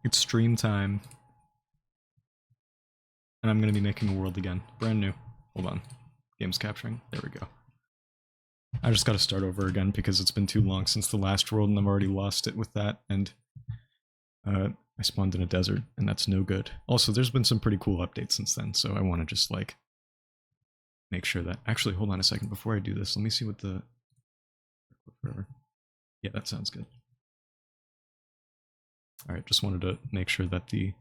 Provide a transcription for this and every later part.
It's stream time. And I'm going to be making a world again. Brand new. Hold on. Game's capturing. There we go. I just gotta start over again because it's been too long since the last world and I've already lost it with that, and I spawned in a desert, and that's no good. Also, there's been some pretty cool updates since then, so I want to just, like, make sure that... Actually, hold on a second. Before I do this, let me see what the... Yeah, that sounds good. Alright, just wanted to make sure that the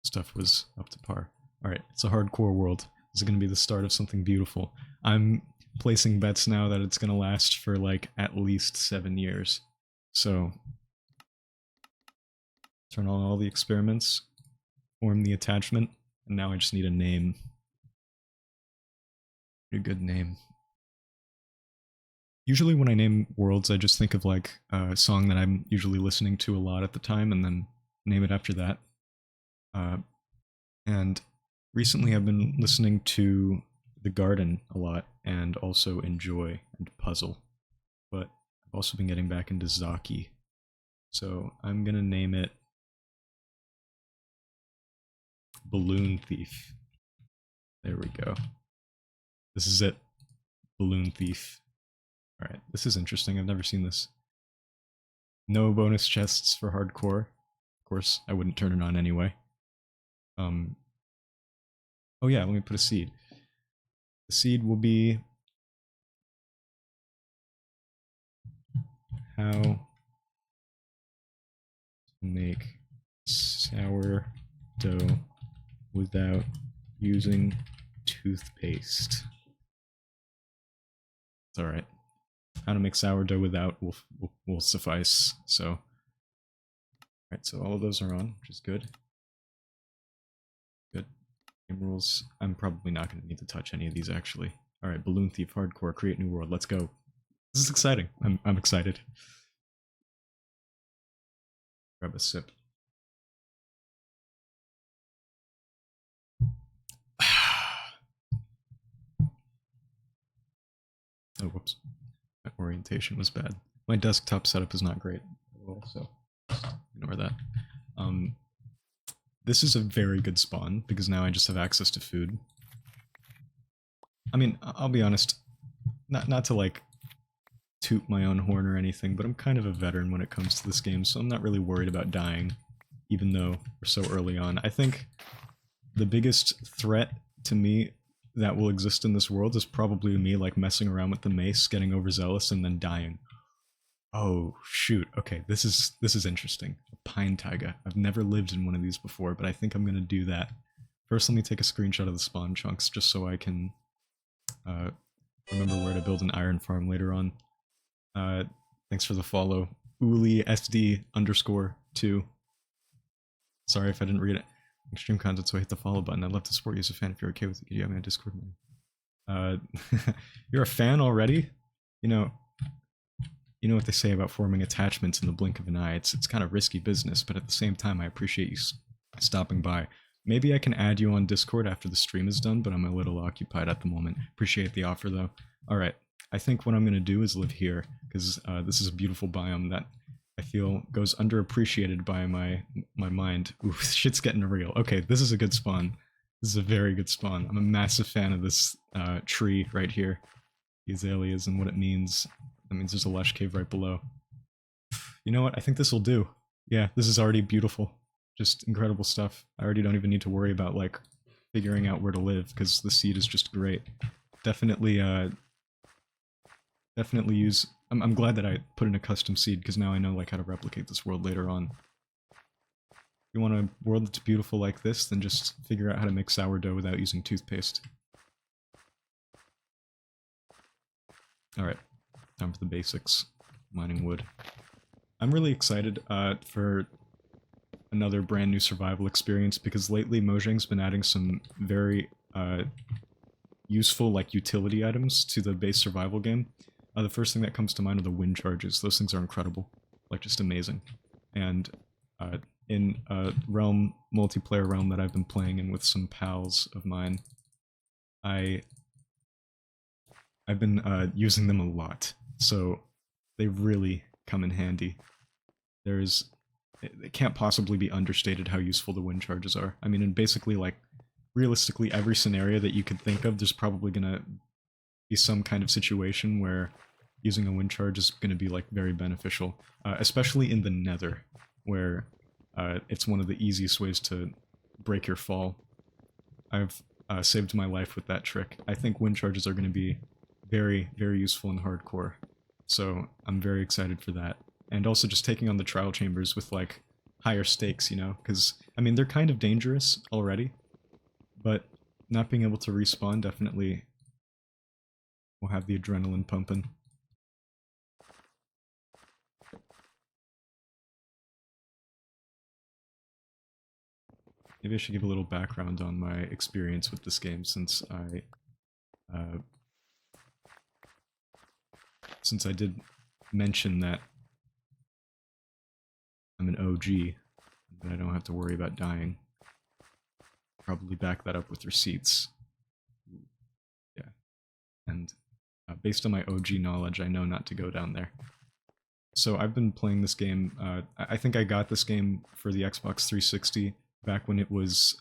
stuff was up to par. Alright, it's a hardcore world. This is going to be the start of something beautiful. I'm placing bets now that it's going to last for, like, at least 7 years. So, turn on all the experiments, form the attachment, and now I just need a name. A good name. Usually when I name worlds, I just think of, like, a song that I'm usually listening to a lot at the time, and then name it after that. And recently I've been listening to The Garden a lot, and also Enjoy and Puzzle. But I've also been getting back into Zaki. So I'm gonna name it Balloon Thief. There we go. This is it. Balloon Thief. Alright, this is interesting. I've never seen this. No bonus chests for hardcore. Of course, I wouldn't turn it on anyway. Oh yeah, let me put a seed. The seed will be... How to make sourdough without using toothpaste. It's alright. How to make sourdough without will suffice, so... Alright, so all of those are on, which is good. Good. Game rules. I'm probably not going to need to touch any of these, actually. Alright, Balloon Thief, Hardcore, create new world, let's go. This is exciting. I'm excited. Grab a sip. Oh, whoops. My orientation was bad. My desktop setup is not great at all, so ignore that. This is a very good spawn, because now I just have access to food. I mean, I'll be honest, not to, like, toot my own horn or anything, but I'm kind of a veteran when it comes to this game, so I'm not really worried about dying, even though we're so early on. I think the biggest threat to me that will exist in this world is probably me, like, messing around with the mace, getting overzealous, and then dying. Oh, shoot. Okay, this is interesting. A pine taiga. I've never lived in one of these before, but I think I'm gonna do that. First, let me take a screenshot of the spawn chunks, just so I can remember where to build an iron farm later on. Thanks for the follow. Uli SD _2. Sorry if I didn't read it. Extreme content, so I hit the follow button. I'd love to support you as a fan if you're okay with it. You have me on Discord, man. You're a fan already? You know what they say about forming attachments in the blink of an eye. It's kind of risky business, but at the same time, I appreciate you stopping by. Maybe I can add you on Discord after the stream is done, but I'm a little occupied at the moment. Appreciate the offer, though. Alright, I think what I'm going to do is live here, because this is a beautiful biome that I feel goes underappreciated by my mind. Ooh, shit's getting real. Okay, this is a good spawn. This is a very good spawn. I'm a massive fan of this tree right here. The azaleas and what it means. That means there's a lush cave right below. You know what? I think this will do. Yeah, this is already beautiful. Just incredible stuff. I already don't even need to worry about, like, figuring out where to live, because the seed is just great. Definitely, definitely use... I'm glad that I put in a custom seed, because now I know, like, how to replicate this world later on. If you want a world that's beautiful like this, then just figure out how to make sourdough without using toothpaste. Alright, time for the basics. Mining wood. I'm really excited for another brand new survival experience, because lately Mojang's been adding some very useful, like, utility items to the base survival game. The first thing that comes to mind are the wind charges. Those things are incredible. Like, just amazing. And in a multiplayer realm that I've been playing in with some pals of mine, I've been using them a lot. So they really come in handy. There's it can't possibly be understated how useful the wind charges are. I mean, in basically, like, realistically every scenario that you could think of, there's probably gonna be some kind of situation where using a wind charge is gonna be, like, very beneficial. Especially in the nether, where it's one of the easiest ways to break your fall. I've saved my life with that trick. I think wind charges are going to be very, very useful in hardcore. So I'm very excited for that. And also just taking on the trial chambers with, like, higher stakes, you know? Because, I mean, they're kind of dangerous already, but not being able to respawn definitely will have the adrenaline pumping. Maybe I should give a little background on my experience with this game, since I did mention that I'm an OG, and I don't have to worry about dying. Probably back that up with receipts. Yeah. And based on my OG knowledge, I know not to go down there. So I've been playing this game, I think I got this game for the Xbox 360 back when it was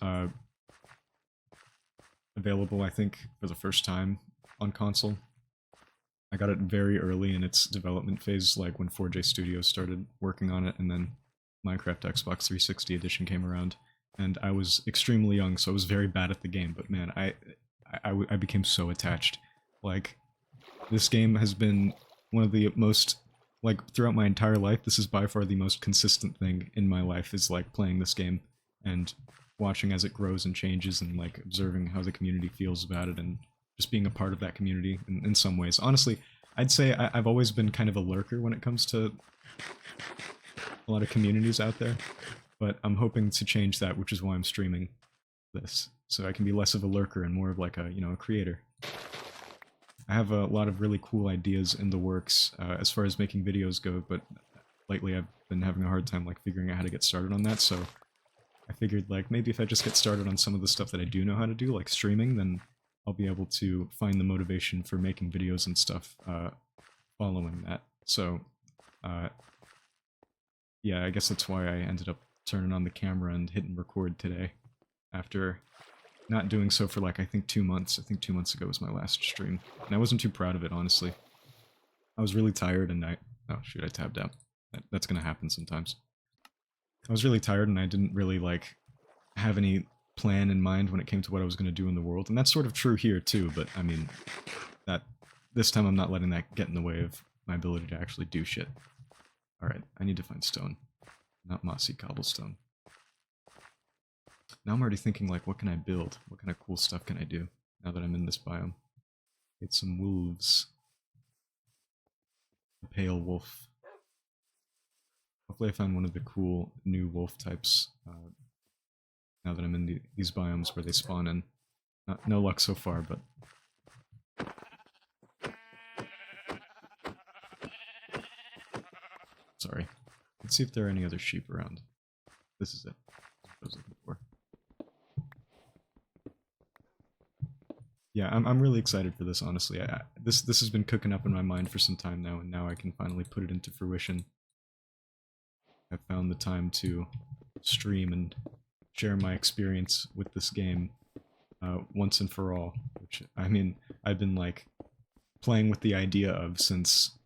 available, I think, for the first time on console. I got it very early in its development phase, like when 4J Studios started working on it, and then Minecraft Xbox 360 edition came around. And I was extremely young, so I was very bad at the game, but man, I became so attached. Like, this game has been one of the most, like, throughout my entire life, this is by far the most consistent thing in my life, is, like, playing this game and watching as it grows and changes, and, like, observing how the community feels about it, and just being a part of that community in some ways. Honestly, I'd say I've always been kind of a lurker when it comes to a lot of communities out there, but I'm hoping to change that, which is why I'm streaming this, so I can be less of a lurker and more of, like, a, you know, a creator. I have a lot of really cool ideas in the works as far as making videos go, but lately I've been having a hard time, like, figuring out how to get started on that, so I figured, like, maybe if I just get started on some of the stuff that I do know how to do, like streaming, then I'll be able to find the motivation for making videos and stuff following that. So, yeah, I guess that's why I ended up turning on the camera and hitting record today, after not doing so for, like, I think 2 months. I think 2 months ago was my last stream, and I wasn't too proud of it, honestly. I was really tired, and oh shoot, I tabbed out. That's gonna happen sometimes. I was really tired, and I didn't really, like, have any plan in mind when it came to what I was going to do in the world, and that's sort of true here too, but I mean, this time I'm not letting that get in the way of my ability to actually do shit. Alright, I need to find stone, not mossy cobblestone. Now I'm already thinking, like, what can I build? What kind of cool stuff can I do now that I'm in this biome? Get some wolves. A pale wolf. Hopefully I find one of the cool new wolf types now that I'm in these biomes where they spawn in. No luck so far, but... Sorry. Let's see if there are any other sheep around. This is it. That's what I was looking for. Yeah, I'm really excited for this, honestly. This has been cooking up in my mind for some time now, and now I can finally put it into fruition. I've found the time to stream and share my experience with this game once and for all, which, I mean, I've been, like, playing with the idea of since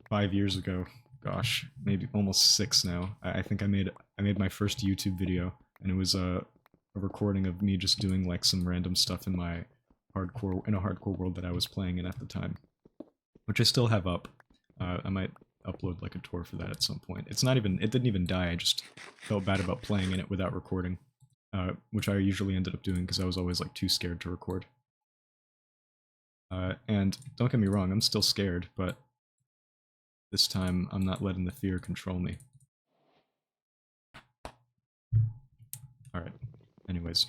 5 years ago. Gosh, maybe almost 6 now. I think I made my first YouTube video, and it was a recording of me just doing, like, some random stuff in a hardcore world that I was playing in at the time, which I still have up. I might upload, like, a tour for that at some point. It didn't even die, I just felt bad about playing in it without recording, which I usually ended up doing because I was always, like, too scared to record. And don't get me wrong, I'm still scared, but this time I'm not letting the fear control me. Alright, anyways.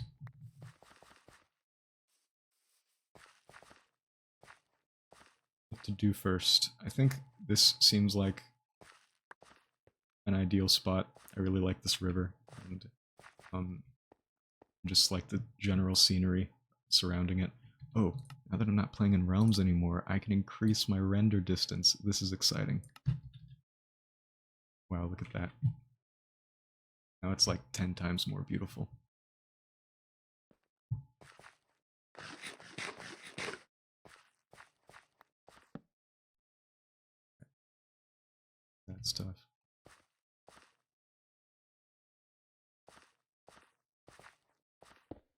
What to do first? I think this seems like an ideal spot. I really like this river, and just like the general scenery surrounding it. Oh, now that I'm not playing in realms anymore, I can increase my render distance. This is exciting. Wow, look at that. now it's like 10 times more beautiful. That stuff.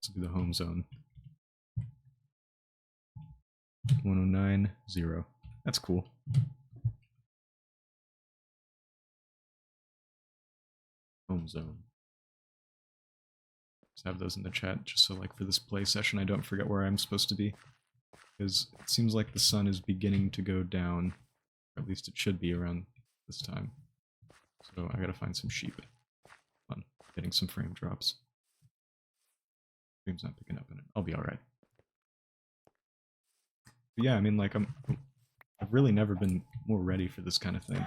This will be the home zone. 109, 0. That's cool. Home zone. Just have those in the chat, just so like for this play session I don't forget where I'm supposed to be. Because it seems like the sun is beginning to go down, or at least it should be around this time. So I gotta find some sheep. Fun. Getting some frame drops. Stream's not picking up in it. I'll be alright. But yeah, I mean, like, I've really never been more ready for this kind of thing.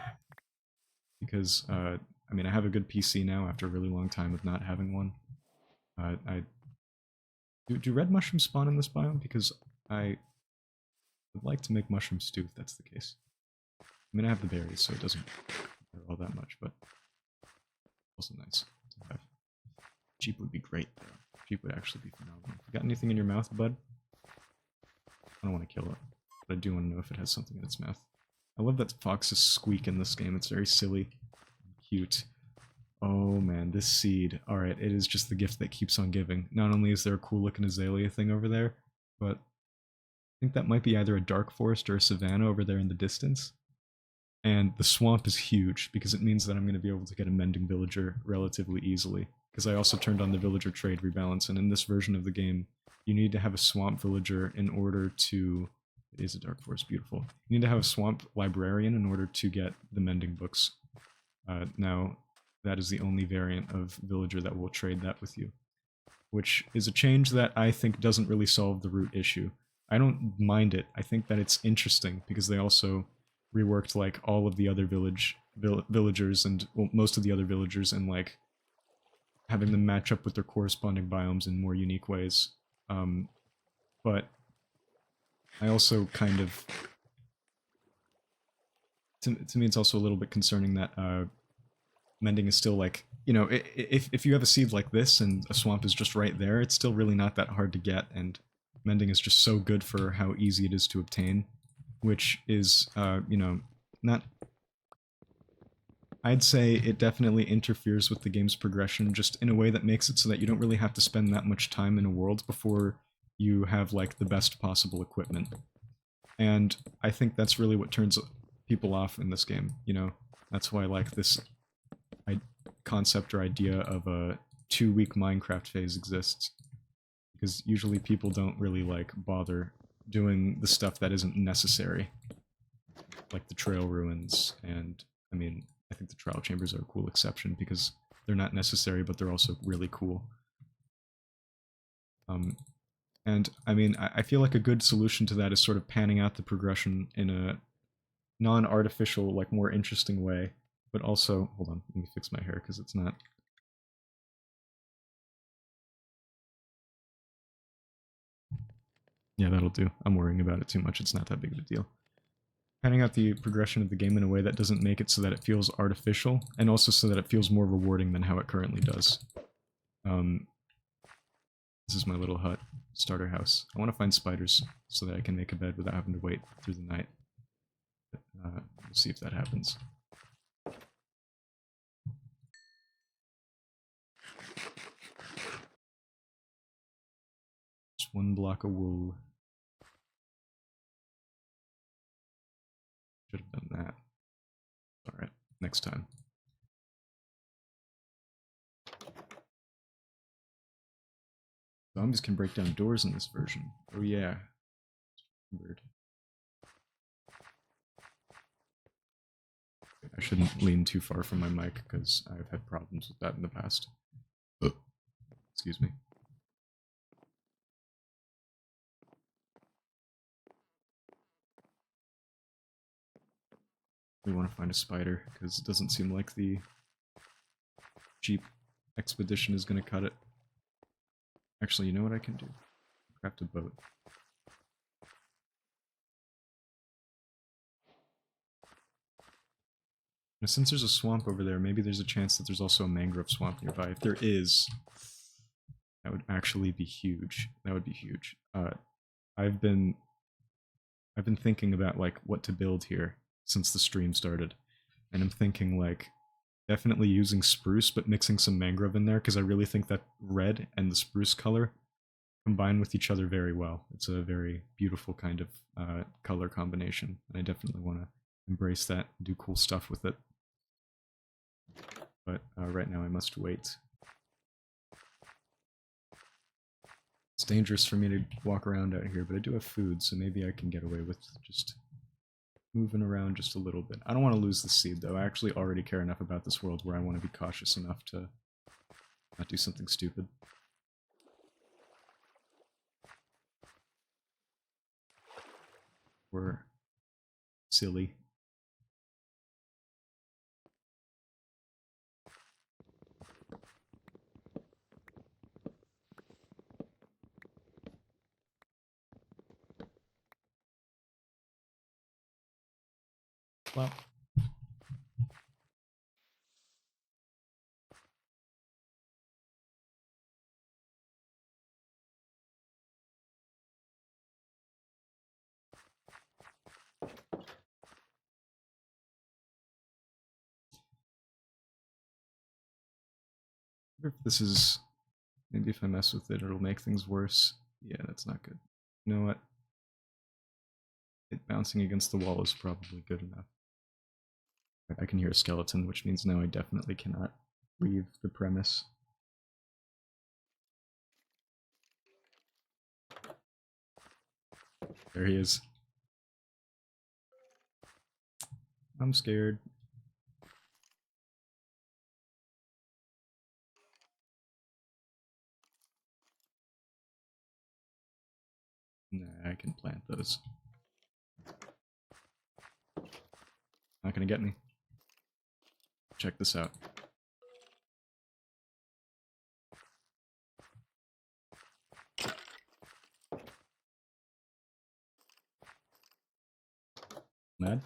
Because, I mean, I have a good PC now after a really long time of not having one. Do red mushrooms spawn in this biome? Because I would like to make mushroom stew if that's the case. I mean, I have the berries, so it doesn't matter all that much, but also nice to have. Sheep would be great, though. Sheep would actually be phenomenal. You got anything in your mouth, bud? I don't want to kill it, but I do want to know if it has something in its mouth. I love that foxes squeak in this game. It's very silly and cute. Oh man, this seed. Alright, it is just the gift that keeps on giving. Not only is there a cool looking azalea thing over there, but I think that might be either a dark forest or a savanna over there in the distance. And the swamp is huge, because it means that I'm going to be able to get a mending villager relatively easily. Because I also turned on the villager trade rebalance, and in this version of the game, you need to have a swamp villager in order to... It is a dark forest, beautiful. You need to have a swamp librarian in order to get the mending books. Now, that is the only variant of villager that will trade that with you. Which is a change that I think doesn't really solve the root issue. I don't mind it. I think that it's interesting, because they also reworked like all of the other villagers and well, most of the other villagers, and like having them match up with their corresponding biomes in more unique ways. But I also kind of... To me it's also a little bit concerning that mending is still like, you know, if you have a seed like this and a swamp is just right there, it's still really not that hard to get, and mending is just so good for how easy it is to obtain, which is, you know, not... I'd say it definitely interferes with the game's progression, just in a way that makes it so that you don't really have to spend that much time in a world before you have, like, the best possible equipment. And I think that's really what turns people off in this game, you know? That's why, like, this concept or idea of a 2-week Minecraft phase exists. Because usually people don't really, like, bother doing the stuff that isn't necessary. Like the trail ruins, and, I mean, I think the trial chambers are a cool exception because they're not necessary, but they're also really cool. And, I mean, I feel like a good solution to that is sort of panning out the progression in a non-artificial, like, more interesting way, but also... Hold on, let me fix my hair, because it's not... Yeah, that'll do. I'm worrying about it too much, it's not that big of a deal. Panning out the progression of the game in a way that doesn't make it so that it feels artificial, and also so that it feels more rewarding than how it currently does. This is my little hut, starter house. I want to find spiders so that I can make a bed without having to wait through the night. But, we'll see if that happens. Just 1 block of wool. Should have done that. Alright, next time. Zombies can break down doors in this version. Oh yeah. Weird. I shouldn't lean too far from my mic, because I've had problems with that in the past. Excuse me. We want to find a spider, because it doesn't seem like the Jeep expedition is going to cut it. Actually, you know what I can do? Craft a boat. I'm Since there's a swamp over there, maybe there's a chance that there's also a mangrove swamp nearby. If there is, that would actually be huge. That would be huge. I've been thinking about like what to build here since the stream started, and I'm thinking like definitely using spruce, but mixing some mangrove in there because I really think that red and the spruce color combine with each other very well. It's a very beautiful kind of color combination, and I definitely want to embrace that and do cool stuff with it. But right now I must wait. It's dangerous for me to walk around out here, but I do have food, so maybe I can get away with just moving around just a little bit. I don't want to lose the seed, though. I actually already care enough about this world where I want to be cautious enough to not do something stupid. Or silly. Well, I wonder if this is... Maybe if I mess with it, it'll make things worse. Yeah, that's not good. You know what? It bouncing against the wall is probably good enough. I can hear a skeleton, which means now I definitely cannot leave the premise. There he is. I'm scared. Nah, I can plant those. Not gonna get me. Check this out. Mad?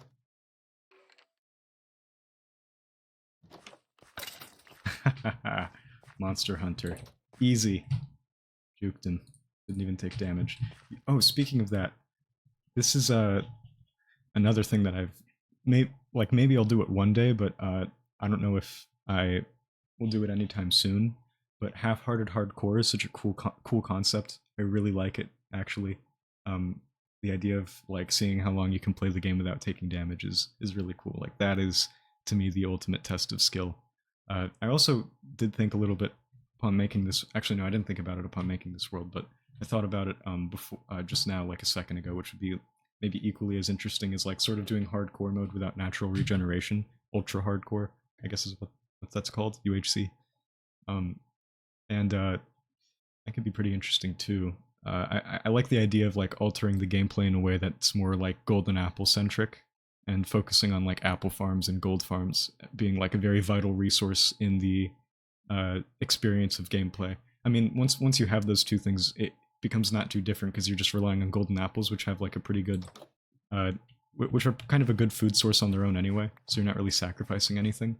Monster Hunter. Easy. Juked him. Didn't even take damage. Oh, speaking of that, this is another thing that I've maybe I'll do it one day, but I don't know if I will do it anytime soon. But half-hearted hardcore is such a cool concept. I really like it, actually. The idea of like seeing how long you can play the game without taking damage is really cool. Like that is to me the ultimate test of skill. I also did think a little bit upon making this. Actually, no, I didn't think about it upon making this world, but I thought about it before, just now, like a second ago, which would be maybe equally as interesting as like sort of doing hardcore mode without natural regeneration, ultra hardcore, I guess is what that's called, UHC. And that could be pretty interesting too. I like the idea of like altering the gameplay in a way that's more like golden apple centric, and focusing on like apple farms and gold farms being like a very vital resource in the experience of gameplay. I mean, once you have those two things, it becomes not too different because you're just relying on golden apples, which have like a pretty good, which are kind of a good food source on their own anyway. So you're not really sacrificing anything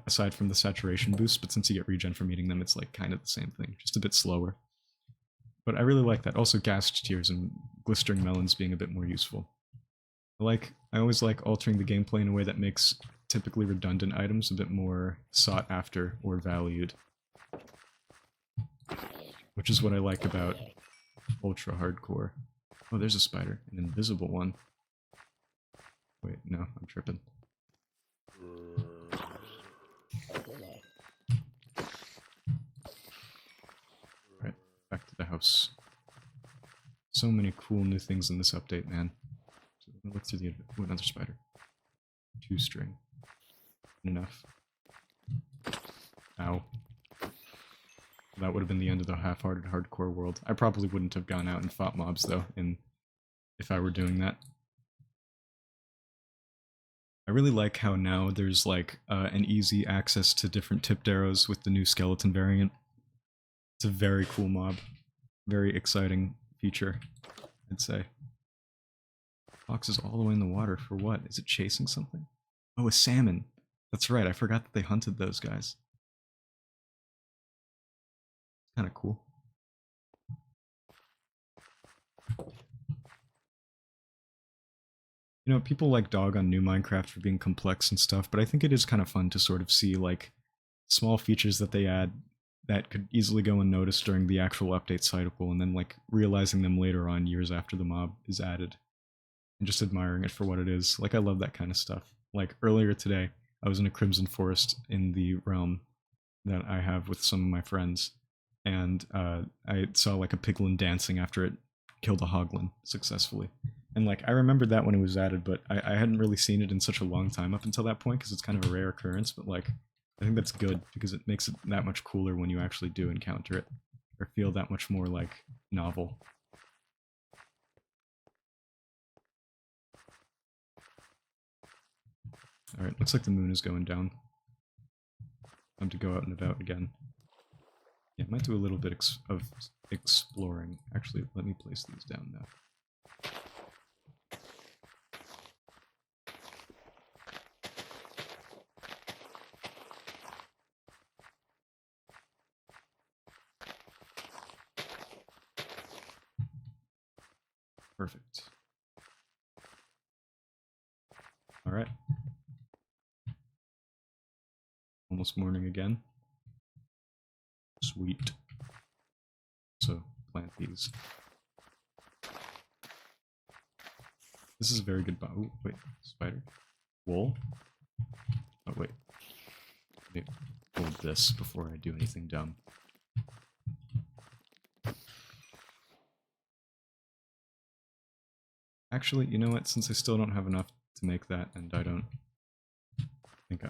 aside from the saturation boost. But since you get regen from eating them, it's like kind of the same thing, just a bit slower. But I really like that. Also, ghast tears and glistering melons being a bit more useful. I always like altering the gameplay in a way that makes typically redundant items a bit more sought after or valued. Which is what I like about ultra hardcore. Oh, there's a spider. An invisible one. Wait, no, I'm tripping. Right, back to the house. So many cool new things in this update, man. So I'm gonna look through the... Oh, another spider. 2 string. Enough. Ow. That would have been the end of the half-hearted hardcore world. I probably wouldn't have gone out and fought mobs, though, if I were doing that. I really like how now there's, like, an easy access to different tipped arrows with the new skeleton variant. It's a very cool mob. Very exciting feature, I'd say. Fox is all the way in the water for what? Is it chasing something? Oh, a salmon. That's right, I forgot that they hunted those guys. Kind of cool. You know, people like dog on new Minecraft for being complex and stuff, but I think it is kind of fun to sort of see, like, small features that they add that could easily go unnoticed during the actual update cycle, and then, like, realizing them later on, years after the mob is added, and just admiring it for what it is. Like, I love that kind of stuff. Like, earlier today, I was in a Crimson Forest in the realm that I have with some of my friends, and I saw, like, a piglin dancing after it killed a hoglin successfully. And, like, I remembered that when it was added, but I hadn't really seen it in such a long time up until that point, because it's kind of a rare occurrence, but, like, I think that's good, because it makes it that much cooler when you actually do encounter it, or feel that much more, like, novel. Alright, looks like the moon is going down. Time to go out and about again. Yeah, I might do a little bit of exploring. Actually, let me place these down now. Perfect. Alright. Almost morning again. Sweet. So, plant these. This is a very good oh, wait, spider. Wool? Oh, wait. Let me hold this before I do anything dumb. Actually, you know what? Since I still don't have enough to make that, and I don't think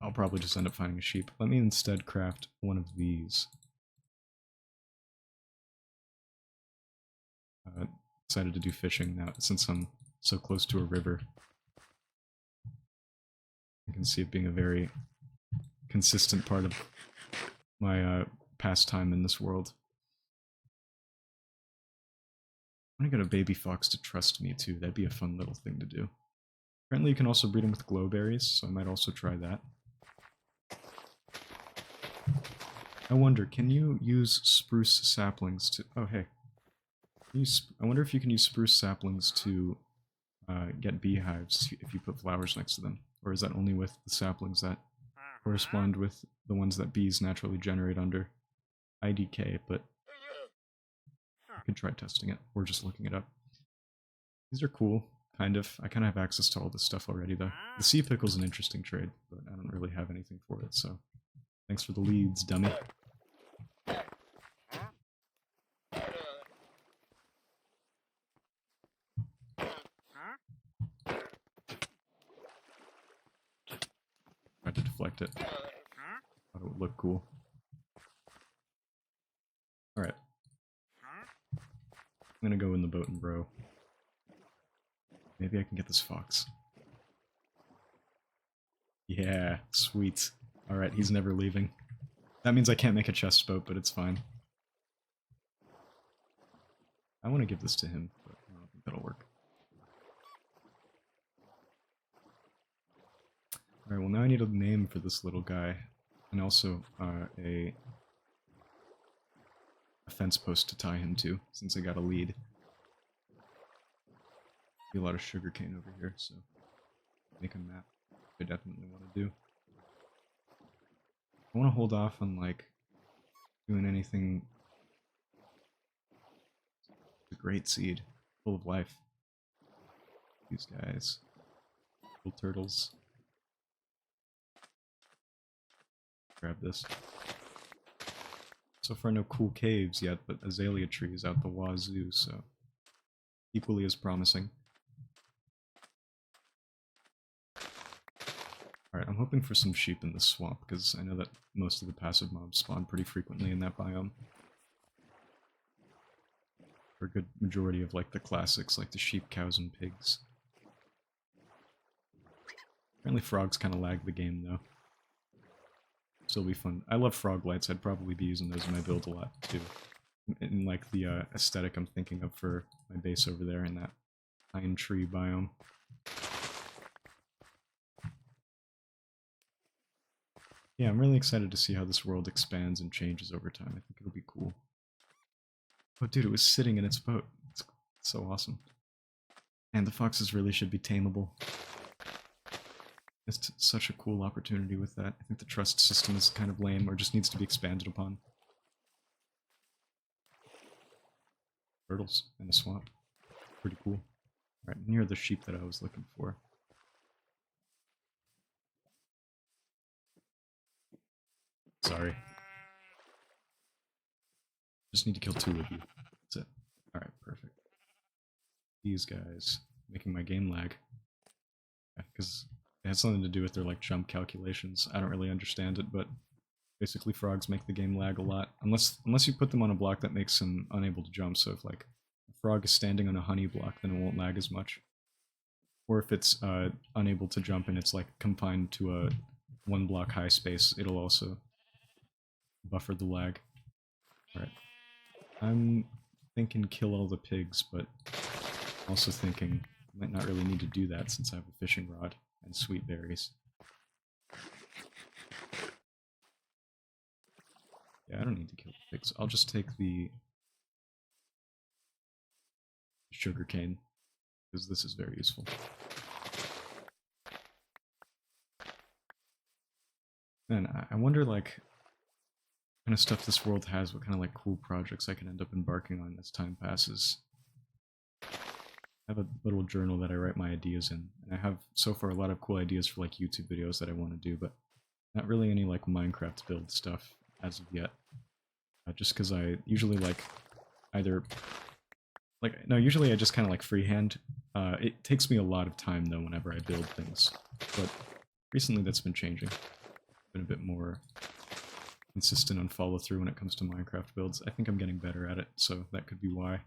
I'll probably just end up finding a sheep. Let me instead craft one of these. Decided to do fishing now, since I'm so close to a river. I can see it being a very consistent part of my pastime in this world. I'm gonna get a baby fox to trust me too. That'd be a fun little thing to do. Apparently you can also breed them with glowberries, so I might also try that. I wonder, can you use spruce saplings to... Oh, hey. I wonder if you can use spruce saplings to get beehives if you put flowers next to them. Or is that only with the saplings that correspond with the ones that bees naturally generate under IDK, but I could try testing it, or just looking it up. These are cool, kind of. I kind of have access to all this stuff already, though. The sea pickle's an interesting trade, but I don't really have anything for it, so... Thanks for the leads, dummy. Tried to deflect it. Thought it would look cool. Alright. I'm gonna go in the boat and row. Maybe I can get this fox. Yeah, sweet. Alright, he's never leaving. That means I can't make a chest boat, but it's fine. I want to give this to him, but I don't think that'll work. Alright, well now I need a name for this little guy. And also, a fence post to tie him to, since I got a lead. Be a lot of sugarcane over here, so make a map. I definitely want to do. I want to hold off on, like, doing anything. It's a great seed, full of life. These guys. Little turtles. Grab this. So far no cool caves yet, but azalea trees out the wazoo, so equally as promising. Alright, I'm hoping for some sheep in this swamp, because I know that most of the passive mobs spawn pretty frequently in that biome. For a good majority of, like, the classics, like the sheep, cows, and pigs. Apparently frogs kind of lag the game, though. Still be fun. I love frog lights, I'd probably be using those in my build a lot, too. In like, the aesthetic I'm thinking of for my base over there in that pine tree biome. Yeah, I'm really excited to see how this world expands and changes over time. I think it'll be cool. Oh, dude, it was sitting in its boat. It's so awesome. And the foxes really should be tameable. It's such a cool opportunity with that. I think the trust system is kind of lame, or just needs to be expanded upon. Turtles in the swamp. Pretty cool. Right, near the sheep that I was looking for. Sorry. Just need to kill 2 of you. That's it. Alright, perfect. These guys making my game lag. Because it has something to do with their like jump calculations. I don't really understand it, but basically frogs make the game lag a lot. Unless you put them on a block that makes them unable to jump, so if like a frog is standing on a honey block, then it won't lag as much. Or if it's unable to jump and it's like confined to a 1 block high space, it'll also buffer the lag. Alright. I'm thinking kill all the pigs, but also thinking I might not really need to do that since I have a fishing rod and sweet berries. Yeah, I don't need to kill the pigs. I'll just take the sugar cane, because this is very useful. Man, I wonder, like, what kind of stuff this world has, what kind of, like, cool projects I can end up embarking on as time passes. I have a little journal that I write my ideas in, and I have, so far, a lot of cool ideas for, like, YouTube videos that I want to do, but not really any, like, Minecraft build stuff as of yet. Just because I usually, like, either... Like, no, usually I just kind of, like, freehand. It takes me a lot of time, though, whenever I build things, but recently that's been changing. Been a bit more consistent on follow-through when it comes to Minecraft builds. I think I'm getting better at it, so that could be why.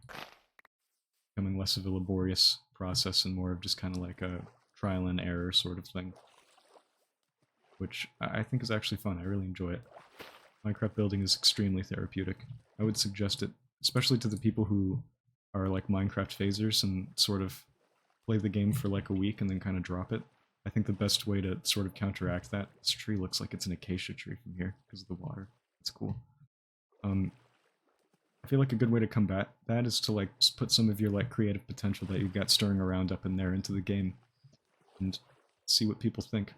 Becoming less of a laborious process and more of just kind of like a trial and error sort of thing. Which I think is actually fun. I really enjoy it. Minecraft building is extremely therapeutic. I would suggest it, especially to the people who are like Minecraft phasers and sort of play the game for like a week and then kind of drop it. I think the best way to sort of counteract that, this tree looks like it's an acacia tree from here because of the water. It's cool. I feel like a good way to combat that is to like put some of your like creative potential that you've got stirring around up in there into the game and see what people think.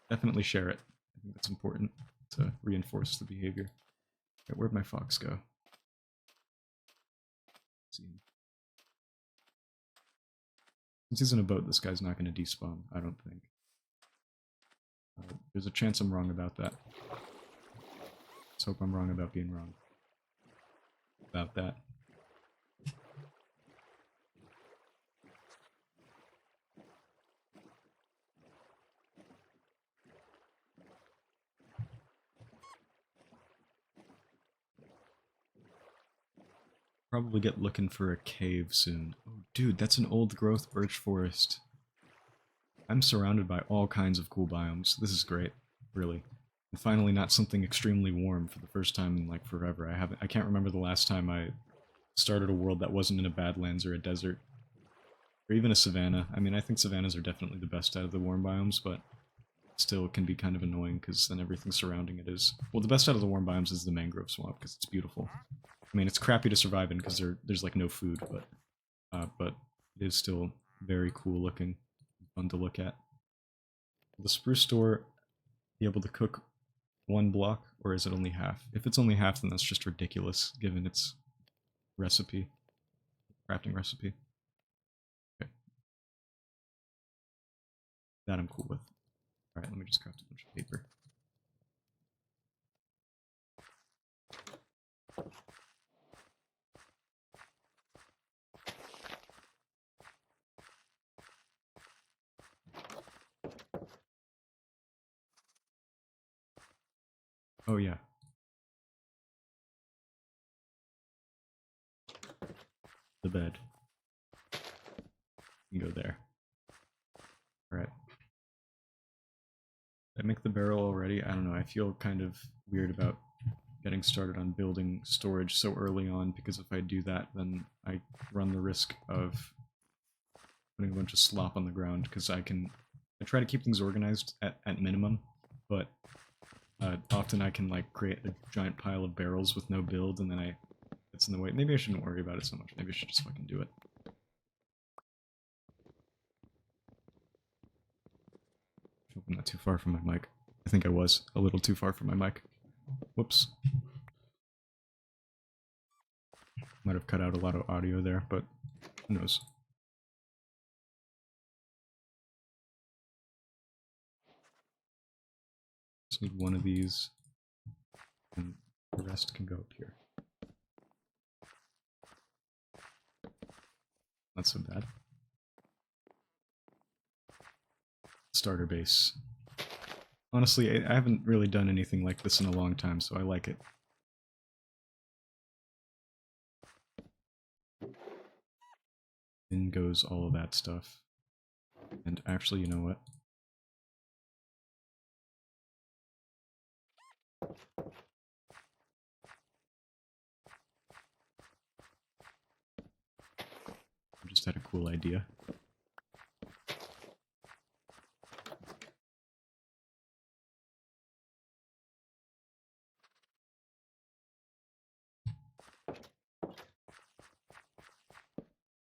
Definitely share it. I think that's important to reinforce the behavior. Okay, where'd my fox go? Let's see. Since he's in a boat, this guy's not going to despawn, I don't think. There's a chance I'm wrong about that. Let's hope I'm wrong about being wrong about that. Probably get looking for a cave soon. Oh, dude, that's an old growth birch forest. I'm surrounded by all kinds of cool biomes. This is great, really. And finally not something extremely warm for the first time in like forever. I can't remember the last time I started a world that wasn't in a Badlands or a desert. Or even a savanna. I mean, I think savannas are definitely the best out of the warm biomes, but still it can be kind of annoying because then everything surrounding it is... Well, the best out of the warm biomes is the mangrove swamp because it's beautiful. I mean, it's crappy to survive in because there's like no food, but it is still very cool looking, fun to look at. Will the spruce store be able to cook 1 block, or is it only half? If it's only half, then that's just ridiculous, given its recipe, crafting recipe. Okay. That I'm cool with. Alright, let me just craft a bunch of paper. Oh yeah. The bed. You can go there. Alright. Did I make the barrel already? I don't know, I feel kind of weird about getting started on building storage so early on, because if I do that, then I run the risk of putting a bunch of slop on the ground, because I try to keep things organized at minimum, but often I can like create a giant pile of barrels with no build, and then it's in the way. Maybe I shouldn't worry about it so much. Maybe I should just fucking do it. Hope I'm not too far from my mic. I think I was a little too far from my mic. Whoops. Might have cut out a lot of audio there, but who knows. Just need one of these, and the rest can go up here. Not so bad. Starter base. Honestly, I haven't really done anything like this in a long time, so I like it. In goes all of that stuff. And actually, you know what? I just had a cool idea.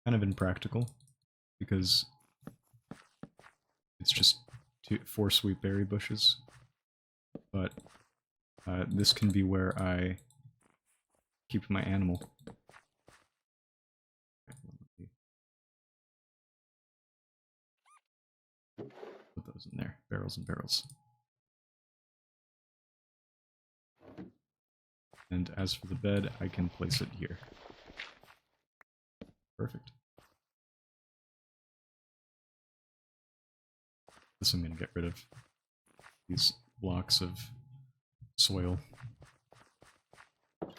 Kind of impractical, because it's just 4 sweet berry bushes. But this can be where I keep my animal. Put those in there. Barrels and barrels. And as for the bed, I can place it here. Perfect. This I'm going to get rid of. These blocks of soil. Okay,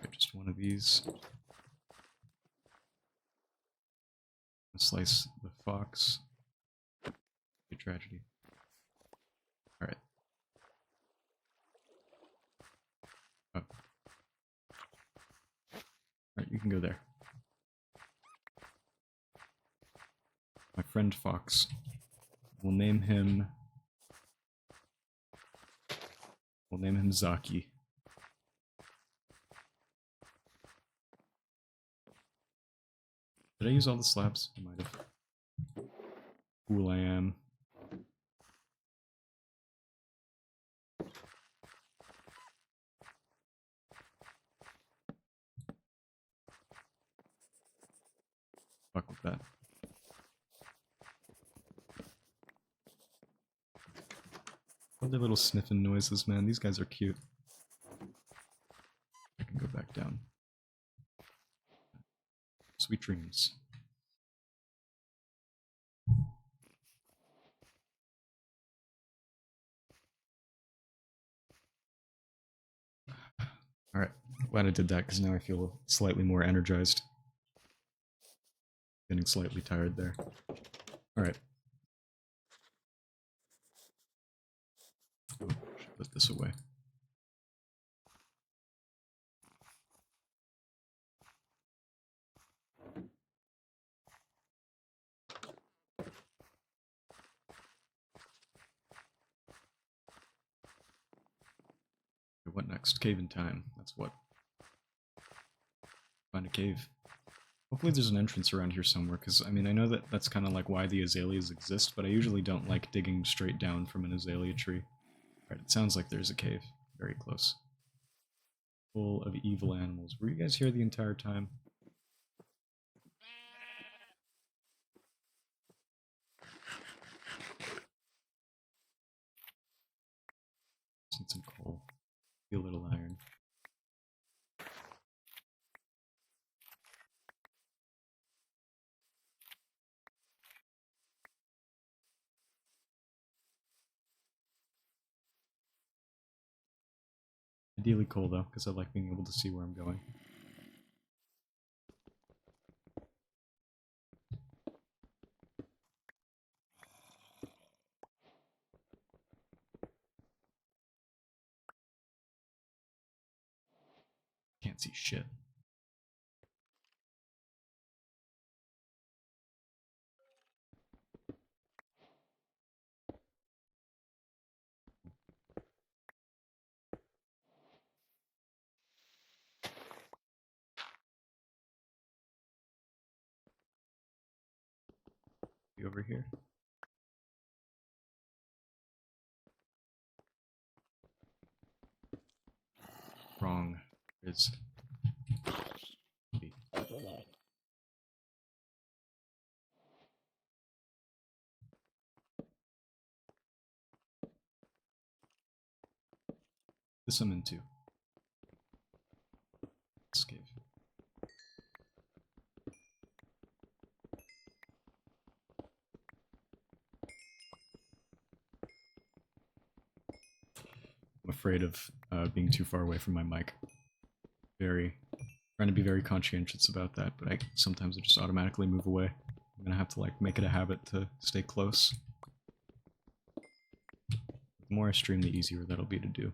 just one of these. Slice the fox. A tragedy. Alright. Oh. Alright, you can go there. My friend Fox. We'll name him Zaki. Did I use all the slabs? I might have. Fool I am. Fuck with that. Love their little sniffing noises, man. These guys are cute. I can go back down. Sweet dreams. Alright, glad I did that because now I feel slightly more energized. Getting slightly tired there. Alright. Oh, should put this away. What next? Cave in time. That's what. Find a cave. Hopefully there's an entrance around here somewhere, because, I mean, I know that that's kind of like why the azaleas exist, but I usually don't like digging straight down from an azalea tree. Alright, it sounds like there's a cave. Very close. Full of evil animals. Were you guys here the entire time? Need some coal. Be a little iron. Ideally coal though, because I like being able to see where I'm going. Can't see shit. coffee over here. Wrong. Is this I'm into. Escape. I'm afraid of being too far away from my mic. Trying to be very conscientious about that, but sometimes I just automatically move away. I'm gonna have to like make it a habit to stay close. The more I stream, the easier that'll be to do.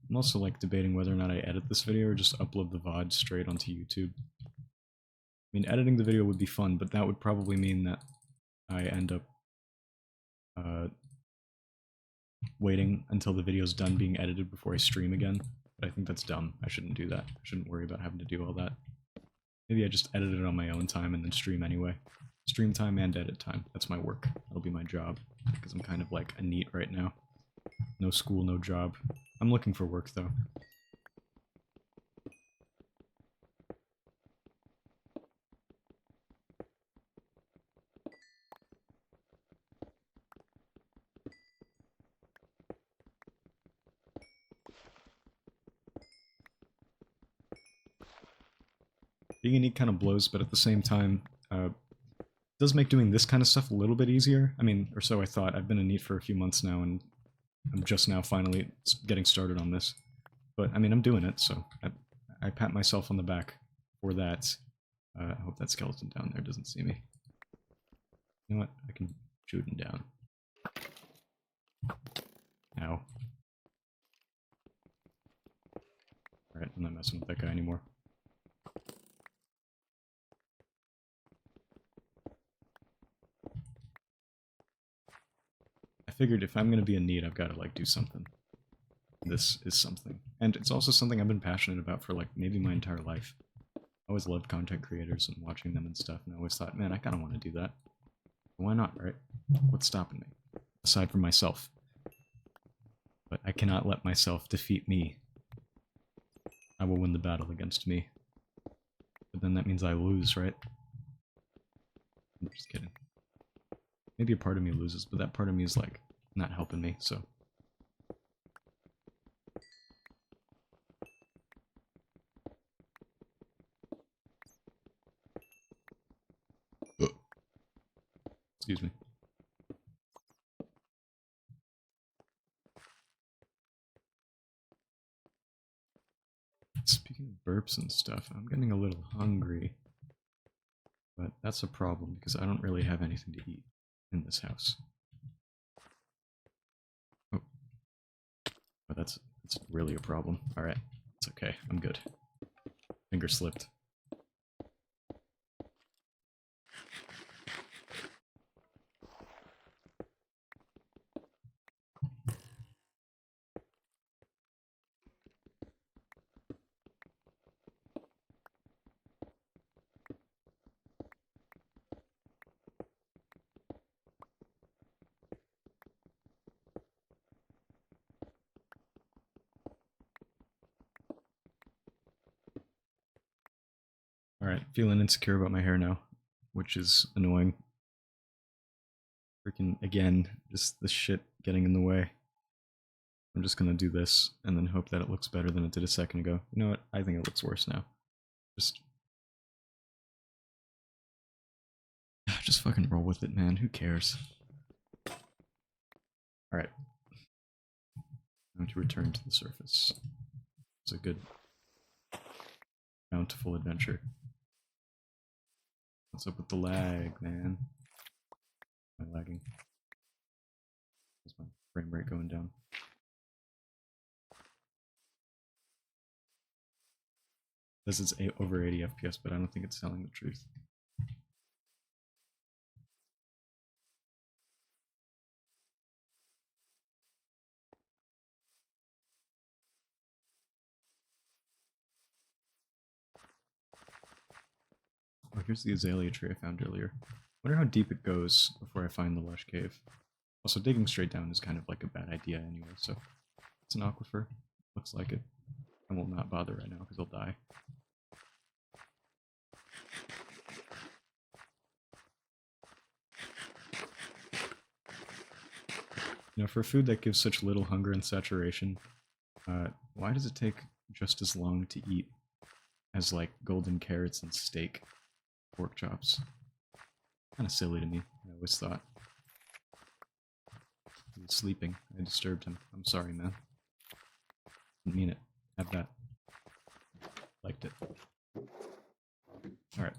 I'm also like debating whether or not I edit this video or just upload the VOD straight onto YouTube. I mean, editing the video would be fun, but that would probably mean that I end up waiting until the video's done being edited before I stream again. But I think that's dumb. I shouldn't do that. I shouldn't worry about having to do all that. Maybe I just edit it on my own time and then stream anyway. Stream time and edit time. That's my work. That'll be my job. Because I'm kind of like a NEET right now. No school, no job. I'm looking for work though. Being a NEET kind of blows, but at the same time, does make doing this kind of stuff a little bit easier. I mean, or so I thought. I've been a NEET for a few months now, and I'm just now finally getting started on this. But, I mean, I'm doing it, so I pat myself on the back for that. I hope that skeleton down there doesn't see me. You know what? I can shoot him down. Ow. Alright, I'm not messing with that guy anymore. I figured if I'm gonna be a NEET, I've gotta, like, do something. This is something. And it's also something I've been passionate about for, like, maybe my entire life. I always loved content creators and watching them and stuff, and I always thought, man, I kinda want to do that. Why not, right? What's stopping me? Aside from myself. But I cannot let myself defeat me. I will win the battle against me. But then that means I lose, right? I'm just kidding. Maybe a part of me loses, but that part of me is, like, not helping me, so... Excuse me. Speaking of burps and stuff, I'm getting a little hungry. But that's a problem, because I don't really have anything to eat in this house. Oh. Oh, that's really a problem. Alright. It's okay. I'm good. Finger slipped. Alright, feeling insecure about my hair now, which is annoying. Freaking, again, just the shit getting in the way. I'm just gonna do this, and then hope that it looks better than it did a second ago. You know what? I think it looks worse now. Just fucking roll with it, man. Who cares? Alright. Time to return to the surface. It's a good, bountiful adventure. What's up with the lag, man? Am I lagging? Is my frame rate going down? It says it's over 80 FPS, but I don't think it's telling the truth. here's the azalea tree I found earlier. Wonder how deep it goes before I find the lush cave. Also, digging straight down is kind of like a bad idea anyway, so it's an aquifer. Looks like it. I will not bother right now because I'll die. You know, for food that gives such little hunger and saturation, why does it take just as long to eat as, like, golden carrots and steak? Pork chops. Kind of silly to me, I always thought. He was sleeping. I disturbed him. I'm sorry, man. Didn't mean it. Have that. Liked it. Alright.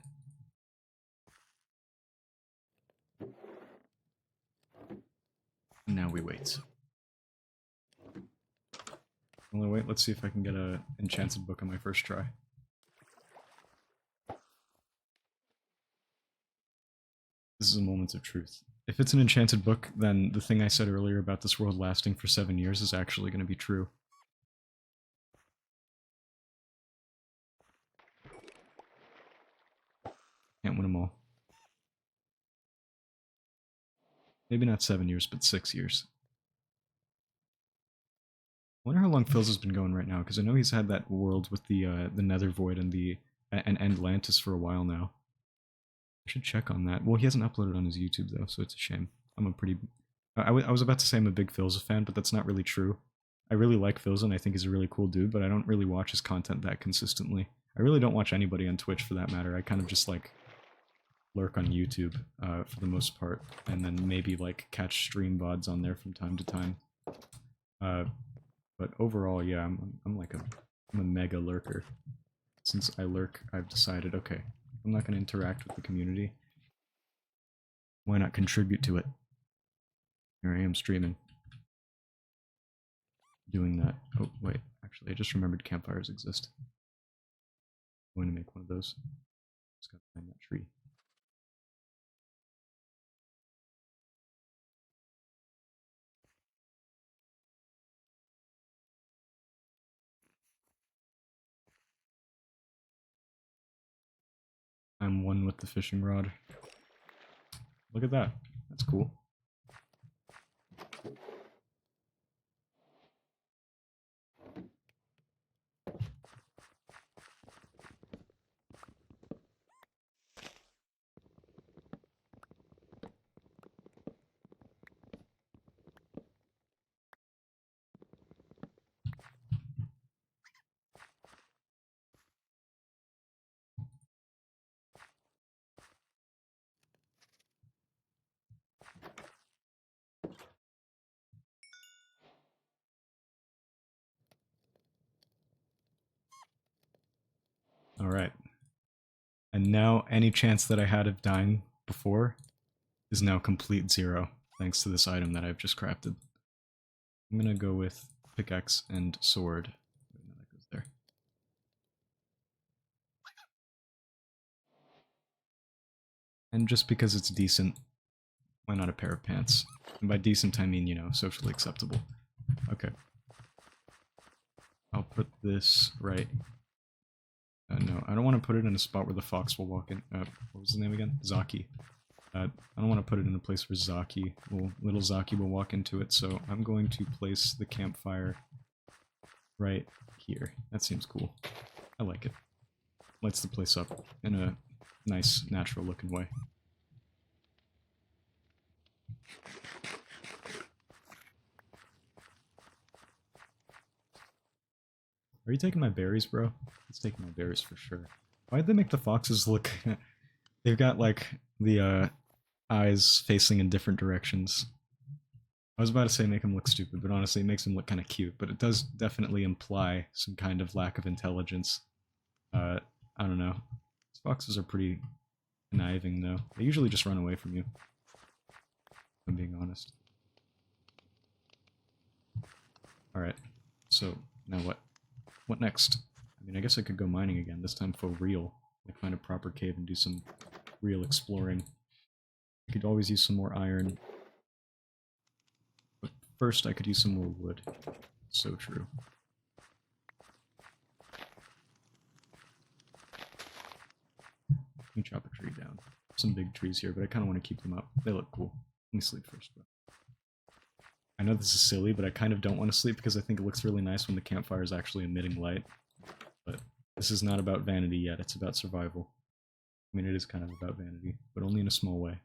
Now we wait. Well, wait, let's see if I can get an enchanted book on my first try. This is a moment of truth. If it's an enchanted book, then the thing I said earlier about this world lasting for 7 years is actually going to be true. Can't win them all. Maybe not 7 years, but 6 years. I wonder how long Phil's has been going right now, because I know he's had that world with the Nether Void and Atlantis for a while now. I should check on that. Well, he hasn't uploaded on his YouTube though, so it's a shame. I was about to say I'm a big Philza fan, but that's not really true. I really like Philza and I think he's a really cool dude, but I don't really watch his content that consistently. I really don't watch anybody on Twitch for that matter. I kind of just like lurk on YouTube for the most part, and then maybe like catch stream VODs on there from time to time. But overall, yeah, I'm a mega lurker. Since I lurk, I've decided, okay, I'm not going to interact with the community. Why not contribute to it? Here I am streaming. Doing that. Oh, wait, actually, I just remembered campfires exist. I'm going to make one of those. Just gotta find that tree. I'm one with the fishing rod. Look at that. That's cool. Alright. And now any chance that I had of dying before is now complete zero, thanks to this item that I've just crafted. I'm gonna go with pickaxe and sword. No, that goes there. And just because it's decent, why not a pair of pants? And by decent I mean, you know, socially acceptable. Okay. I'll put this right. No, I don't want to put it in a spot where the fox will walk in. What was his name again? Zaki. I don't want to put it in a place where little Zaki will walk into it, so I'm going to place the campfire right here. That seems cool. I like it. Lights the place up in a nice, natural looking way. Are you taking my berries, bro? It's taking my berries for sure. Why'd they make the foxes look... They've got, like, the, eyes facing in different directions. I was about to say make them look stupid, but honestly it makes them look kind of cute, but it does definitely imply some kind of lack of intelligence. I don't know. These foxes are pretty conniving, though. They usually just run away from you, if I'm being honest. Alright, so now what? What next? I mean, I guess I could go mining again, this time for real. Like, find a proper cave and do some real exploring. I could always use some more iron. But first I could use some more wood. So true. me chop a tree down. Some big trees here, but I kind of want to keep them up. They look cool. Let me sleep first, though. I know this is silly, but I kind of don't want to sleep because I think it looks really nice when the campfire is actually emitting light. But this is not about vanity yet, it's about survival. I mean, it is kind of about vanity, but only in a small way.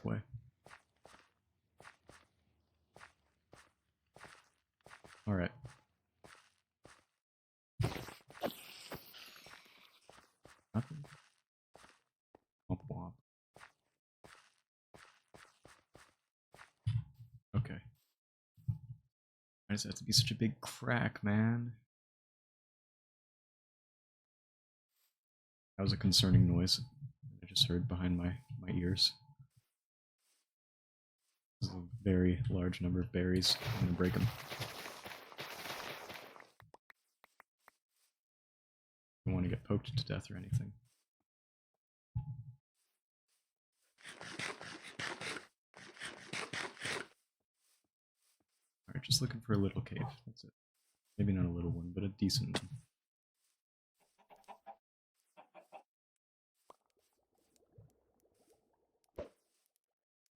Way. Alright. Nothing? Womp womp. Okay. Why does it have to be such a big crack, man? That was a concerning noise I just heard behind my ears. This is a very large number of berries. I'm gonna break them. I don't want to get poked to death or anything. Alright, just looking for a little cave. That's it. Maybe not a little one, but a decent one.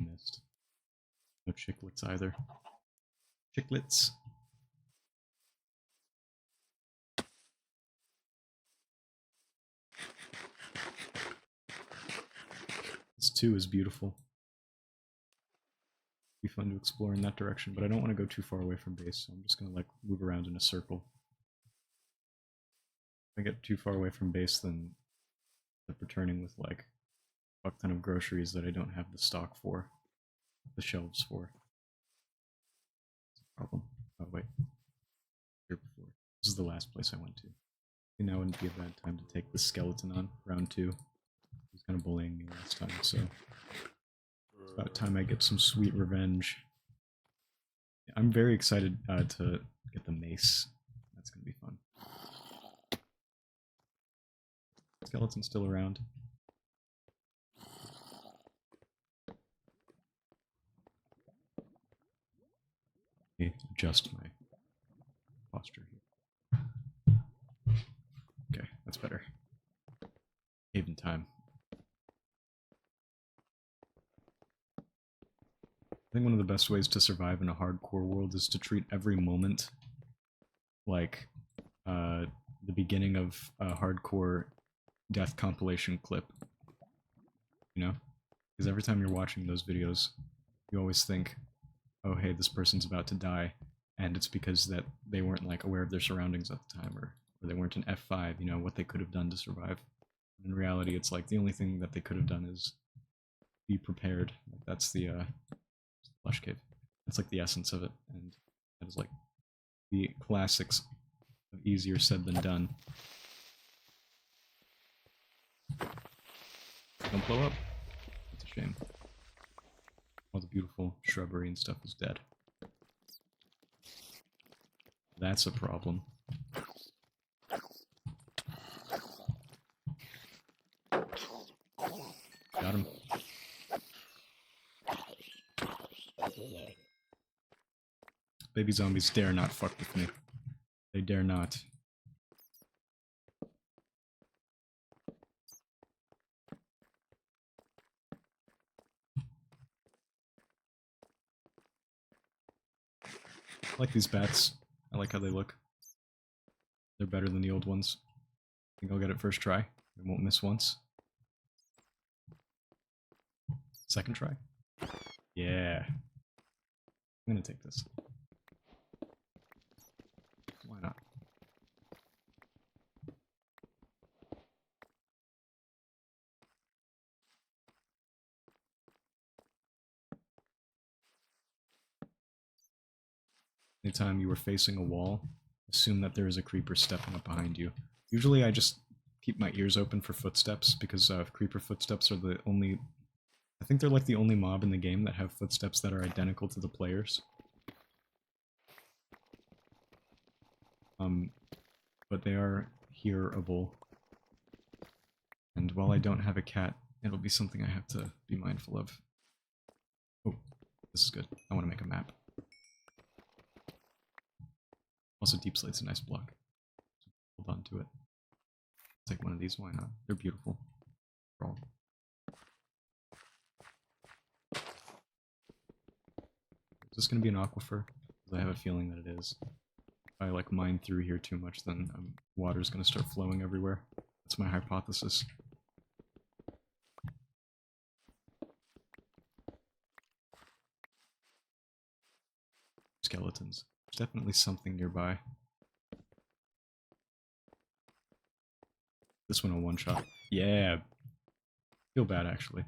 Missed. No chiclets either. Chiclets. This too is beautiful. Be fun to explore in that direction, but I don't want to go too far away from base, so I'm just gonna like move around in a circle. If I get too far away from base, then I'm returning with like a fuck ton of groceries that I don't have the stock for, the shelves for. That's a problem. Oh wait, here before. This is the last place I went to. And now wouldn't be a bad time to take the skeleton on round 2. He was kind of bullying me last time, so it's about time I get some sweet revenge. I'm very excited to get the mace. That's gonna be fun. Skeleton's still around. Let me adjust my posture here. Okay, that's better. Haven time. I think one of the best ways to survive in a hardcore world is to treat every moment like the beginning of a hardcore death compilation clip. You know? Because every time you're watching those videos, you always think, oh hey, this person's about to die, and it's because that they weren't like aware of their surroundings at the time, or they weren't an F5, you know, what they could have done to survive. In reality, it's like the only thing that they could have done is be prepared. Like, that's the Lush Cave. That's like the essence of it, and that is like the classics of easier said than done. Don't blow up. That's a shame. All the beautiful shrubbery and stuff is dead. That's a problem. Got him. Baby zombies dare not fuck with me. They dare not. I like these bats. I like how they look. They're better than the old ones. I think I'll get it first try. I won't miss once. Second try? Yeah. I'm gonna take this. Why not? Anytime you are facing a wall, assume that there is a creeper stepping up behind you. Usually I just keep my ears open for footsteps, because creeper footsteps are the only... I think they're like the only mob in the game that have footsteps that are identical to the players. But they are hearable. And while I don't have a cat, it'll be something I have to be mindful of. Oh, this is good. I want to make a map. Also, deep slate's a nice block. Hold on to it. Take one of these, why not? They're beautiful. Roll. Is this going to be an aquifer? Because I have a feeling that it is. If I like mine through here too much, then water's going to start flowing everywhere. That's my hypothesis. Skeletons. There's definitely something nearby. This one a one-shot. Yeah! Feel bad, actually.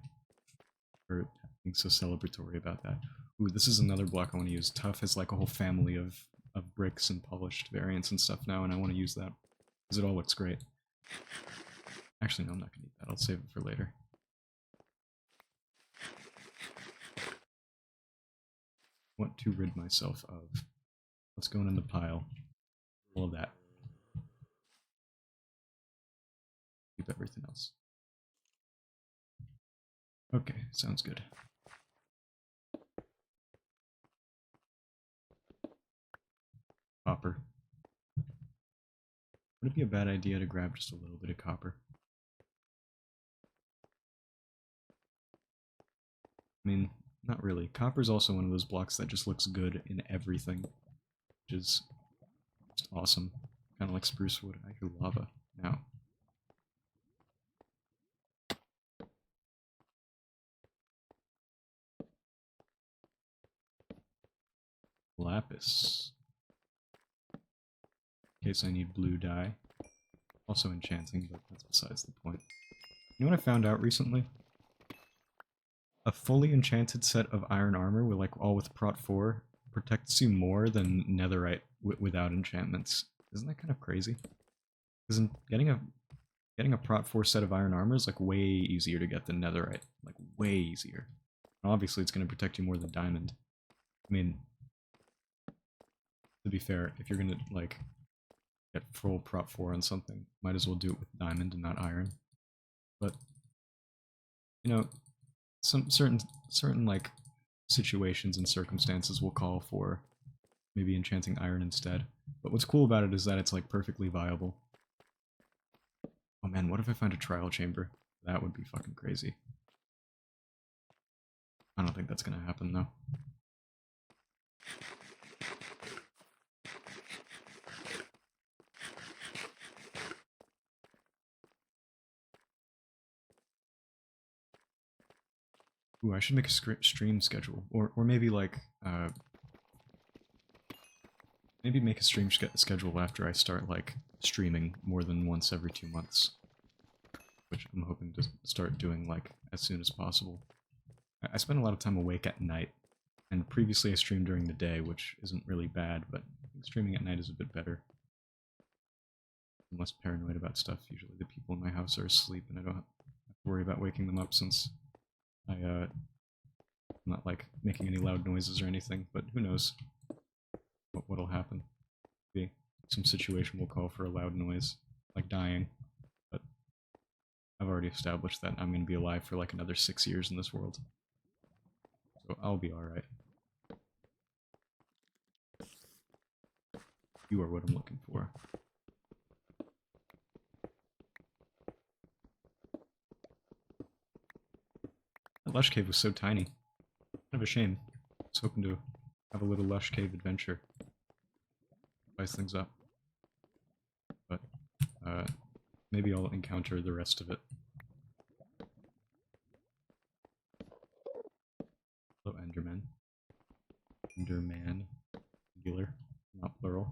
For being so celebratory about that. Ooh, this is another block I want to use. Tough has like a whole family of bricks and polished variants and stuff now, and I want to use that. Because it all looks great. Actually, no, I'm not going to eat that. I'll save it for later. I want to rid myself of... What's going in the pile? All of that. Keep everything else. Okay, sounds good. Copper. Would it be a bad idea to grab just a little bit of copper? I mean, not really. Copper's also one of those blocks that just looks good in everything, which is just awesome. Kind of like spruce wood. I hear lava now. Lapis. In case I need blue dye. Also enchanting, but that's besides the point. You know what I found out recently? A fully enchanted set of iron armor, with like all with Prot 4, protects you more than netherite without enchantments. Isn't that kind of crazy? Because getting a Prot 4 set of iron armor is like way easier to get than netherite. Like way easier. And obviously it's going to protect you more than diamond. I mean, to be fair, if you're going to like get full Prot 4 on something, might as well do it with diamond and not iron. But, you know, some certain like situations and circumstances will call for maybe enchanting iron instead. But what's cool about it is that it's like perfectly viable. Oh man, what if I find a trial chamber? That would be fucking crazy. I don't think that's gonna happen though. Ooh, I should make a stream schedule, or maybe like maybe make a stream schedule after I start like streaming more than once every 2 months, which I'm hoping to start doing like as soon as possible. I spend a lot of time awake at night, and previously I streamed during the day, which isn't really bad, but streaming at night is a bit better. I'm less paranoid about stuff. Usually the people in my house are asleep, and I don't have to worry about waking them up since I'm not like making any loud noises or anything, but who knows what'll happen. Maybe some situation will call for a loud noise, like dying, but I've already established that I'm going to be alive for like another 6 years in this world, so I'll be alright. You are what I'm looking for. That lush cave was so tiny. Kind of a shame. I was hoping to have a little lush cave adventure. Spice things up. But, maybe I'll encounter the rest of it. Hello, Enderman. Enderman. Singular, not plural.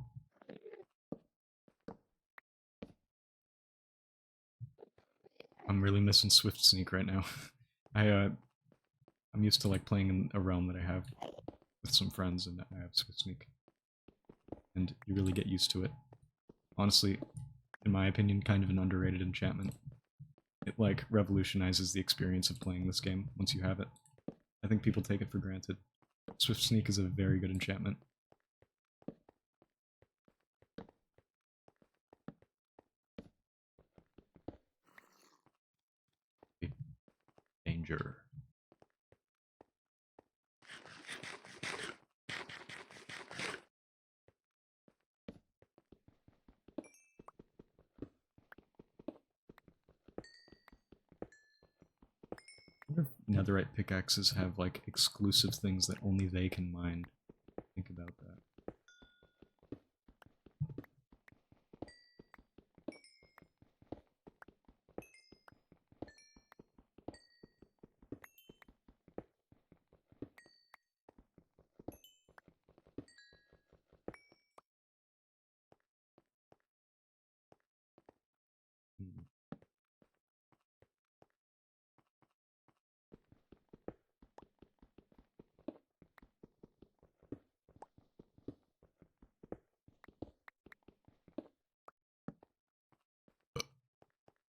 I'm really missing Swift Sneak right now. I'm used to like playing in a realm that I have with some friends, and I have Swift Sneak. and you really get used to it. Honestly, in my opinion, kind of an underrated enchantment. It, like, revolutionizes the experience of playing this game once you have it. I think people take it for granted. Swift Sneak is a very good enchantment. Danger. I wonder if netherite pickaxes have, like, exclusive things that only they can mine. Think about that. Hmm.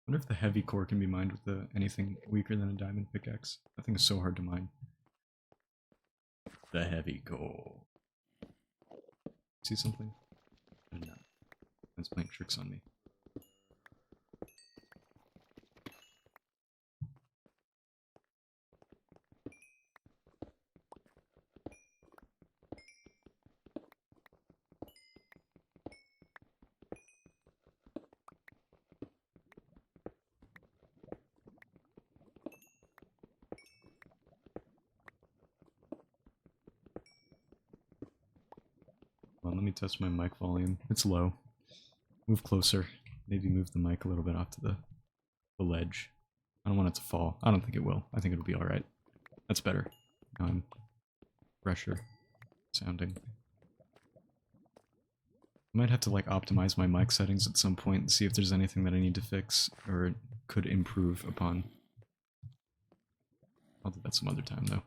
I wonder if the heavy core can be mined with anything weaker than a diamond pickaxe. That thing is so hard to mine. The heavy core. See something? I did not. It's playing tricks on me. Well, let me test my mic volume. It's low. Move closer. Maybe move the mic a little bit off to the ledge. I don't want it to fall. I don't think it will. I think it'll be alright. That's better. Now I'm fresher sounding. I might have to, like, optimize my mic settings at some point and see if there's anything that I need to fix or could improve upon. I'll do that some other time, though.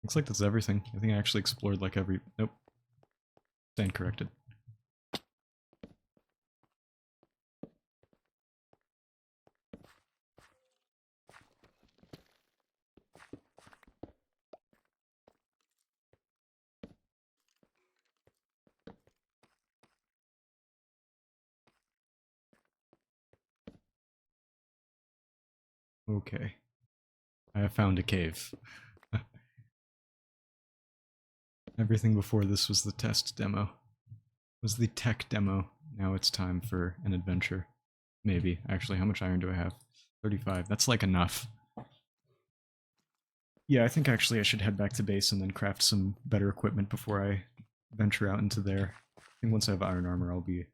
Looks like that's everything. I think I actually explored, like, every... Nope. Stand corrected. Okay. I have found a cave. Everything before this was the test demo. Was the tech demo. Now it's time for an adventure. Maybe. Actually, how much iron do I have? 35. That's, like, enough. Yeah, I think actually I should head back to base and then craft some better equipment before I venture out into there. I think once I have iron armor, I'll be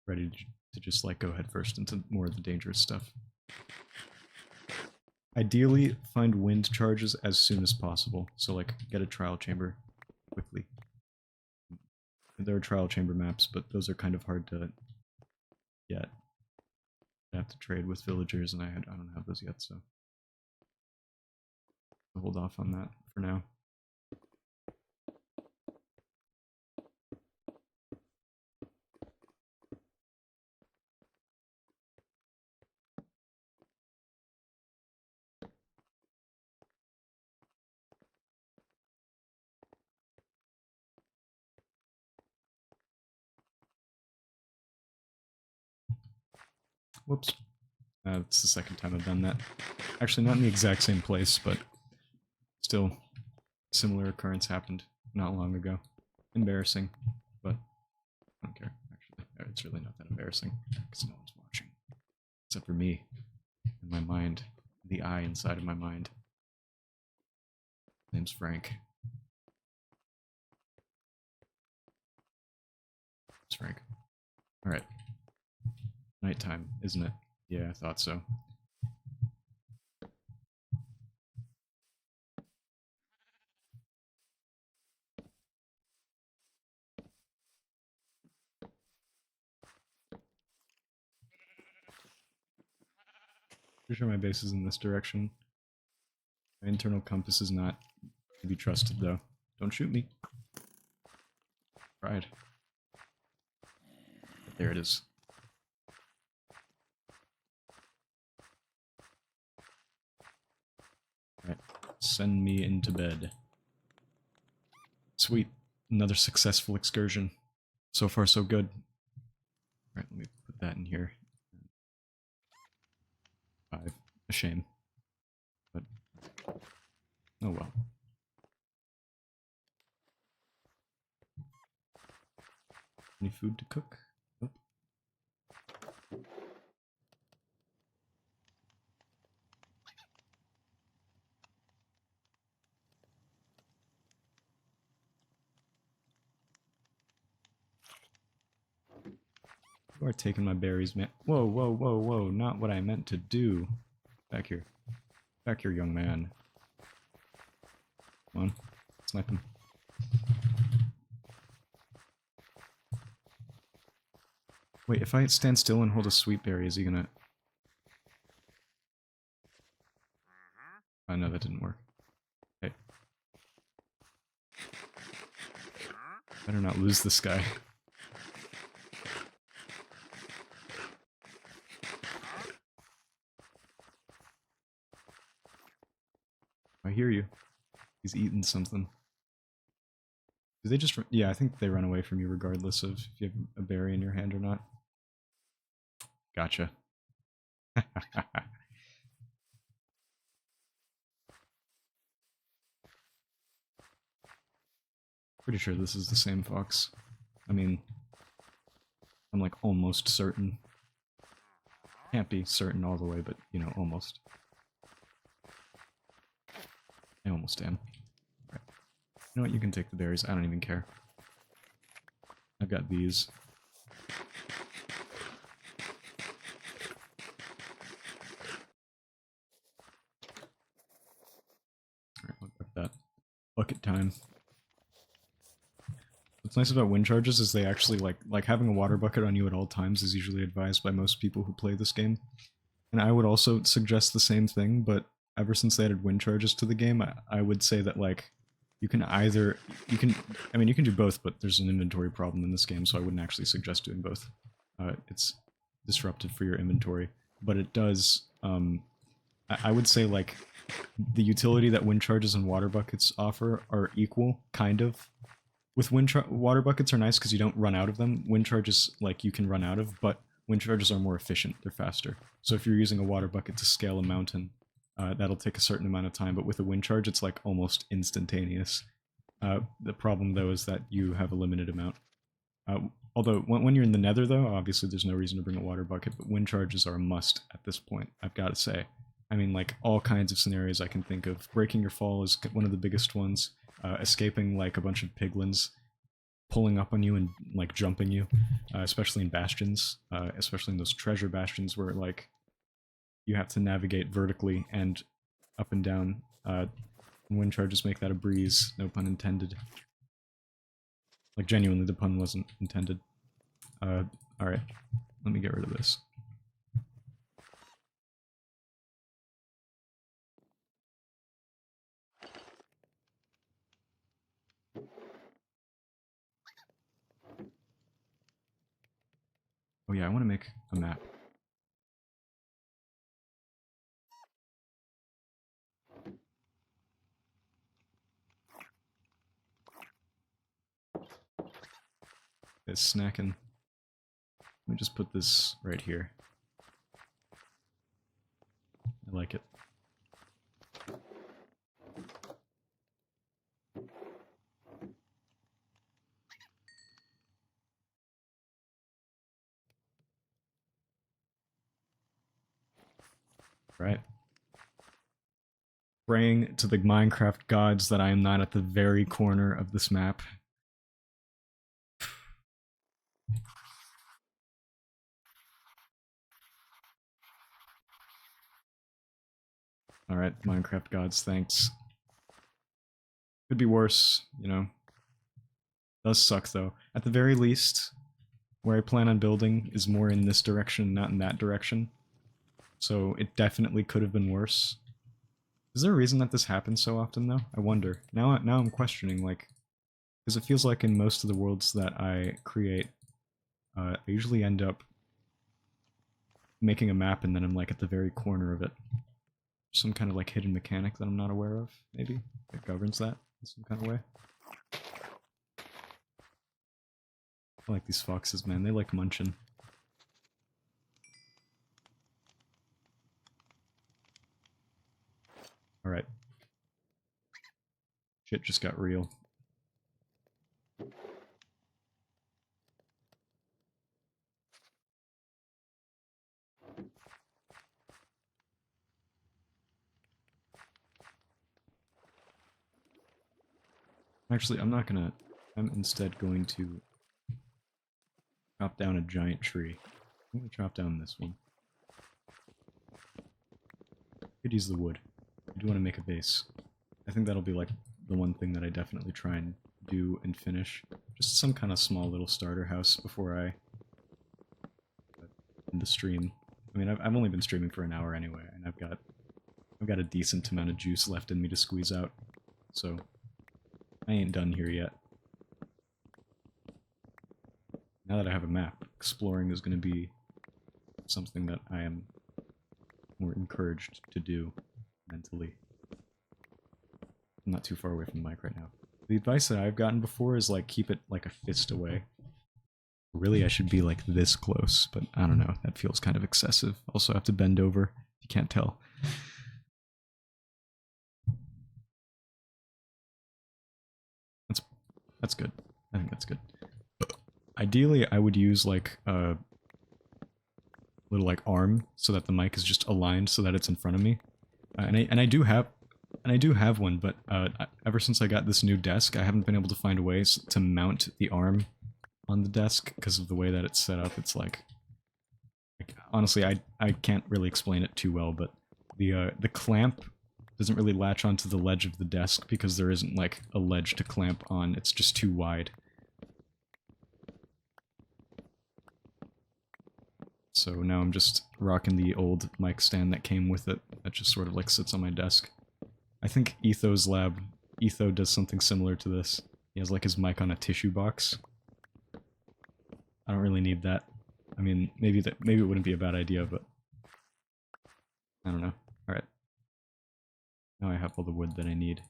ready to just, like, go head first into more of the dangerous stuff. Ideally, find wind charges as soon as possible. So, like, get a trial chamber quickly. There are trial chamber maps, but those are kind of hard to get. I have to trade with villagers, and I don't have those yet, so I'll hold off on that for now. Whoops. It's the second time I've done that. Actually, not in the exact same place, but still, similar occurrence happened not long ago. Embarrassing, but I don't care, actually. It's really not that embarrassing, because no one's watching. Except for me, and my mind, the eye inside of my mind. Name's Frank. It's Frank. Alright. Nighttime, isn't it? Yeah, I thought so. sure my base is in this direction. My internal compass is not to be trusted, though. Don't shoot me. Tried. But there it is. Alright, send me into bed. Sweet. Another successful excursion. So far, so good. Alright, let me put that in here. 5. A shame. But, oh well. Any food to cook? Nope. You are taking my berries, man. Whoa, whoa, whoa, whoa. Not what I meant to do. Back here. Back here, young man. Come on. Snipe him. Wait, if I stand still and hold a sweet berry, is he gonna... Oh, no, that didn't work. Okay. Better not lose this guy. I hear you. He's eating something. Do they just... Yeah, I think they run away from you regardless of if you have a berry in your hand or not. Gotcha. Pretty sure this is the same fox. I mean, I'm like almost certain. Can't be certain all the way, but you know, almost. I almost am. Right. You know what, you can take the berries, I don't even care. I've got these. Alright, look at that. Bucket time. What's nice about wind charges is they actually like having a water bucket on you at all times is usually advised by most people who play this game. And I would also suggest the same thing, but ever since they added wind charges to the game, I would say that like you can either you can do both, but there's an inventory problem in this game, so I wouldn't actually suggest doing both. It's disruptive for your inventory, but it does I would say like the utility that wind charges and water buckets offer are equal, kind of. With water buckets are nice because you don't run out of them. Wind charges, like, you can run out of, but wind charges are more efficient. They're faster. So if you're using a water bucket to scale a mountain, that'll take a certain amount of time, but with a wind charge, it's like almost instantaneous. The problem, though, is that you have a limited amount. Although, when you're in the nether, though, obviously there's no reason to bring a water bucket, but wind charges are a must at this point, I've got to say. I mean, like, all kinds of scenarios I can think of. Breaking your fall is one of the biggest ones. Escaping, like, a bunch of piglins pulling up on you and, like, jumping you, especially in bastions, especially in those treasure bastions where, like, you have to navigate vertically and up and down. Wind charges make that a breeze, no pun intended. Like, genuinely, the pun wasn't intended. Alright, let me get rid of this. Oh yeah, I want to make a map. It's snacking. Let me just put this right here. I like it. Right. Praying to the Minecraft gods that I am not at the very corner of this map. Alright, Minecraft gods, thanks. Could be worse, you know. Does suck, though. At the very least, where I plan on building is more in this direction, not in that direction. So it definitely could have been worse. Is there a reason that this happens so often, though? I wonder. Now I'm questioning, like... Because it feels like in most of the worlds that I create, I usually end up making a map and then I'm, like, at the very corner of it. Some kind of, like, hidden mechanic that I'm not aware of, maybe? That governs that in some kind of way. I like these foxes, man. They like munching. Alright. Shit just got real. Actually, I'm not gonna... I'm instead going to chop down a giant tree. I'm gonna chop down this one. Could use the wood. I do want to make a base. I think that'll be like the one thing that I definitely try and do and finish. Just some kind of small little starter house before I end the stream. I mean, I've only been streaming for an hour anyway, and I've got a decent amount of juice left in me to squeeze out. So I ain't done here yet. Now that I have a map, exploring is going to be something that I am more encouraged to do mentally. I'm not too far away from the mic right now. The advice that I've gotten before is, like, keep it like a fist away. Really, I should be like this close, but I don't know. That feels kind of excessive. Also, I have to bend over. You can't tell. That's good. I think that's good. Ideally, I would use, like, a little, like, arm so that the mic is just aligned so that it's in front of me. And I do have one, but ever since I got this new desk, I haven't been able to find a way to mount the arm on the desk because of the way that it's set up. It's like honestly, I can't really explain it too well, but the clamp doesn't really latch onto the ledge of the desk because there isn't, like, a ledge to clamp on. It's just too wide. So now I'm just rocking the old mic stand that came with it that just sort of, like, sits on my desk. I think Etho's lab, Etho does something similar to this. He has, like, his mic on a tissue box. I don't really need that. I mean, maybe it wouldn't be a bad idea, but I don't know. Alright. Now I have all the wood that I need.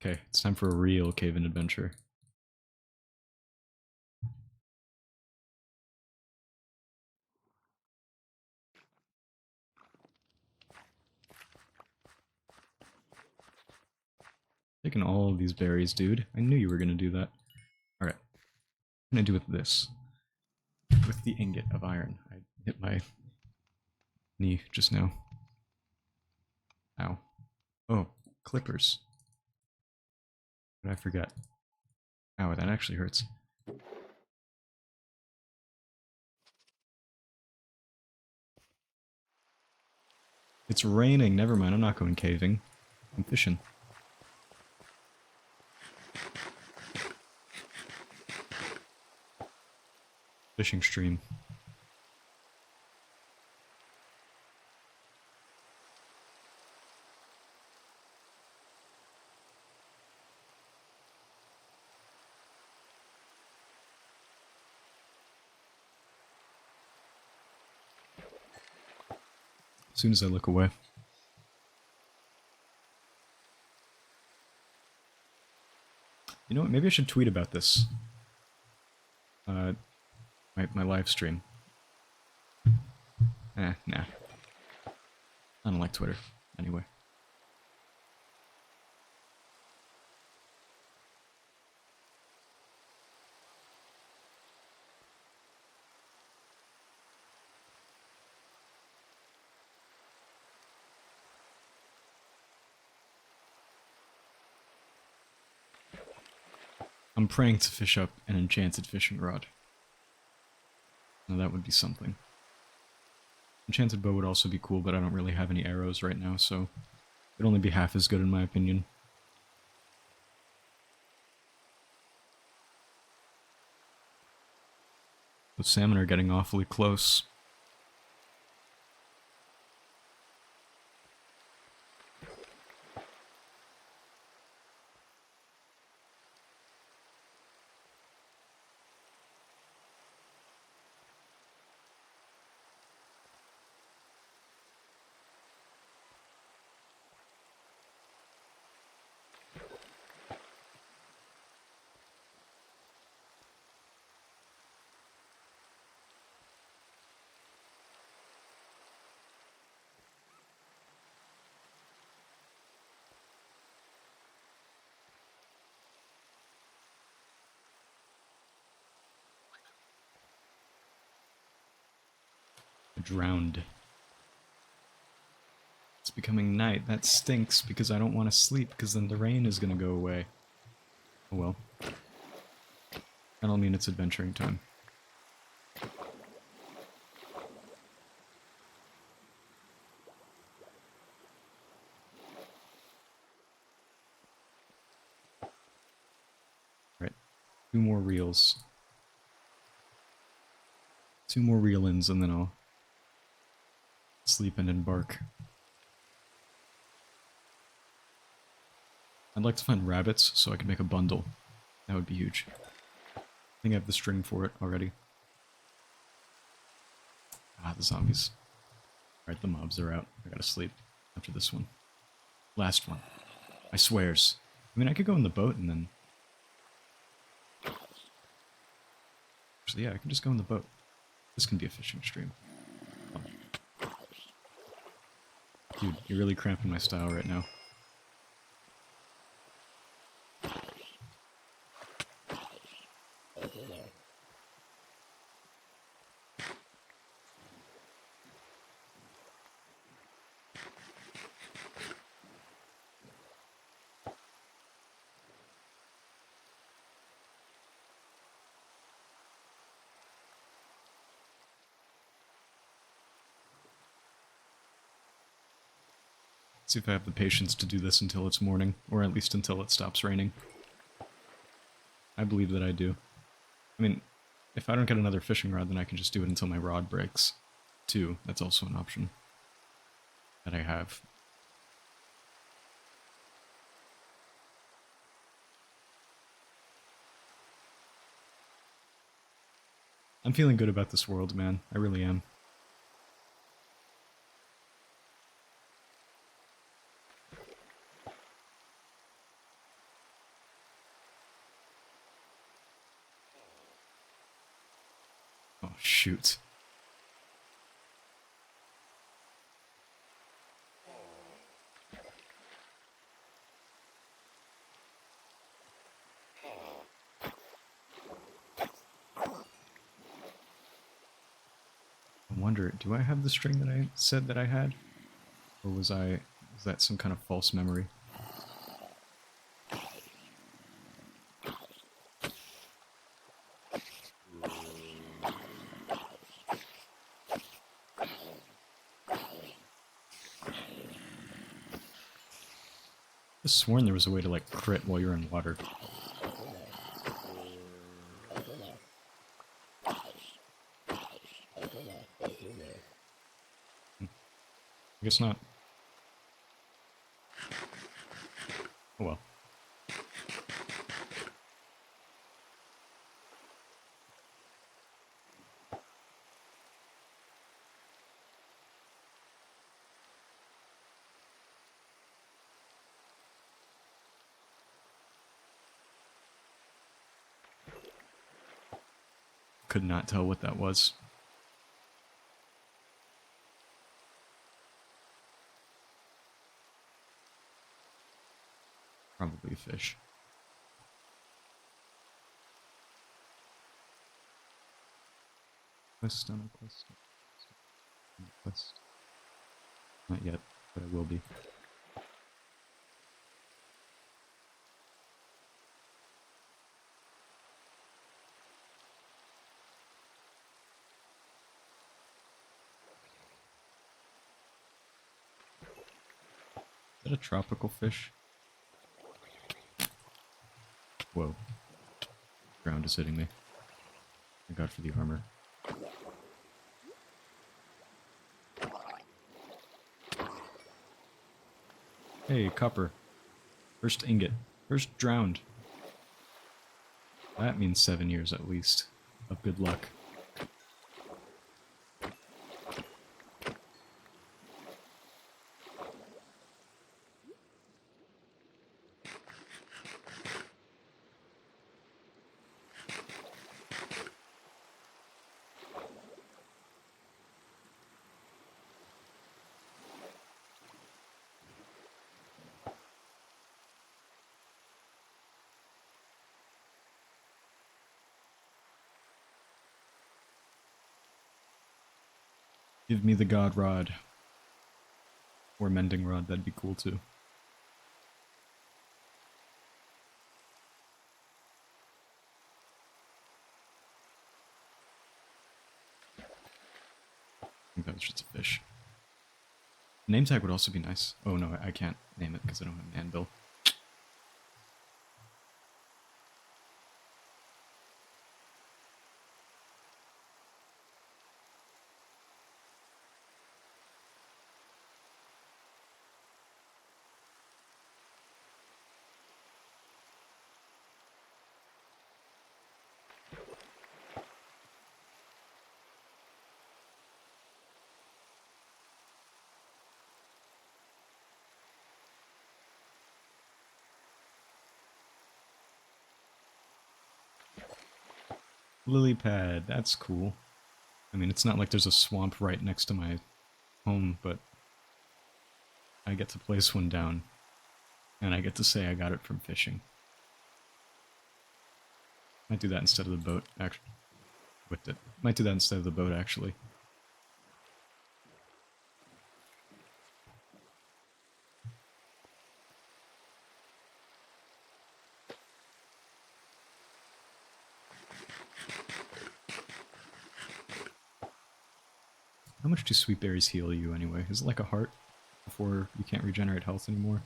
Okay, it's time for a real cave-in adventure. Taking all of these berries, dude. I knew you were gonna do that. Alright. I'm gonna do with this. With the ingot of iron. I hit my knee just now. Ow. Oh, clippers. What did I forget? Ow, that actually hurts. It's raining. Never mind, I'm not going caving. I'm fishing. Fishing stream. As soon as I look away. You know what, maybe I should tweet about this. My live stream. Nah. I don't like Twitter. Anyway. I'm praying to fish up an enchanted fishing rod. Now that would be something. Enchanted bow would also be cool, but I don't really have any arrows right now, so it'd only be half as good in my opinion. The salmon are getting awfully close. Drowned. It's becoming night. That stinks because I don't want to sleep because then the rain is going to go away. Oh well. I don't mean it's adventuring time. Right. 2 more reels. 2 more reel-ins and then I'll sleep and embark. I'd like to find rabbits so I can make a bundle. That would be huge. I think I have the string for it already. Ah, the zombies. Alright, the mobs are out. I gotta sleep after this one. Last one. I swears. I mean, I could go in the boat and then... Actually, yeah, I can just go in the boat. This can be a fishing stream. Oh. Dude, you're really cramping my style right now. See if I have the patience to do this until it's morning, or at least until it stops raining. I believe that I do. I mean, if I don't get another fishing rod, then I can just do it until my rod breaks, too. That's also an option that I have. I'm feeling good about this world, man. I really am. Oh, shoot. I wonder, do I have the string that I said that I had? Or was that some kind of false memory? I sworn there was a way to, like, crit while you're in water. I guess not. Oh well. Could not tell what that was. Probably a fish. Quest on a quest. Quest. Not yet, but I will be. Is that a tropical fish? Whoa. Ground is hitting me. Thank God for the armor. Hey, copper. First ingot. First drowned. That means 7 years at least of good luck. Give me the god rod. Or mending rod, that'd be cool too. I think that was just a fish. Name tag would also be nice. Oh no, I can't name it because I don't have an anvil. Lily pad, that's cool. I mean, it's not like there's a swamp right next to my home, but I get to place one down, and I get to say I got it from fishing. Might do that instead of the boat, actually. Whipped it. Might do that instead of the boat, actually. How much do sweet berries heal you anyway? Is it like a heart before you can't regenerate health anymore?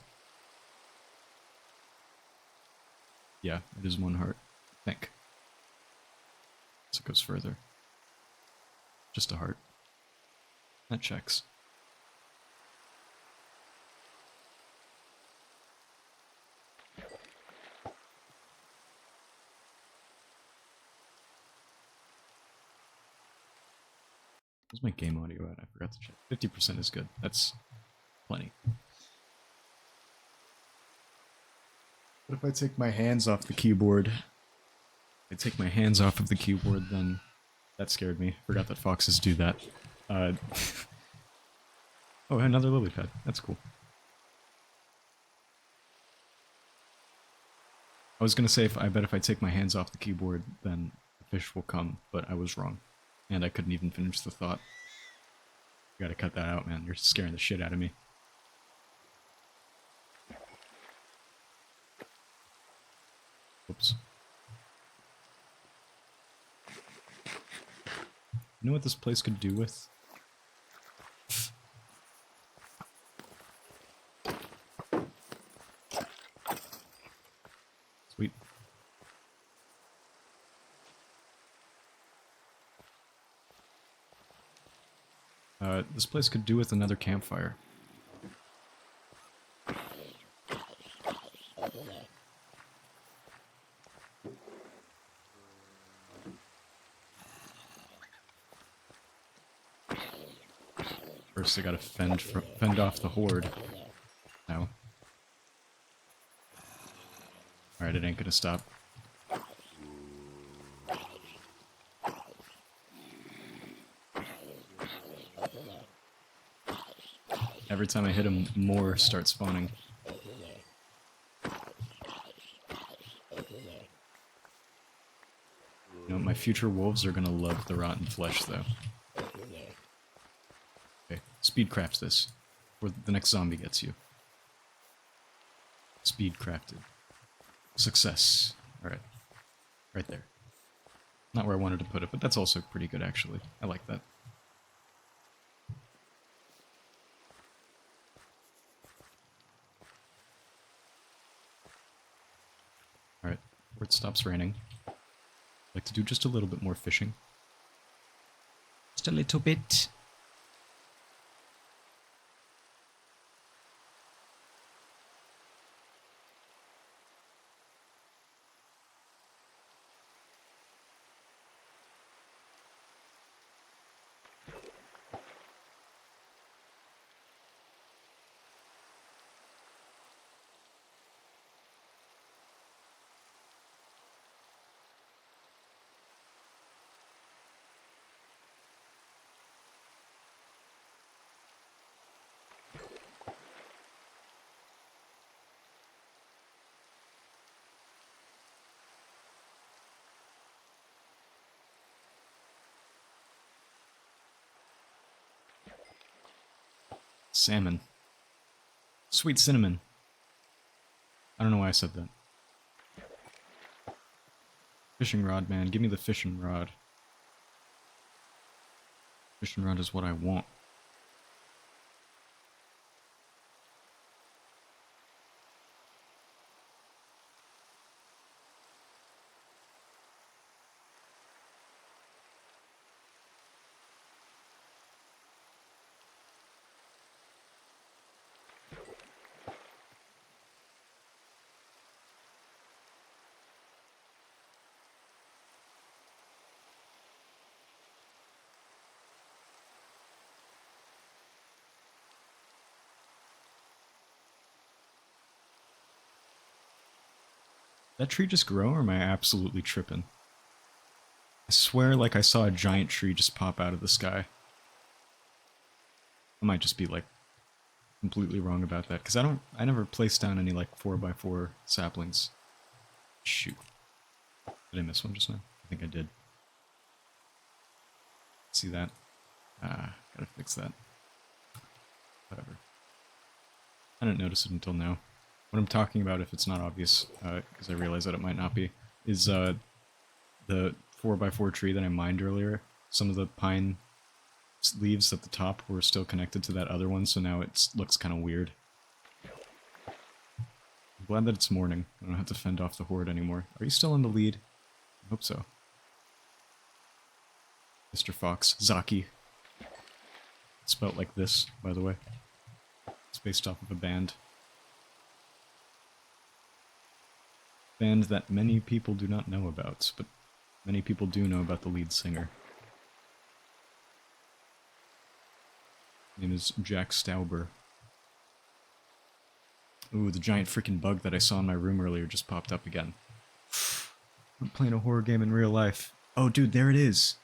Yeah, it is 1 heart. I think. So it goes further. Just a heart. That checks. Where's my game audio at? I forgot to check. 50% is good. That's plenty. What if I take my hands off the keyboard? If I take my hands off of the keyboard, then... That scared me. Forgot that foxes do that. Oh, another lily pad. That's cool. I was gonna say, I bet if I take my hands off the keyboard, then the fish will come, but I was wrong. And I couldn't even finish the thought. You gotta cut that out, man. You're scaring the shit out of me. Whoops. You know what this place could do with? Sweet. This place could do with another campfire. First I gotta fend off the horde. No. Alright, it ain't gonna stop. Every time I hit him, more start spawning. You know, my future wolves are gonna love the rotten flesh, though. Okay, speedcraft this, before the next zombie gets you. Speedcrafted. Success. Alright. Right there. Not where I wanted to put it, but that's also pretty good, actually. I like that. Alright, where it stops raining. I'd like to do just a little bit more fishing. Just a little bit. Salmon. Sweet cinnamon. I don't know why I said that. Fishing rod, man. Give me the fishing rod. Fishing rod is what I want. That tree just grow, or am I absolutely tripping? I swear like I saw a giant tree just pop out of the sky. I might just be like completely wrong about that, because I never placed down any like 4x4 saplings. Shoot. Did I miss one just now? I think I did. See that? Ah, gotta fix that. Whatever. I didn't notice it until now. What I'm talking about, if it's not obvious, because I realize that it might not be, is the 4x4 tree that I mined earlier. Some of the pine leaves at the top were still connected to that other one, so now it looks kind of weird. I'm glad that it's morning. I don't have to fend off the horde anymore. Are you still in the lead? I hope so. Mr. Fox. Zaki. It's spelled like this, by the way. It's based off of a band. Band that many people do not know about, but many people do know about the lead singer. His name is Jack Stauber. Ooh, the giant freaking bug that I saw in my room earlier just popped up again. I'm playing a horror game in real life. Oh, dude, there it is.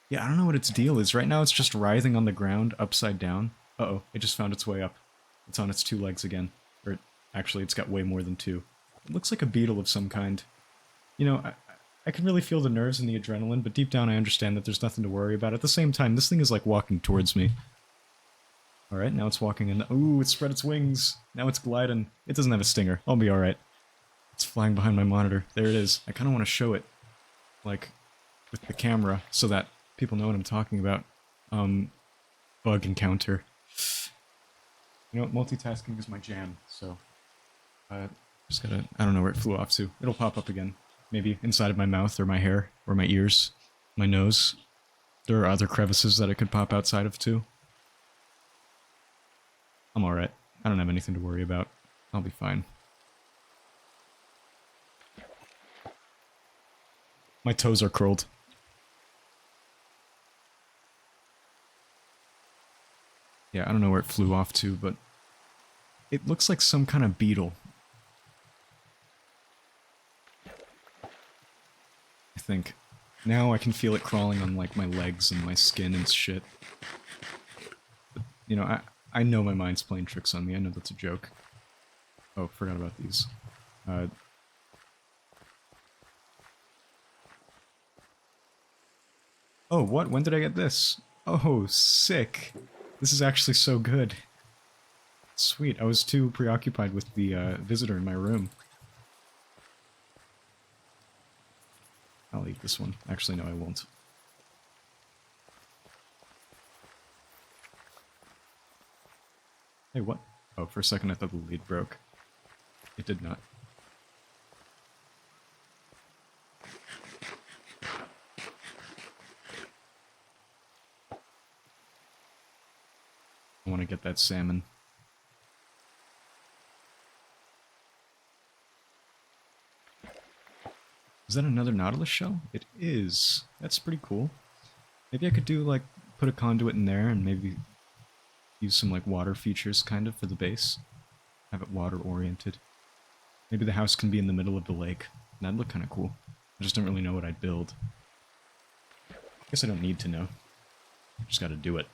Yeah, I don't know what its deal is. Right now it's just writhing on the ground, upside down. Uh-oh, it just found its way up. It's on its 2 legs again. Or, actually, it's got way more than 2. It looks like a beetle of some kind. You know, I can really feel the nerves and the adrenaline, but deep down I understand that there's nothing to worry about. At the same time, this thing is like walking towards me. Alright, now it's walking in. Ooh, it spread its wings. Now it's gliding. It doesn't have a stinger. I'll be alright. It's flying behind my monitor. There it is. I kind of want to show it, like, with the camera, so that people know what I'm talking about. Bug encounter. You know what, multitasking is my jam, so... just gotta... I don't know where it flew off to. It'll pop up again. Maybe inside of my mouth, or my hair, or my ears, my nose. There are other crevices that it could pop outside of, too. I'm alright. I don't have anything to worry about. I'll be fine. My toes are curled. Yeah, I don't know where it flew off to, but... it looks like some kind of beetle. I think. Now I can feel it crawling on, like, my legs and my skin and shit. But, you know, I know my mind's playing tricks on me. I know that's a joke. Oh, forgot about these. Oh, what? When did I get this? Oh, sick. This is actually so good. Sweet. I was too preoccupied with the visitor in my room. I'll eat this one. Actually, no, I won't. Hey, what? Oh, for a second I thought the lead broke. It did not. I want to get that salmon. Is that another Nautilus shell? It is. That's pretty cool. Maybe I could do, like, put a conduit in there and maybe use some, like, water features, kind of, for the base. Have it water-oriented. Maybe the house can be in the middle of the lake. That'd look kind of cool. I just don't really know what I'd build. I guess I don't need to know. I just gotta do it.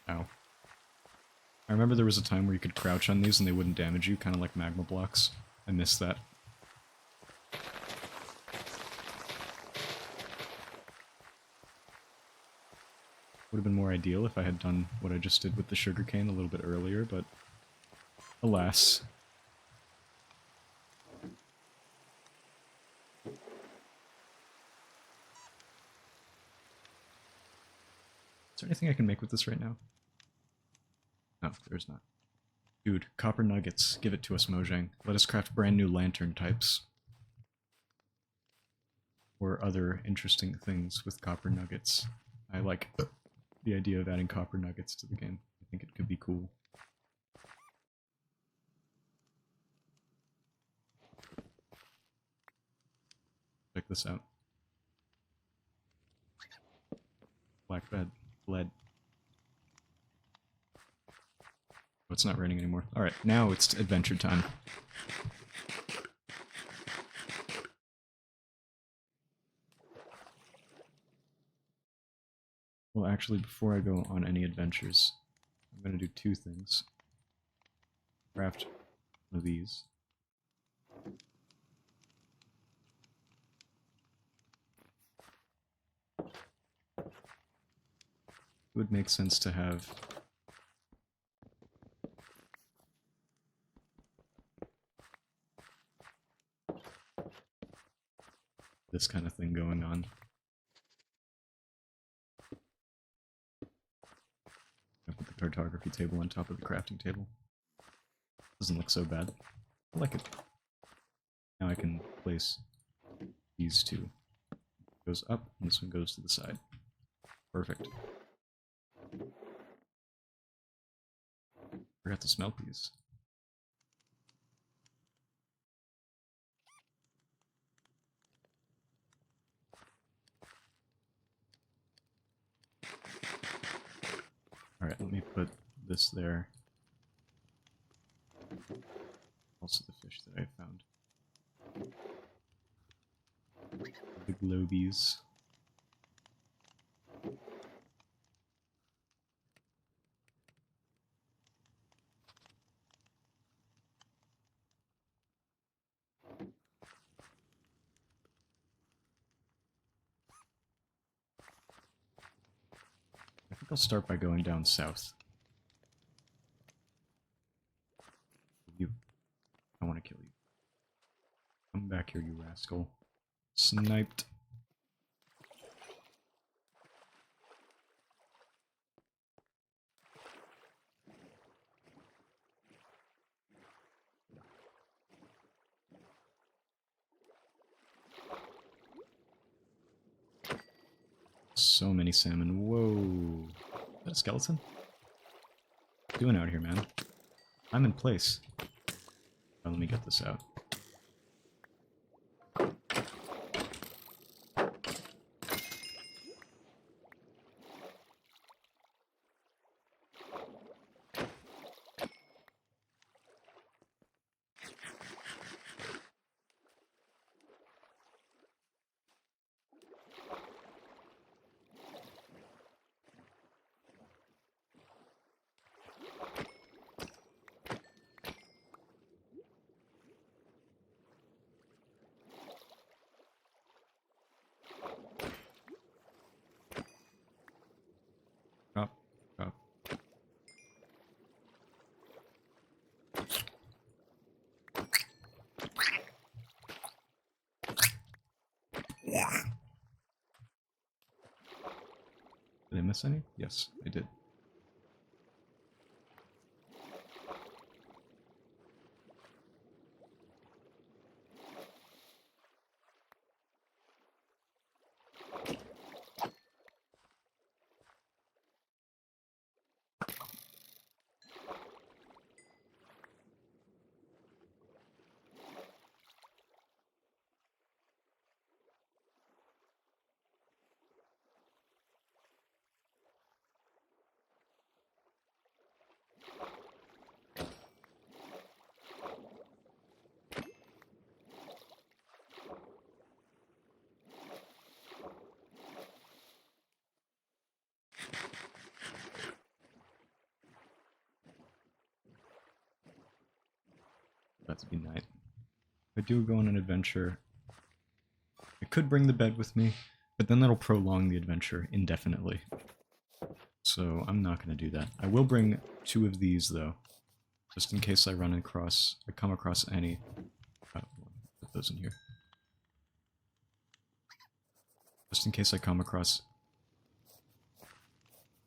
Ow. I remember there was a time where you could crouch on these and they wouldn't damage you, kind of like magma blocks. I missed that. Would have been more ideal if I had done what I just did with the sugarcane a little bit earlier, but alas. Is there anything I can make with this right now? No, there's not. Dude, copper nuggets. Give it to us, Mojang. Let us craft brand new lantern types. Or other interesting things with copper nuggets. I like the idea of adding copper nuggets to the game. I think it could be cool. Check this out. Black bed. Lead. Oh, it's not raining anymore. Alright, now it's adventure time. Well, actually, before I go on any adventures, I'm going to do two things. Craft one of these. It would make sense to have this kind of thing going on. I put the cartography table on top of the crafting table. Doesn't look so bad. I like it. Now I can place these two. Goes up, and this one goes to the side. Perfect. Forgot to smelt these. Alright, let me put this there. Also the fish that I found. The globies. I think I'll start by going down south. You. I want to kill you. Come back here, you rascal. Sniped. So many salmon. Whoa. Is that a skeleton? What are you doing out here, man? I'm in place. Oh, let me get this out. Drop, drop. Did I miss any? Yes, I did. About to be night. If I do go on an adventure, I could bring the bed with me, but then that'll prolong the adventure indefinitely. So I'm not going to do that. I will bring 2 of these, though. Just in case I come across any. Oh, put those in here. Just in case I come across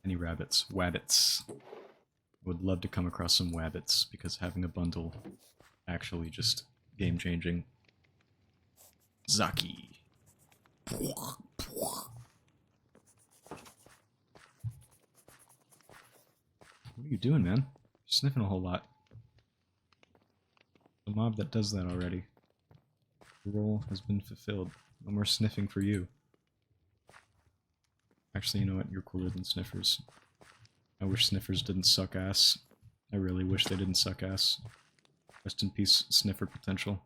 any rabbits. Wabbits. Would love to come across some wabbits, because having a bundle actually just game-changing. Zaki. What are you doing, man? You're sniffing a whole lot. The mob that does that already. The role has been fulfilled. No more sniffing for you. Actually, you know what? You're cooler than sniffers. I wish sniffers didn't suck ass. I really wish they didn't suck ass. Rest in peace, sniffer potential.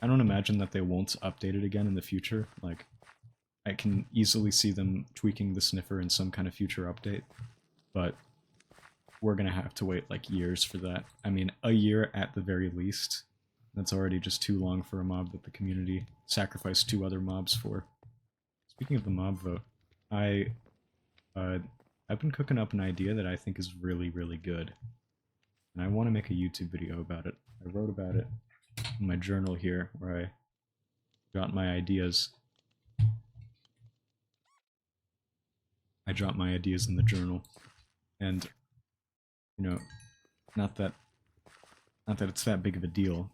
I don't imagine that they won't update it again in the future. Like, I can easily see them tweaking the sniffer in some kind of future update. But we're gonna have to wait like years for that. I mean, a year at the very least. That's already just too long for a mob that the community sacrificed 2 other mobs for. Speaking of the mob vote, I've been cooking up an idea that I think is really, really good. And I want to make a YouTube video about it. I wrote about it in my journal here, where I got my ideas. I jot my ideas in the journal. And, you know, not that it's that big of a deal,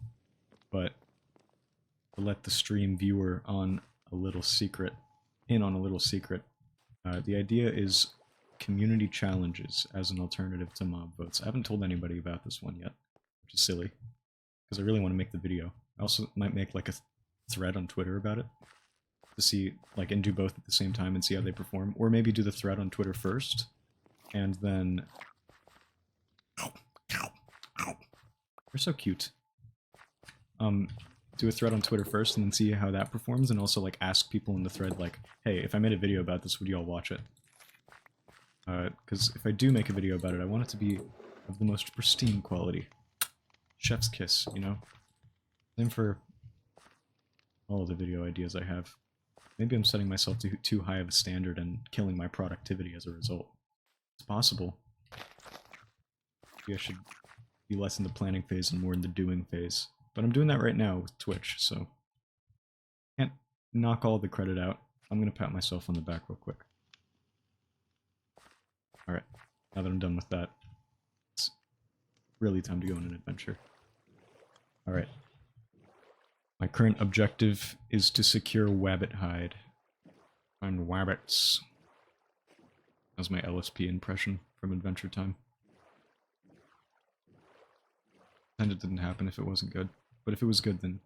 but to let the stream viewer on a little secret, the idea is community challenges as an alternative to mob votes. I haven't told anybody about this one yet, which is silly, because I really want to make the video. I also might make like a thread on Twitter about it, to see, like, and do both at the same time and see how they perform. Or maybe do the thread on Twitter first, and then... You're so cute. Do a thread on Twitter first and then see how that performs, and also, like, ask people in the thread, like, hey, if I made a video about this, would you all watch it? Because if I do make a video about it, I want it to be of the most pristine quality. Chef's kiss, you know? Same for all of the video ideas I have. Maybe I'm setting myself to too high of a standard and killing my productivity as a result. It's possible. Maybe I should be less in the planning phase and more in the doing phase. But I'm doing that right now with Twitch, so... Can't knock all the credit out. I'm gonna pat myself on the back real quick. Alright, now that I'm done with that, it's really time to go on an adventure. Alright. My current objective is to secure Wabbit hide. Find Wabbits. That was my LSP impression from Adventure Time. And it didn't happen if it wasn't good. But if it was good, then...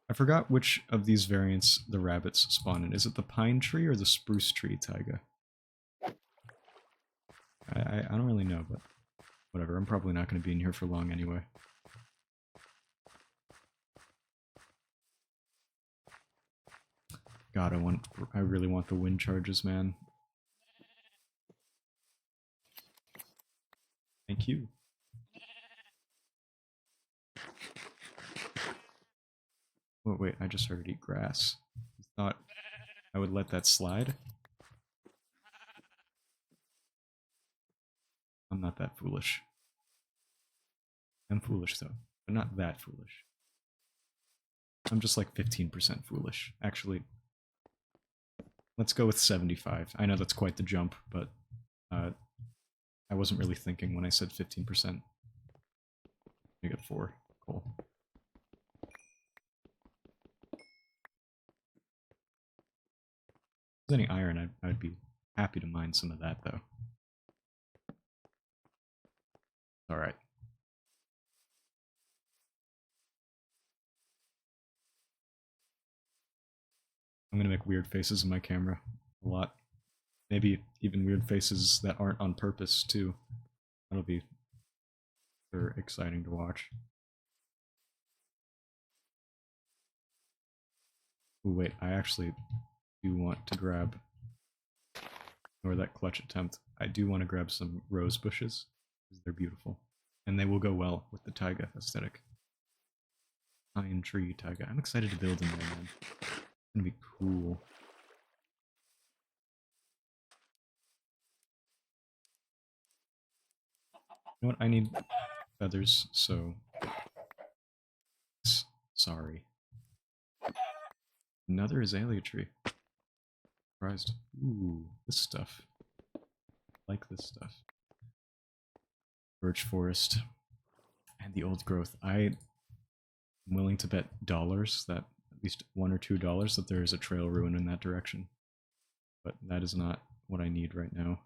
I forgot which of these variants the rabbits spawn in. Is it the pine tree or the spruce tree taiga? I don't really know, but whatever. I'm probably not going to be in here for long anyway. God, I really want the wind charges, man. Thank you. Oh, wait, I just started to eat grass. You thought I would let that slide? I'm not that foolish. I'm foolish, though, but not that foolish. I'm just like 15% foolish. Actually, let's go with 75. I know that's quite the jump, but I wasn't really thinking when I said 15%. I got 4. Cool. If there's any iron, I'd be happy to mine some of that, though. Alright. I'm gonna make weird faces in my camera a lot. Maybe even weird faces that aren't on purpose, too. That'll be super exciting to watch. Ooh, wait, I actually do want to grab... Or that clutch attempt. I do want to grab some rose bushes, because they're beautiful. And they will go well with the taiga aesthetic. Pine tree taiga. I'm excited to build in there, man. It's gonna be cool. know what? I need feathers, so... Sorry. Another azalea tree. Surprised. Ooh, this stuff. I like this stuff. Birch forest. And the old growth. I'm willing to bet dollars that at least $1 or $2 that there is a trail ruin in that direction. But that is not what I need right now.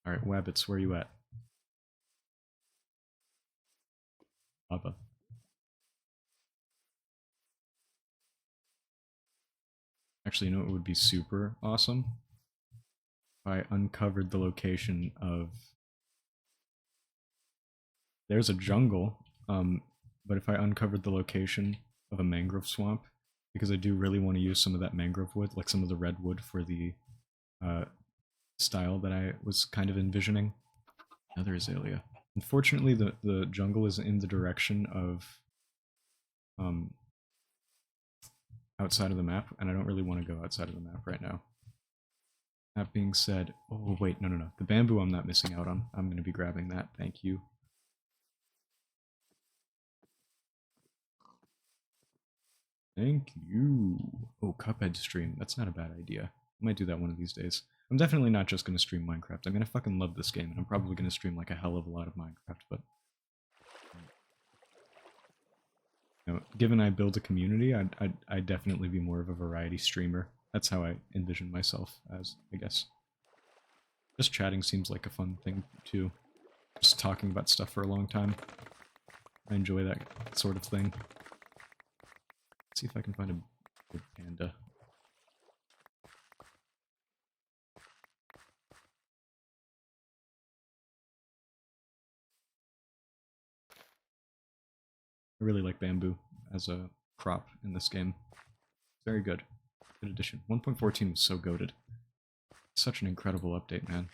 Alright, Wabbits, where are you at? Lava. Actually, you know what would be super awesome? If I uncovered the location of... There's a jungle, but if I uncovered the location of a mangrove swamp, because I do really want to use some of that mangrove wood, like some of the redwood for the style that I was kind of envisioning. Another azalea. Unfortunately, the jungle is in the direction of outside of the map, and I don't really want to go outside of the map right now. That being said, oh wait, no. The bamboo I'm not missing out on. I'm going to be grabbing that, thank you. Thank you. Oh, Cuphead stream. That's not a bad idea. I might do that one of these days. I'm definitely not just going to stream Minecraft. I mean, I fucking love this game, and I'm probably going to stream like a hell of a lot of Minecraft, but... You know, given I build a community, I'd definitely be more of a variety streamer. That's how I envision myself as, I guess. Just chatting seems like a fun thing, too. Just talking about stuff for a long time. I enjoy that sort of thing. Let's see if I can find a good panda. I really like bamboo as a crop in this game. Very good. Good addition. 1.14 was so goated. Such an incredible update, man.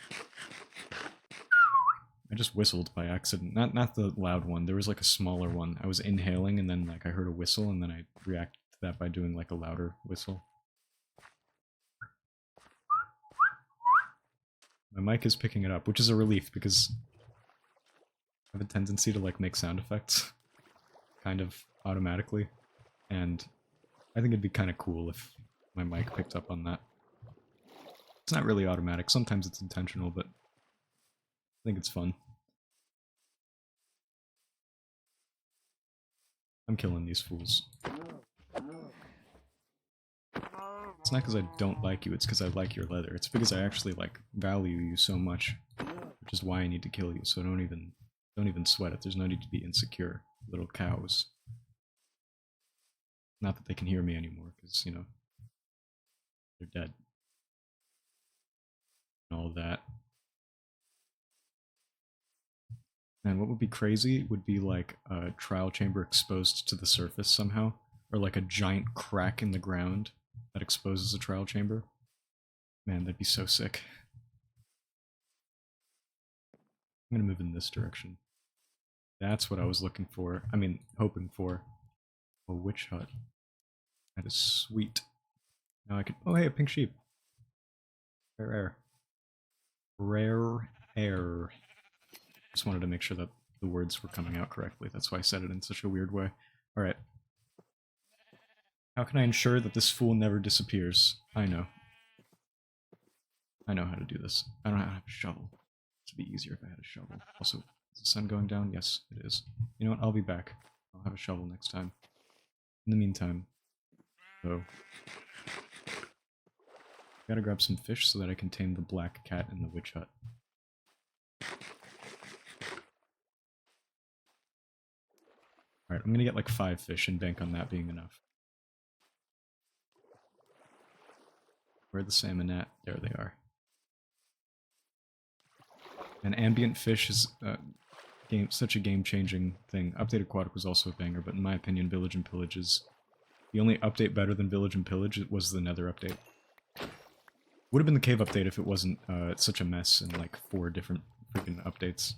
I just whistled by accident. Not the loud one. There was like a smaller one. I was inhaling and then like I heard a whistle and then I reacted to that by doing like a louder whistle. My mic is picking it up, which is a relief because I have a tendency to like make sound effects kind of automatically, and I think it'd be kind of cool if my mic picked up on that. It's not really automatic, sometimes it's intentional, but I think it's fun. I'm killing these fools. It's not because I don't like you, it's because I like your leather. It's because I actually like value you so much, which is why I need to kill you, so don't even sweat it. There's no need to be insecure, little cows. Not that they can hear me anymore, because, you know, they're dead. And all of that. And what would be crazy would be like a trial chamber exposed to the surface somehow, or like a giant crack in the ground that exposes a trial chamber. Man, that'd be so sick. I'm gonna move in this direction. That's what I was looking for. I mean, hoping for. A witch hut. That is sweet. Now I can... Oh, hey, a pink sheep. Rare air. Rare air. Just wanted to make sure that the words were coming out correctly. That's why I said it in such a weird way. Alright. How can I ensure that this fool never disappears? I know. I know how to do this. I don't have a shovel. It'd be easier if I had a shovel. Also, is the sun going down? Yes, it is. You know what? I'll be back. I'll have a shovel next time. In the meantime, though, gotta grab some fish so that I can tame the black cat in the witch hut. Alright, I'm gonna get like 5 fish and bank on that being enough. Where are the salmon at? There they are. And ambient fish is such a game-changing thing. Update Aquatic was also a banger, but in my opinion, Village and Pillage is... The only update better than Village and Pillage was the Nether update. Would have been the Cave update if it wasn't such a mess and like 4 different freaking updates.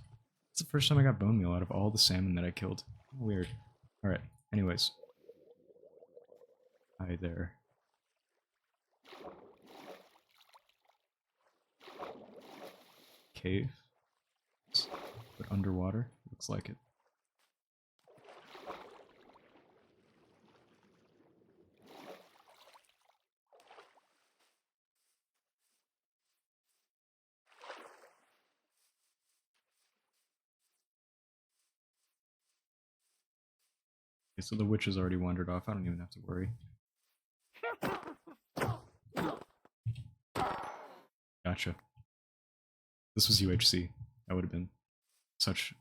It's the first time I got bone meal out of all the salmon that I killed. Weird. Alright, anyways. Hi there. Cave. But underwater? Looks like it. Okay, so the witch has already wandered off. I don't even have to worry. Gotcha. This was UHC. That would have been such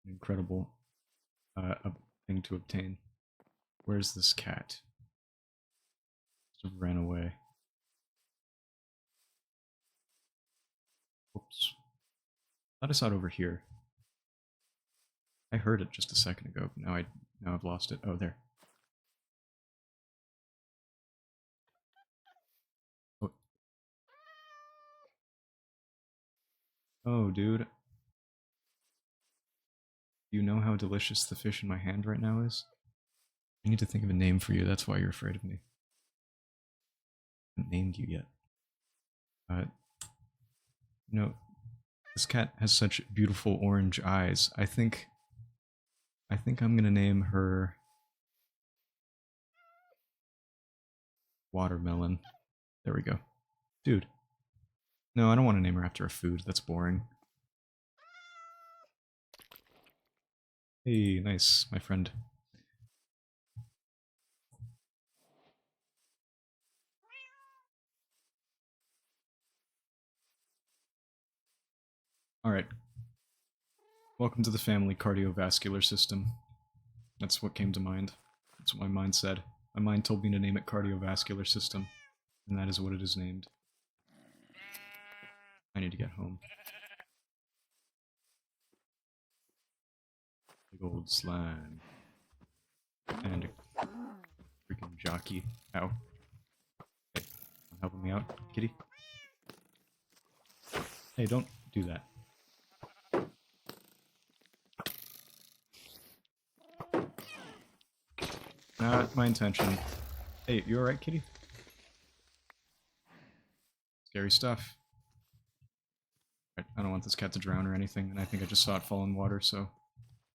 an incredible thing to obtain. Where's this cat? Just ran away. Oops. I thought I saw it over here. I heard it just a second ago, but now I've lost it. Oh, there. Oh, oh dude. You know how delicious the fish in my hand right now is? I need to think of a name for you, that's why you're afraid of me. I haven't named you yet. You know, this cat has such beautiful orange eyes. I think I'm gonna name her Watermelon. There we go. Dude. No, I don't want to name her after a food. That's boring. Hey, nice, my friend. Alright. Welcome to the family, cardiovascular system. That's what came to mind. That's what my mind said. My mind told me to name it cardiovascular system. And that is what it is named. I need to get home. Big old slime. And a freaking jockey. Ow. Hey, helping me out, kitty? Hey, don't do that. Not my intention. Hey, you alright, kitty? Scary stuff. Right, I don't want this cat to drown or anything, and I think I just saw it fall in water, so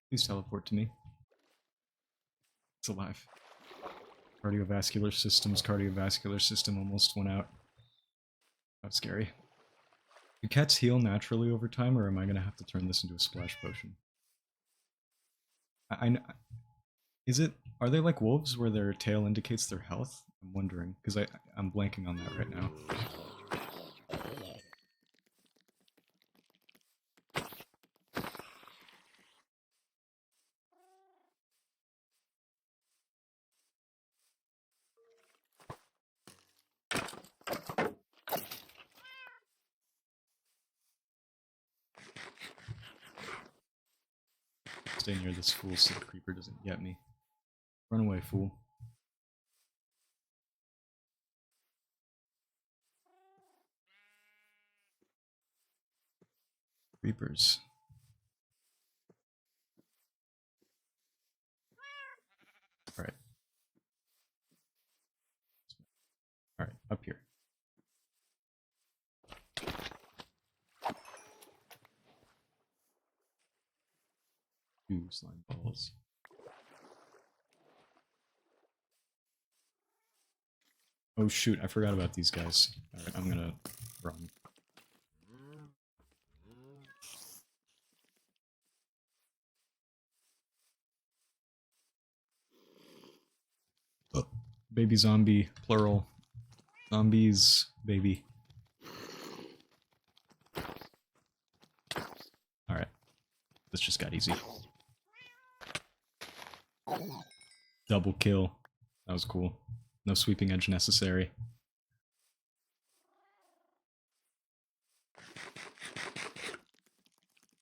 please teleport to me. It's alive. Cardiovascular system almost went out. That's scary. Do cats heal naturally over time, or am I gonna have to turn this into a splash potion? Is it... Are they like wolves, where their tail indicates their health? I'm wondering, because I'm blanking on that right now. Stay near this fool so the creeper doesn't get me. Run away, fool. Creepers. Alright. Alright, up here. Ooh, slime balls. Oh shoot, I forgot about these guys. Alright, I'm gonna run. Oh, baby zombie, plural. Zombies, baby. Alright. This just got easy. Double kill. That was cool. No sweeping edge necessary.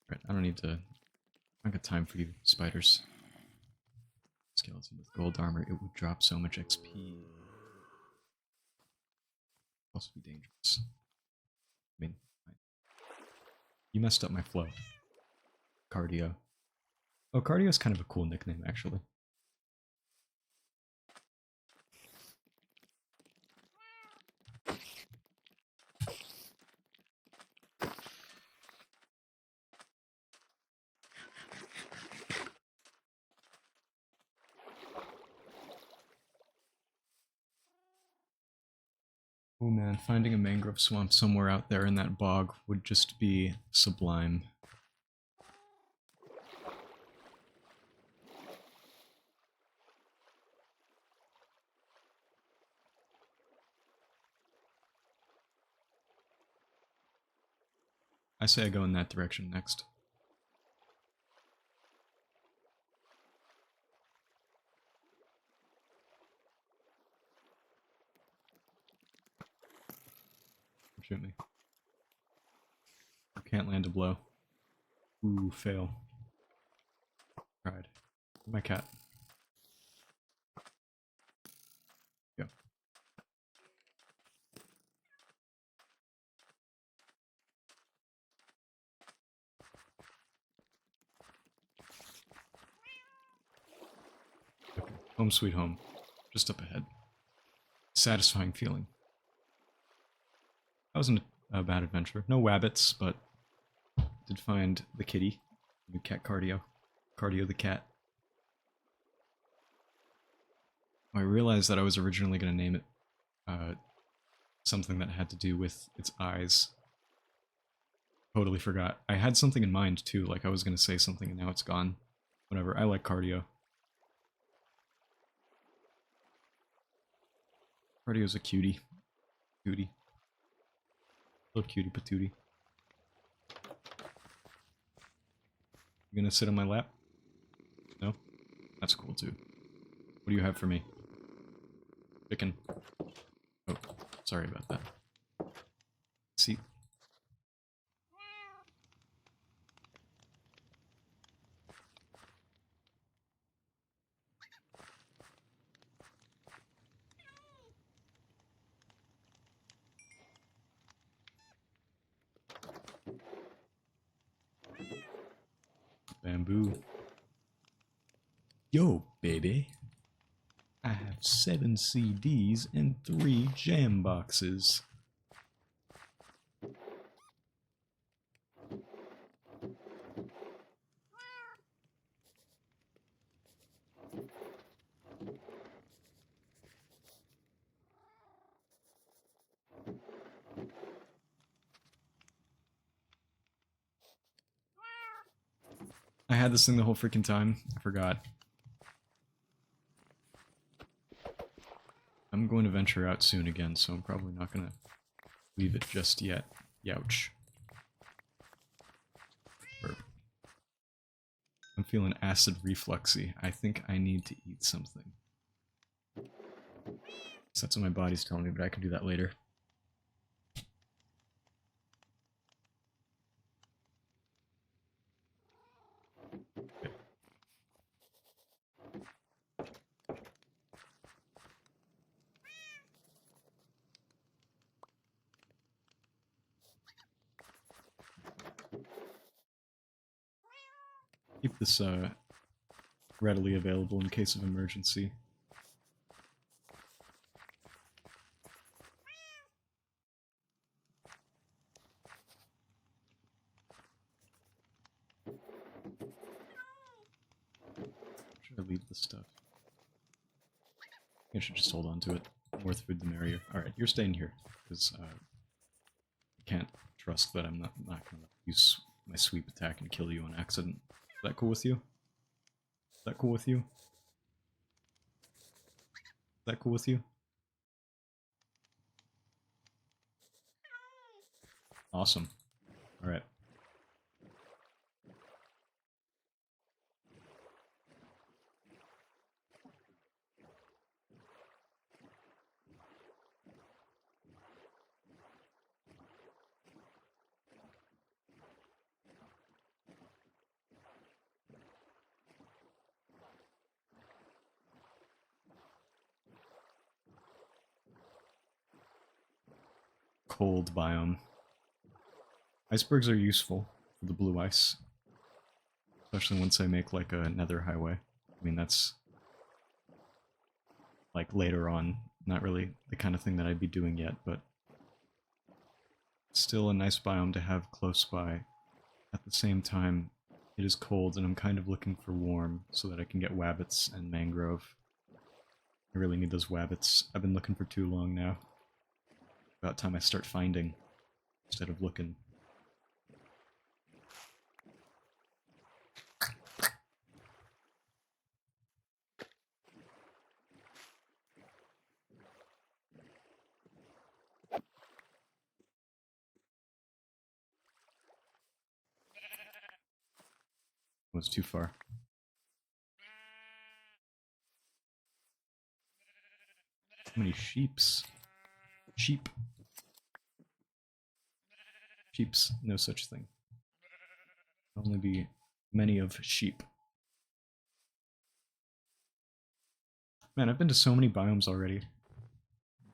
Right, I don't need to... I got time for you, spiders. Skeleton with gold armor, it would drop so much XP. Also be dangerous. I mean, you messed up my flow. Cardio. Oh, Cardio is kind of a cool nickname, actually. Oh man, finding a mangrove swamp somewhere out there in that bog would just be sublime. I say I go in that direction next. Shoot me. Can't land a blow. Ooh, fail. Tried. My cat. Go. Okay. Home sweet home. Just up ahead. Satisfying feeling. That wasn't a bad adventure. No wabbits, but did find the kitty. New cat Cardio. Cardio the cat. I realized that I was originally going to name it something that had to do with its eyes. Totally forgot. I had something in mind too, like I was going to say something and now it's gone. Whatever, I like Cardio. Cardio's a cutie. Cutie. Little cutie patootie. You gonna sit on my lap? No? That's cool too. What do you have for me? Chicken. Oh, sorry about that. See? Bamboo. Yo, baby. I have 7 CDs and 3 jam boxes. I had this thing the whole freaking time. I forgot. I'm going to venture out soon again, so I'm probably not going to leave it just yet. Youch. Burp. I'm feeling acid refluxy. I think I need to eat something. So that's what my body's telling me, but I can do that later. Okay. Keep this readily available in case of emergency. Should I leave this stuff? I should just hold on to it. The more food, the merrier. Alright, you're staying here, because I can't trust that I'm not going to use my sweep attack and kill you on accident. Is that cool with you? Is that cool with you? Is that cool with you? Awesome. Alright. Cold biome. Icebergs are useful for the blue ice. Especially once I make like a nether highway. I mean, that's like later on. Not really the kind of thing that I'd be doing yet, but still a nice biome to have close by. At the same time, it is cold and I'm kind of looking for warm so that I can get wabbits and mangrove. I really need those wabbits. I've been looking for too long now. About time I start finding instead of looking. Was too far. How many sheeps? Sheep. Sheeps, no such thing. Only be many of sheep. Man, I've been to so many biomes already.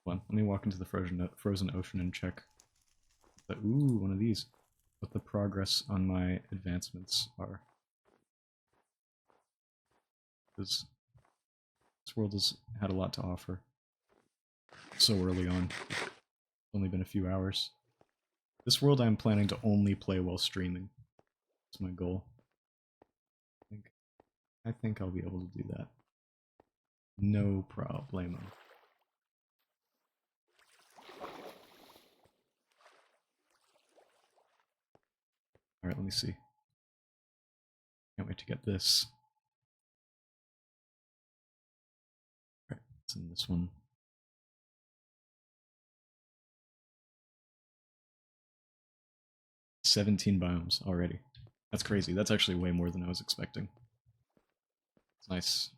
Hold on, let me walk into the frozen ocean and check. Ooh, one of these. What the progress on my advancements are. Because this world has had a lot to offer. So early on. It's only been a few hours. This world I'm planning to only play while streaming. That's my goal. I think I'll be able to do that. No problemo. Alright, let me see. Can't wait to get this. Alright, it's in this one. "17 biomes already. That's crazy. That's actually way more than I was expecting. It's nice.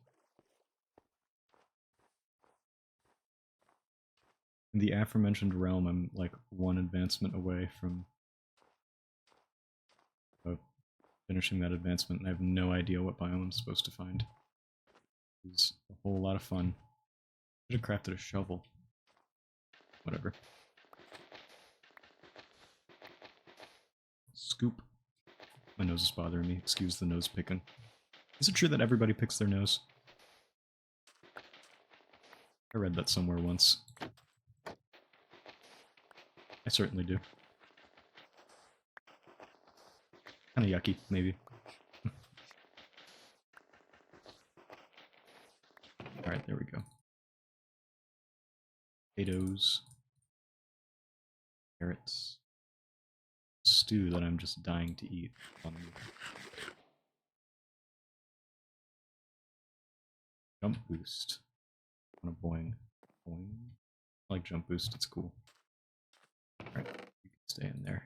In the aforementioned realm, I'm like one advancement away from finishing that advancement, and I have no idea what biome I'm supposed to find. It's a whole lot of fun. I should have crafted a shovel. Whatever. Scoop. My nose is bothering me. Excuse the nose picking. Is it true that everybody picks their nose? I read that somewhere once. I certainly do. Kinda yucky, maybe. Alright, there we go. Potatoes. Carrots. Stew that I'm just dying to eat. Jump boost. On a boing. Boing. I like jump boost, it's cool. Alright, you can stay in there.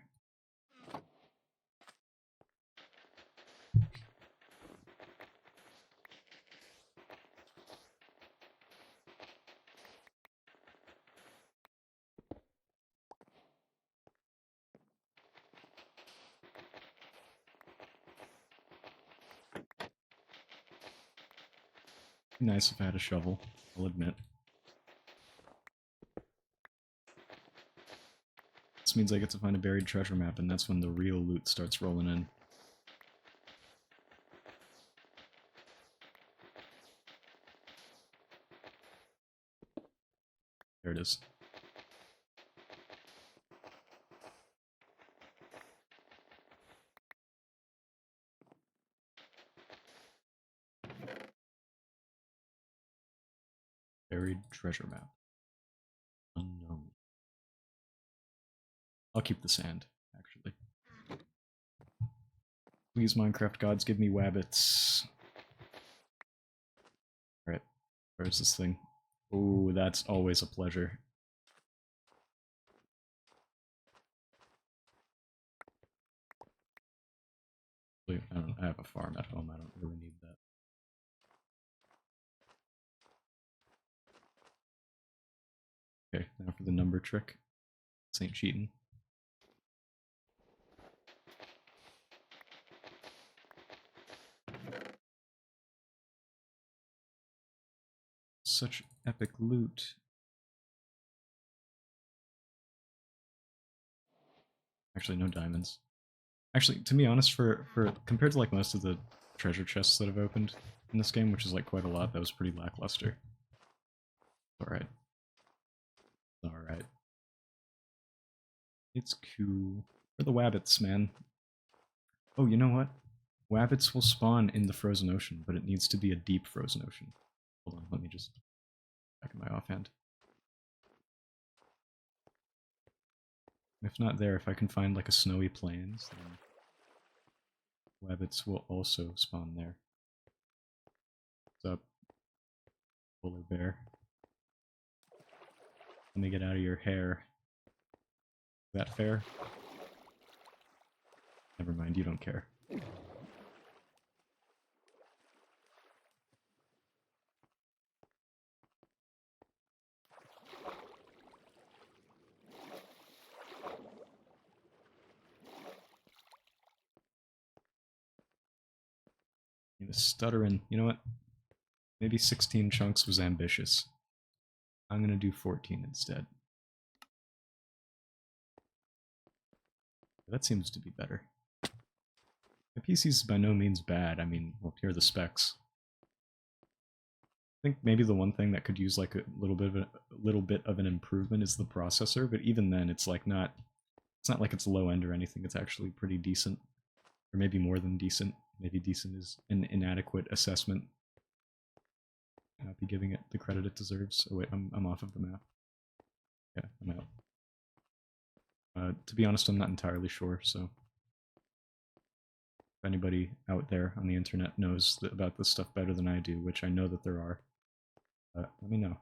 Nice if I had a shovel, I'll admit. This means I get to find a buried treasure map, and that's when the real loot starts rolling in. There it is. Buried treasure map. Unknown. I'll keep the sand, actually. Please, Minecraft gods, give me wabbits. Alright, where's this thing? Oh, that's always a pleasure. I have a farm at home, I don't really need that. Okay, now for the number trick. This ain't cheating. Such epic loot. Actually, no diamonds. Actually, to be honest, for compared to like most of the treasure chests that I've opened in this game, which is like quite a lot, that was pretty lackluster. Alright. Alright. It's cool. Where are the wabbits, man? Oh, you know what? Wabbits will spawn in the frozen ocean, but it needs to be a deep frozen ocean. Hold on, let me just back in my offhand. If not there, if I can find like a snowy plains, then wabbits will also spawn there. What's up, polar bear? Let me get out of your hair. Is that fair? Never mind, you don't care. Stuttering. You know what? Maybe 16 chunks was ambitious. I'm gonna do 14 instead. That seems to be better. The PC's by no means bad. I mean, well, here are the specs. I think maybe the one thing that could use like a little bit of an improvement is the processor, but even then, it's like not. It's not like it's low end or anything. It's actually pretty decent, or maybe more than decent. Maybe decent is an inadequate assessment. I'll be giving it the credit it deserves. Oh wait, I'm off of the map. Yeah, I'm out. To be honest, I'm not entirely sure, so if anybody out there on the internet knows about this stuff better than I do, which I know that there are, let me know.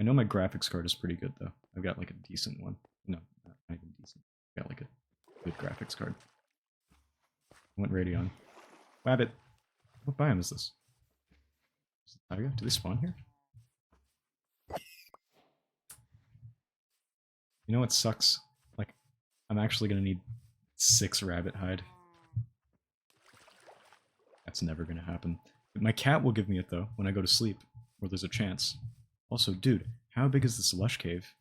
I know my graphics card is pretty good, though. I've got like a decent one. No, not even decent. I've got like a good graphics card. I went Radeon. Wabbit! What biome is this? Is it taiga? Do they spawn here? You know what sucks? Like, I'm actually gonna need 6 rabbit hide. That's never gonna happen. My cat will give me it, though, when I go to sleep. Or there's a chance. Also, dude, how big is this lush cave?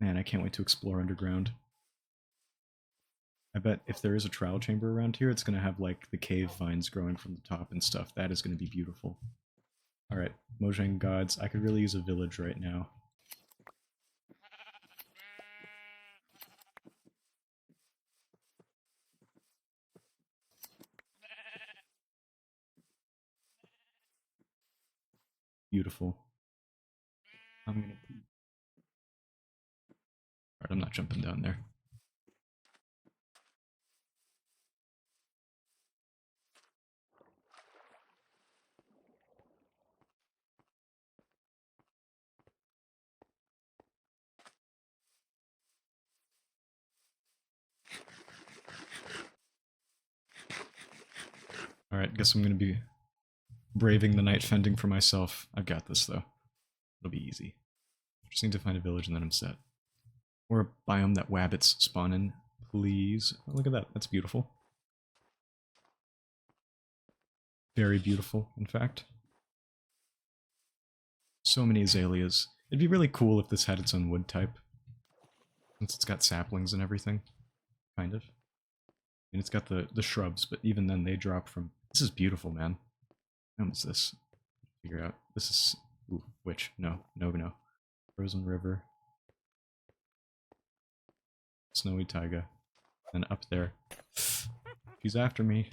Man, I can't wait to explore underground. I bet if there is a trial chamber around here, it's gonna have, like, the cave vines growing from the top and stuff. That is gonna be beautiful. Alright, Mojang gods, I could really use a village right now. Beautiful. I'm gonna pee. Alright, I'm not jumping down there. Alright, guess I'm gonna be braving the night fending for myself. I've got this, though. It'll be easy. Just need to find a village and then I'm set. Or a biome that wabbits spawn in, please. Oh, look at that. That's beautiful. Very beautiful, in fact. So many azaleas. It'd be really cool if this had its own wood type. Since it's got saplings and everything. Kind of. I mean, it's got the shrubs, but even then they drop from... This is beautiful, man. How is this? Figure out. This is... Ooh, which? No. No. Frozen River. Snowy taiga. And up there. He's after me.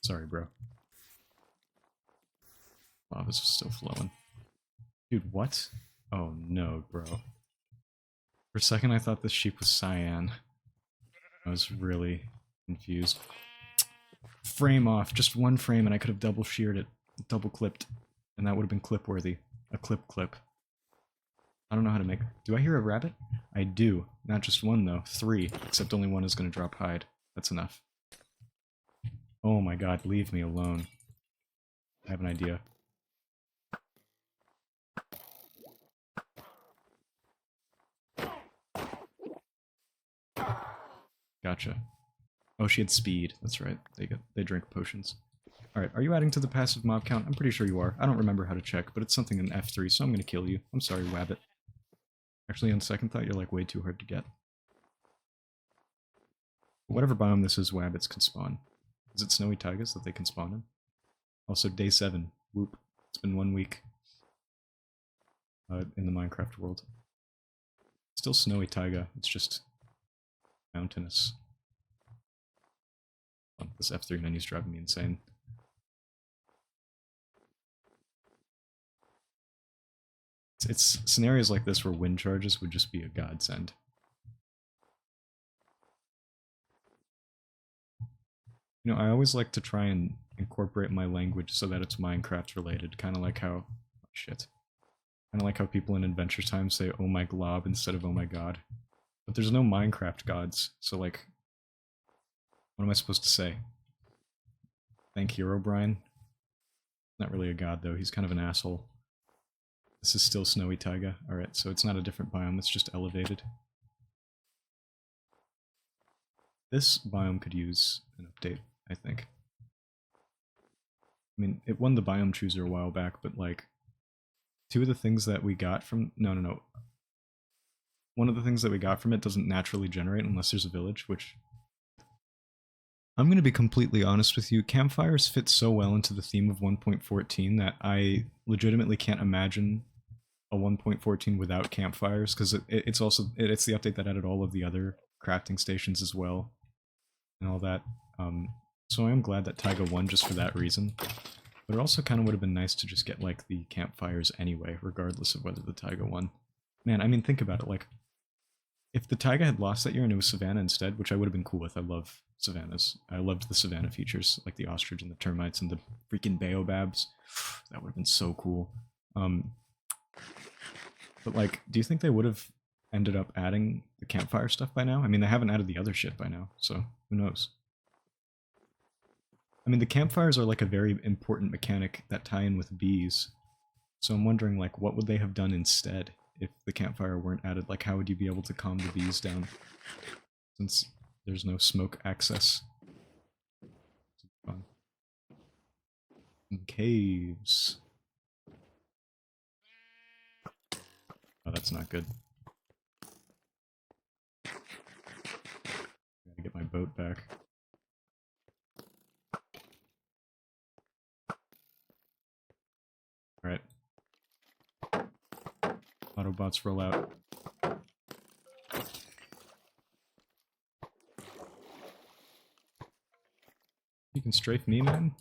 Sorry, bro. Wow, this is still flowing. Dude, what? Oh no, bro. For a second I thought this sheep was cyan. I was really confused. Frame off. Just one frame and I could have double sheared it. Double clipped. And that would have been clip worthy. A clip. I don't know how to make... Do I hear a rabbit? I do. Not just one, though. 3. Except only one is going to drop hide. That's enough. Oh my god, leave me alone. I have an idea. Gotcha. Oh, she had speed. That's right. They drink potions. Alright, are you adding to the passive mob count? I'm pretty sure you are. I don't remember how to check, but it's something in F3, so I'm gonna kill you. I'm sorry, Wabbit. Actually, on second thought, you're like way too hard to get. But whatever biome this is, wabbits can spawn. Is it snowy taigas that they can spawn in? Also, day 7. Whoop. It's been 1 week in the Minecraft world. Still snowy taiga, it's just mountainous. Oh, this F3 menu's driving me insane. It's scenarios like this where wind charges would just be a godsend. You know, I always like to try and incorporate my language so that it's Minecraft related, kind of like how... Oh, shit. Kind of like how people in Adventure Time say oh my glob instead of oh my god. But there's no Minecraft gods, so like... What am I supposed to say? Thank Herobrine? Not really a god though, he's kind of an asshole. This is still snowy taiga. Alright, so it's not a different biome, it's just elevated. This biome could use an update, I think. I mean, it won the biome chooser a while back, but like... Two of the things that we got from... No. One of the things that we got from it doesn't naturally generate unless there's a village, which... I'm going to be completely honest with you, campfires fit so well into the theme of 1.14 that I legitimately can't imagine a 1.14 without campfires, because it's the update that added all of the other crafting stations as well, and all that. So I am glad that Taiga won just for that reason. But it also kind of would have been nice to just get, like, the campfires anyway, regardless of whether the Taiga won. Man, I mean, think about it, like, if the Taiga had lost that year and it was Savannah instead, which I would have been cool with, I love Savannas. I loved the Savannah features, like the ostrich and the termites and the freaking baobabs. That would have been so cool. But, like, do you think they would have ended up adding the campfire stuff by now? I mean, they haven't added the other shit by now, so who knows? I mean, the campfires are like a very important mechanic that tie in with bees. So I'm wondering, like, what would they have done instead if the campfire weren't added? Like, how would you be able to calm the bees down? Since there's no smoke access. Fun. Caves. Oh, that's not good. Gotta get my boat back. Alright. Autobots roll out. You can strafe me, man?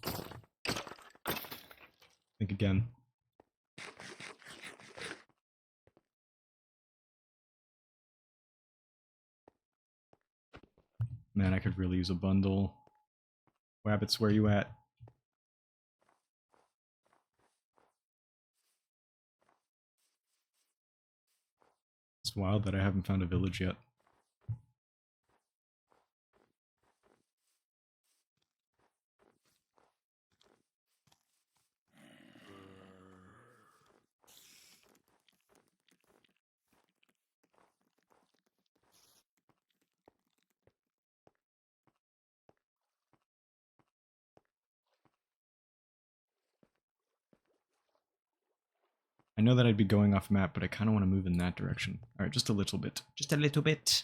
Think again. Man, I could really use a bundle. Wabbits, where you at? It's wild that I haven't found a village yet. I know that I'd be going off map, but I kind of want to move in that direction. Alright, just a little bit. Just a little bit.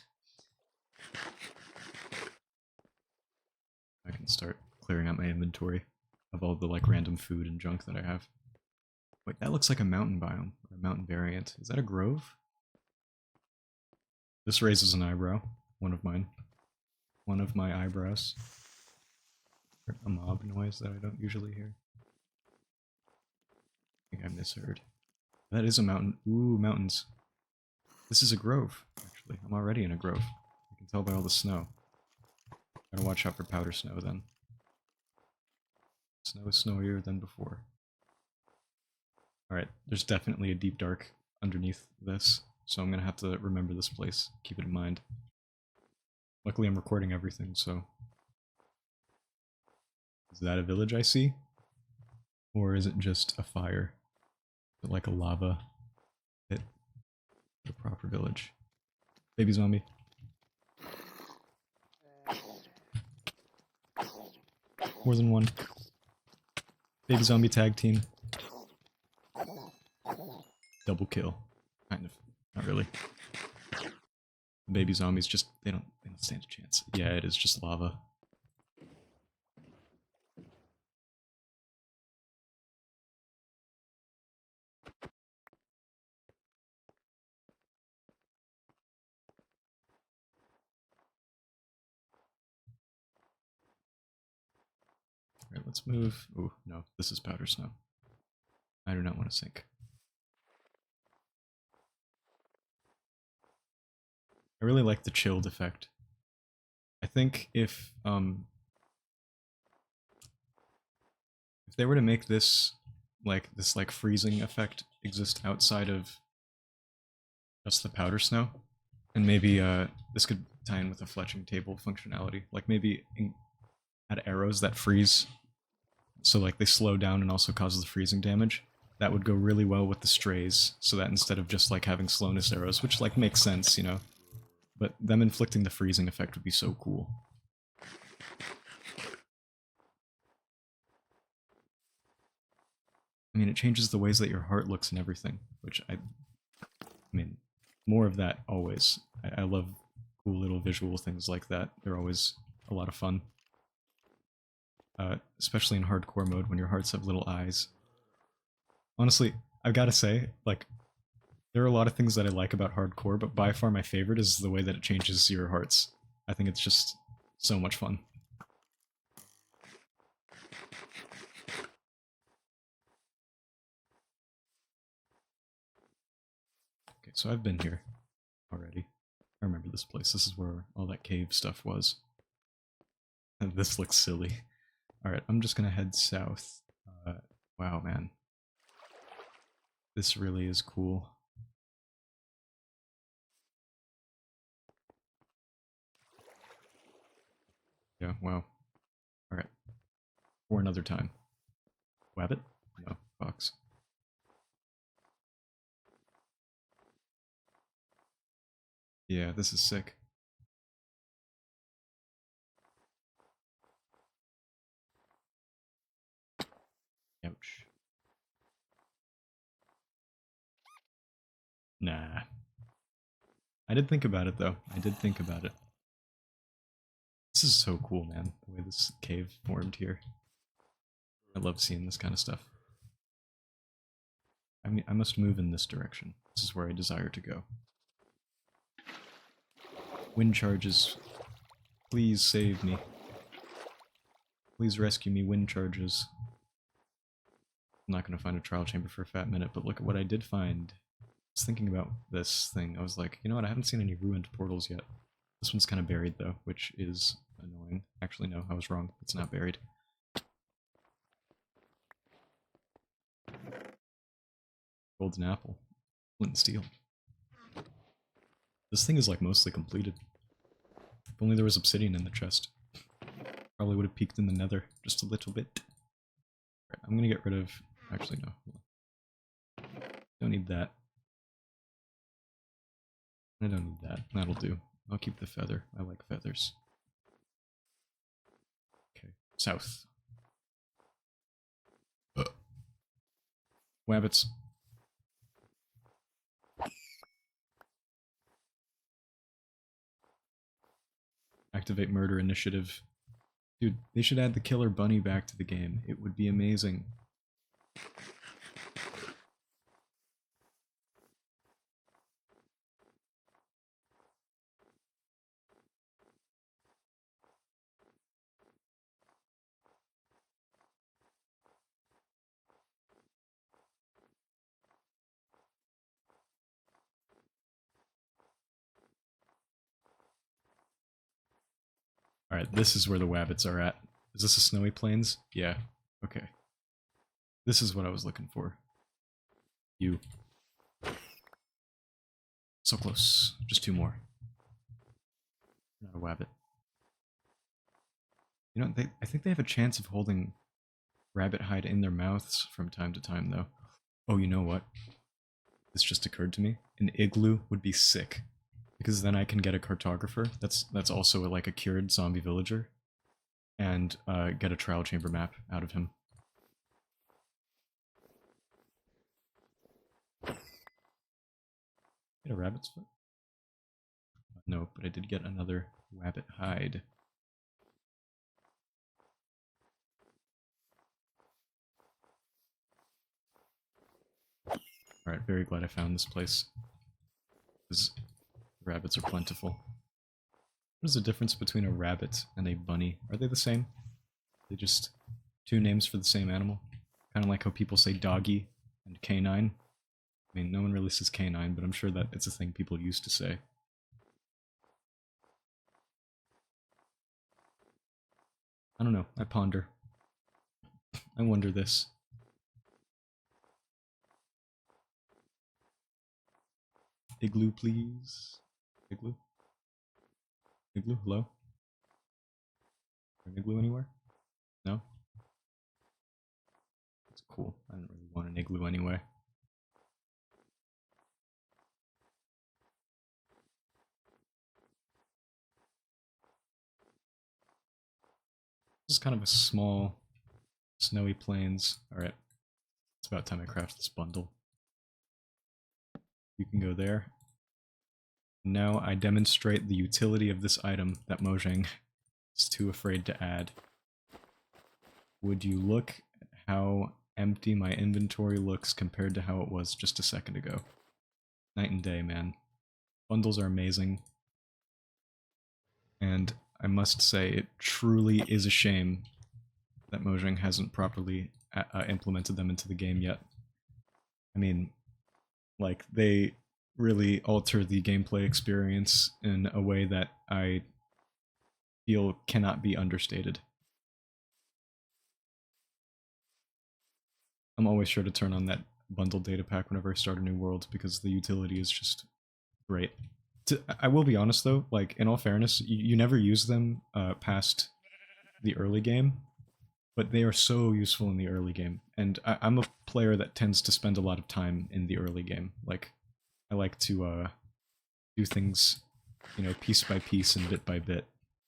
I can start clearing out my inventory of all the, like, random food and junk that I have. Wait, that looks like a mountain biome, or a mountain variant. Is that a grove? This raises an eyebrow. One of mine. One of my eyebrows. A mob noise that I don't usually hear. I think I misheard. That is a mountain. Ooh, mountains. This is a grove, actually. I'm already in a grove. I can tell by all the snow. Gotta watch out for powder snow, then. Snow is snowier than before. Alright, there's definitely a deep dark underneath this, so I'm gonna have to remember this place. Keep it in mind. Luckily I'm recording everything, so... Is that a village I see? Or is it just a fire? Is it like a lava pit? A proper village. Baby zombie. More than one. Baby zombie tag team. Double kill. Kind of. Not really. The baby zombies just, they don't stand a chance. Yeah, it is just lava. Alright, let's move. Oh, no, this is powder snow. I do not want to sink. I really like the chilled effect. I think if they were to make this like freezing effect exist outside of just the powder snow, and maybe this could tie in with a fletching table functionality, like maybe add arrows that freeze, so like they slow down and also cause the freezing damage. That would go really well with the strays, so that instead of just like having slowness arrows, which like makes sense, you know, but them inflicting the freezing effect would be so cool. I mean, it changes the ways that your heart looks and everything, which I mean, more of that always. I love cool little visual things like that. They're always a lot of fun. Especially in hardcore mode when your hearts have little eyes. Honestly, I've got to say, like, there are a lot of things that I like about hardcore, but by far my favorite is the way that it changes your hearts. I think it's just so much fun. Okay, so I've been here already. I remember this place. This is where all that cave stuff was. And this looks silly. Alright, I'm just gonna head south. Wow, man. This really is cool. Yeah, wow. Alright. For another time. Wabbit? No, fox. Yeah, this is sick. Ouch. Nah. I did think about it, though. I did think about it. This is so cool, man. The way this cave formed here. I love seeing this kind of stuff. I mean, I must move in this direction. This is where I desire to go. Wind charges. Please save me. Please rescue me, wind charges. I'm not going to find a trial chamber for a fat minute, but look at what I did find. I was thinking about this thing. I was like, you know what, I haven't seen any ruined portals yet. This one's kind of buried, though, which is annoying. Actually, no, I was wrong. It's not buried. Golden apple. Flint and steel. This thing is, like, mostly completed. If only there was obsidian in the chest. Probably would have peeked in the nether just a little bit. Right, I'm gonna get rid of... Actually, no. Don't need that. I don't need that. That'll do. I'll keep the feather. I like feathers. Okay, south. Wabbits. Activate murder initiative. Dude, they should add the killer bunny back to the game. It would be amazing. Alright, this is where the wabbits are at. Is this a snowy plains? Yeah. Okay. This is what I was looking for. You. So close. Just two more. Not a wabbit. You know, I think they have a chance of holding rabbit hide in their mouths from time to time, though. Oh, you know what? This just occurred to me. An igloo would be sick. Because then I can get a cartographer that's also like a cured zombie villager. And get a trial chamber map out of him. Get a rabbit's foot? No, but I did get another rabbit hide. Alright, very glad I found this place. Because rabbits are plentiful. What is the difference between a rabbit and a bunny? Are they the same? They just two names for the same animal? Kind of like how people say doggy and canine. I mean, no one really says canine, but I'm sure that it's a thing people used to say. I don't know. I ponder. I wonder this. Igloo, please. Igloo? Igloo? Hello? Is there an igloo anywhere? No? That's cool. I didn't really want an igloo anyway. This is kind of a small, snowy plains. Alright. It's about time I craft this bundle. You can go there. Now I demonstrate the utility of this item that Mojang is too afraid to add. Would you look at how empty my inventory looks compared to how it was just a second ago? Night and day, man. Bundles are amazing. And I must say, it truly is a shame that Mojang hasn't properly implemented them into the game yet. I mean, like, they really alter the gameplay experience in a way that I feel cannot be understated. I'm always sure to turn on that bundle data pack whenever I start a new world because the utility is just great. I will be honest though, like, in all fairness, you never use them past the early game, but they are so useful in the early game. And I'm a player that tends to spend a lot of time in the early game. Like, I like to do things, you know, piece by piece and bit by bit.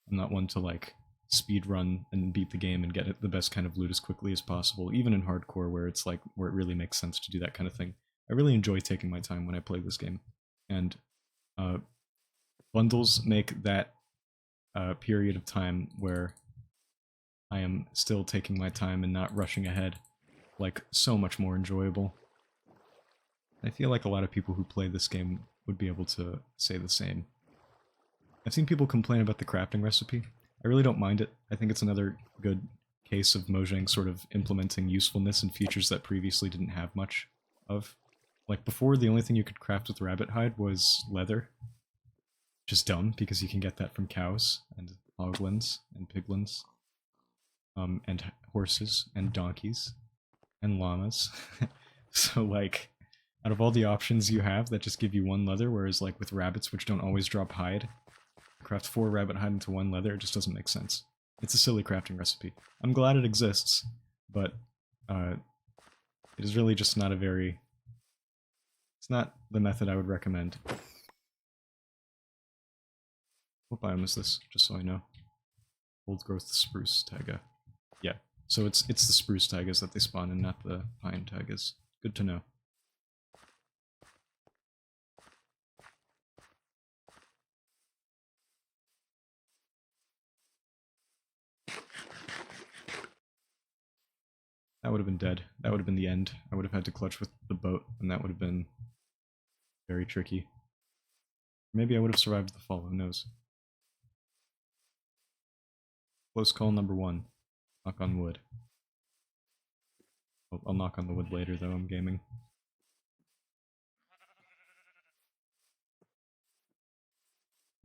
I'm not one to, like, speed run and beat the game and get the best kind of loot as quickly as possible, even in hardcore where it's like, where it really makes sense to do that kind of thing. I really enjoy taking my time when I play this game. And bundles make that period of time where I am still taking my time and not rushing ahead, like, so much more enjoyable. I feel like a lot of people who play this game would be able to say the same. I've seen people complain about the crafting recipe. I really don't mind it. I think it's another good case of Mojang sort of implementing usefulness and features that previously didn't have much of. Like, before, the only thing you could craft with rabbit hide was leather. Which is dumb, because you can get that from cows, and hoglins, and piglins, and horses, and donkeys, and llamas. So, like, out of all the options you have that just give you one leather, whereas, like, with rabbits, which don't always drop hide, craft 4 rabbit hide into 1 leather, it just doesn't make sense. It's a silly crafting recipe. I'm glad it exists, but it is really just not a very... It's not the method I would recommend. What biome is this, just so I know? Old growth spruce taiga. Yeah, so it's the spruce taigas that they spawn in, not the pine taigas. Good to know. That would have been dead. That would have been the end. I would have had to clutch with the boat, and that would have been very tricky. Maybe I would have survived the fall, who knows? Close call number 1. Knock on wood. I'll knock on the wood later, though, I'm gaming.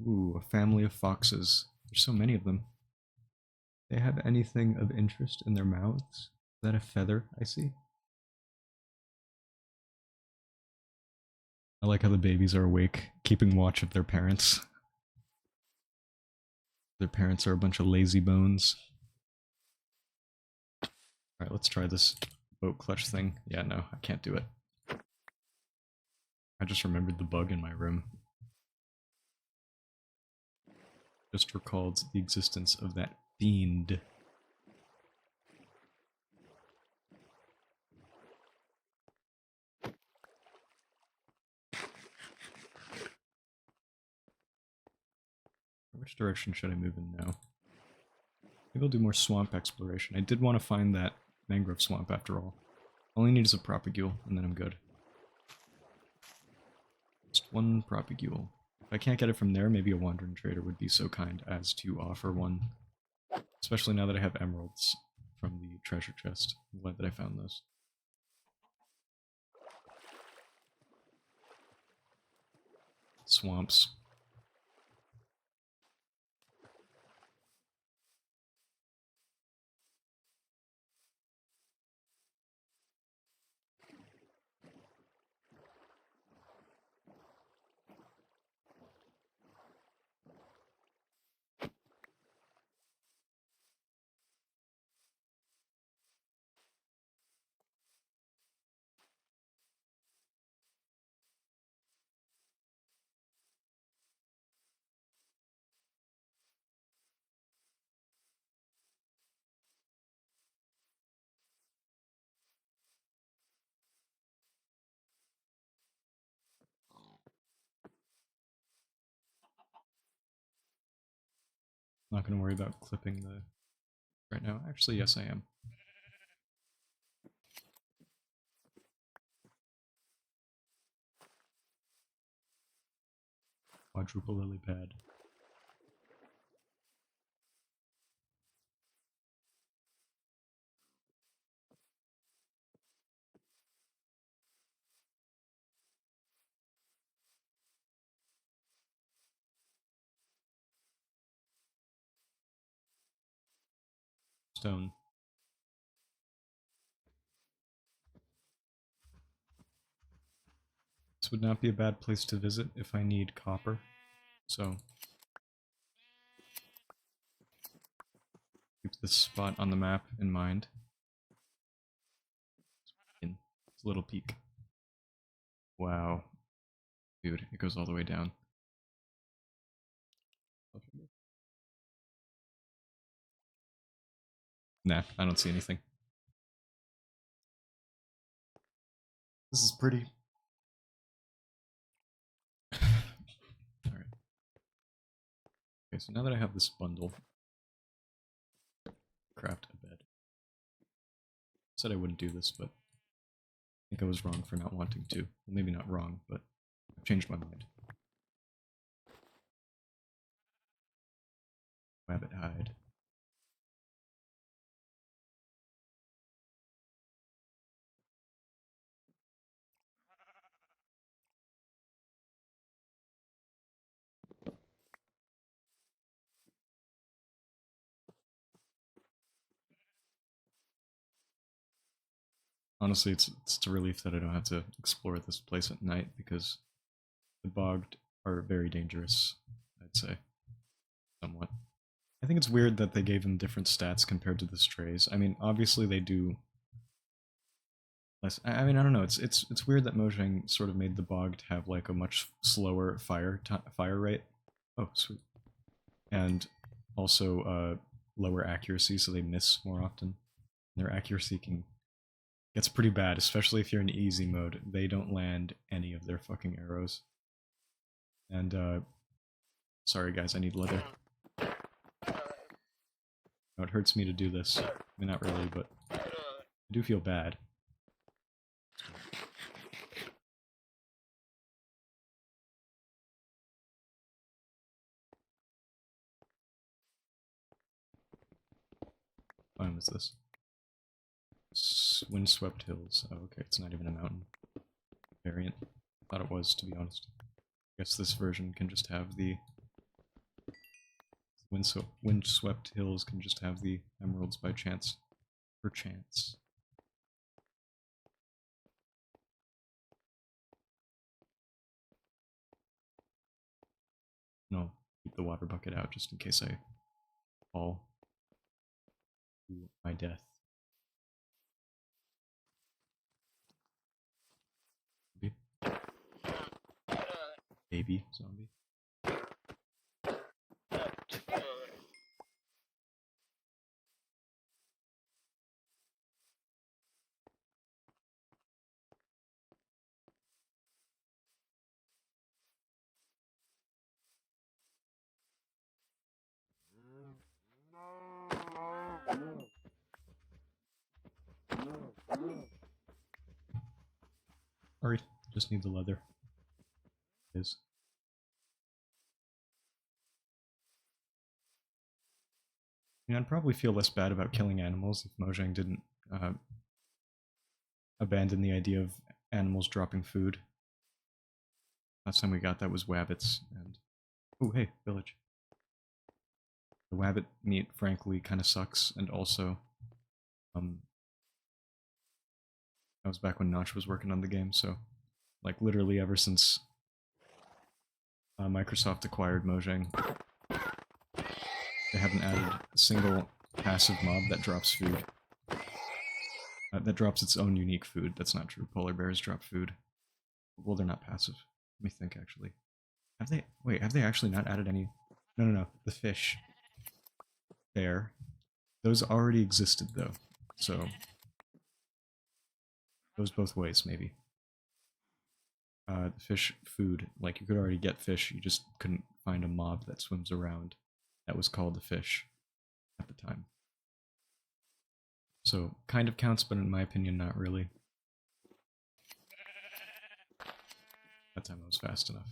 Ooh, a family of foxes. There's so many of them. They have anything of interest in their mouths? Is that a feather I see? I like how the babies are awake, keeping watch of their parents. Their parents are a bunch of lazy bones. Alright, let's try this boat clutch thing. Yeah, no, I can't do it. I just remembered the bug in my room. Just recalled the existence of that fiend. which direction should I move in now? Maybe I'll do more swamp exploration. I did want to find that mangrove swamp after all. All I need is a propagule, and then I'm good. Just one propagule. If I can't get it from there, maybe a wandering trader would be so kind as to offer one. Especially now that I have emeralds from the treasure chest. I'm glad that I found those. Swamps. Not going to worry about clipping the right now. Actually, yes, I am. Quadruple lily pad. Stone. This would not be a bad place to visit if I need copper. So keep this spot on the map in mind. It's a little peak. Wow. Dude, it goes all the way down. Nah, I don't see anything. This is pretty. Alright. Okay, so now that I have this bundle, craft a bed. Said I wouldn't do this, but I think I was wrong for not wanting to. Well, maybe not wrong, but I've changed my mind. Rabbit hide. Honestly, it's a relief that I don't have to explore this place at night, because the bogged are very dangerous, I'd say. Somewhat. I think it's weird that they gave them different stats compared to the strays. I mean, obviously they do less. I mean, I don't know. It's weird that Mojang sort of made the bogged have like a much slower fire rate. Oh, sweet. And also lower accuracy, so they miss more often. Their accuracy gets pretty bad, especially if you're in easy mode. They don't land any of their fucking arrows. And sorry guys, I need leather. No, it hurts me to do this. I mean, not really, but I do feel bad. What biome is this? Windswept hills. Oh, okay, it's not even a mountain variant. Thought it was, to be honest. I guess this version can just have the windswept hills can just have the emeralds by chance. Perchance. No, keep the water bucket out just in case I fall to my death. Baby zombie. Alright, just need the leather. It is. I mean, I'd probably feel less bad about killing animals if Mojang didn't abandon the idea of animals dropping food. Last time we got that was wabbits, and... Oh, hey, village. The wabbit meat, frankly, kind of sucks, and also... that was back when Notch was working on the game, so... Like, literally ever since... Microsoft acquired Mojang, they haven't added a single passive mob that drops food. That drops its own unique food. That's not true. Polar bears drop food. Well, they're not passive. Let me think, actually. Have they... Wait, have they actually not added any... No. The fish. Bear. Those already existed, though. So... Goes both ways, maybe. The fish food. Like, you could already get fish, you just couldn't find a mob that swims around that was called a fish at the time. So, kind of counts, but in my opinion, not really. That time I was fast enough.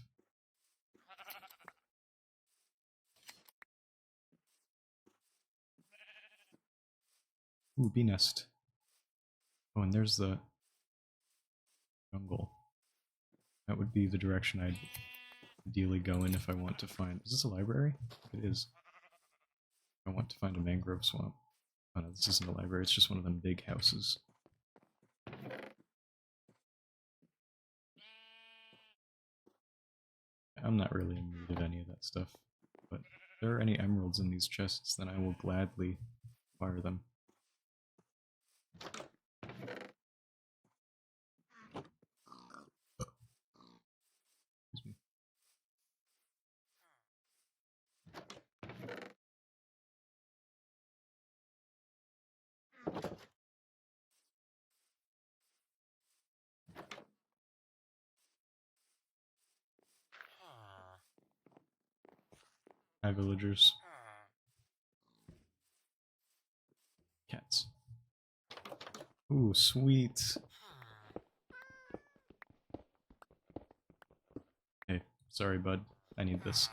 Ooh, bee nest. Oh, and there's the jungle. That would be the direction I'd ideally go in if I want to find... Is this a library? It is. I want to find a mangrove swamp. Oh no, this isn't a library, it's just one of them big houses. I'm not really in need of any of that stuff, but if there are any emeralds in these chests, then I will gladly acquire them. Excuse me. Hi, villagers. Cats. Ooh, sweet. Hey, sorry, bud. I need this.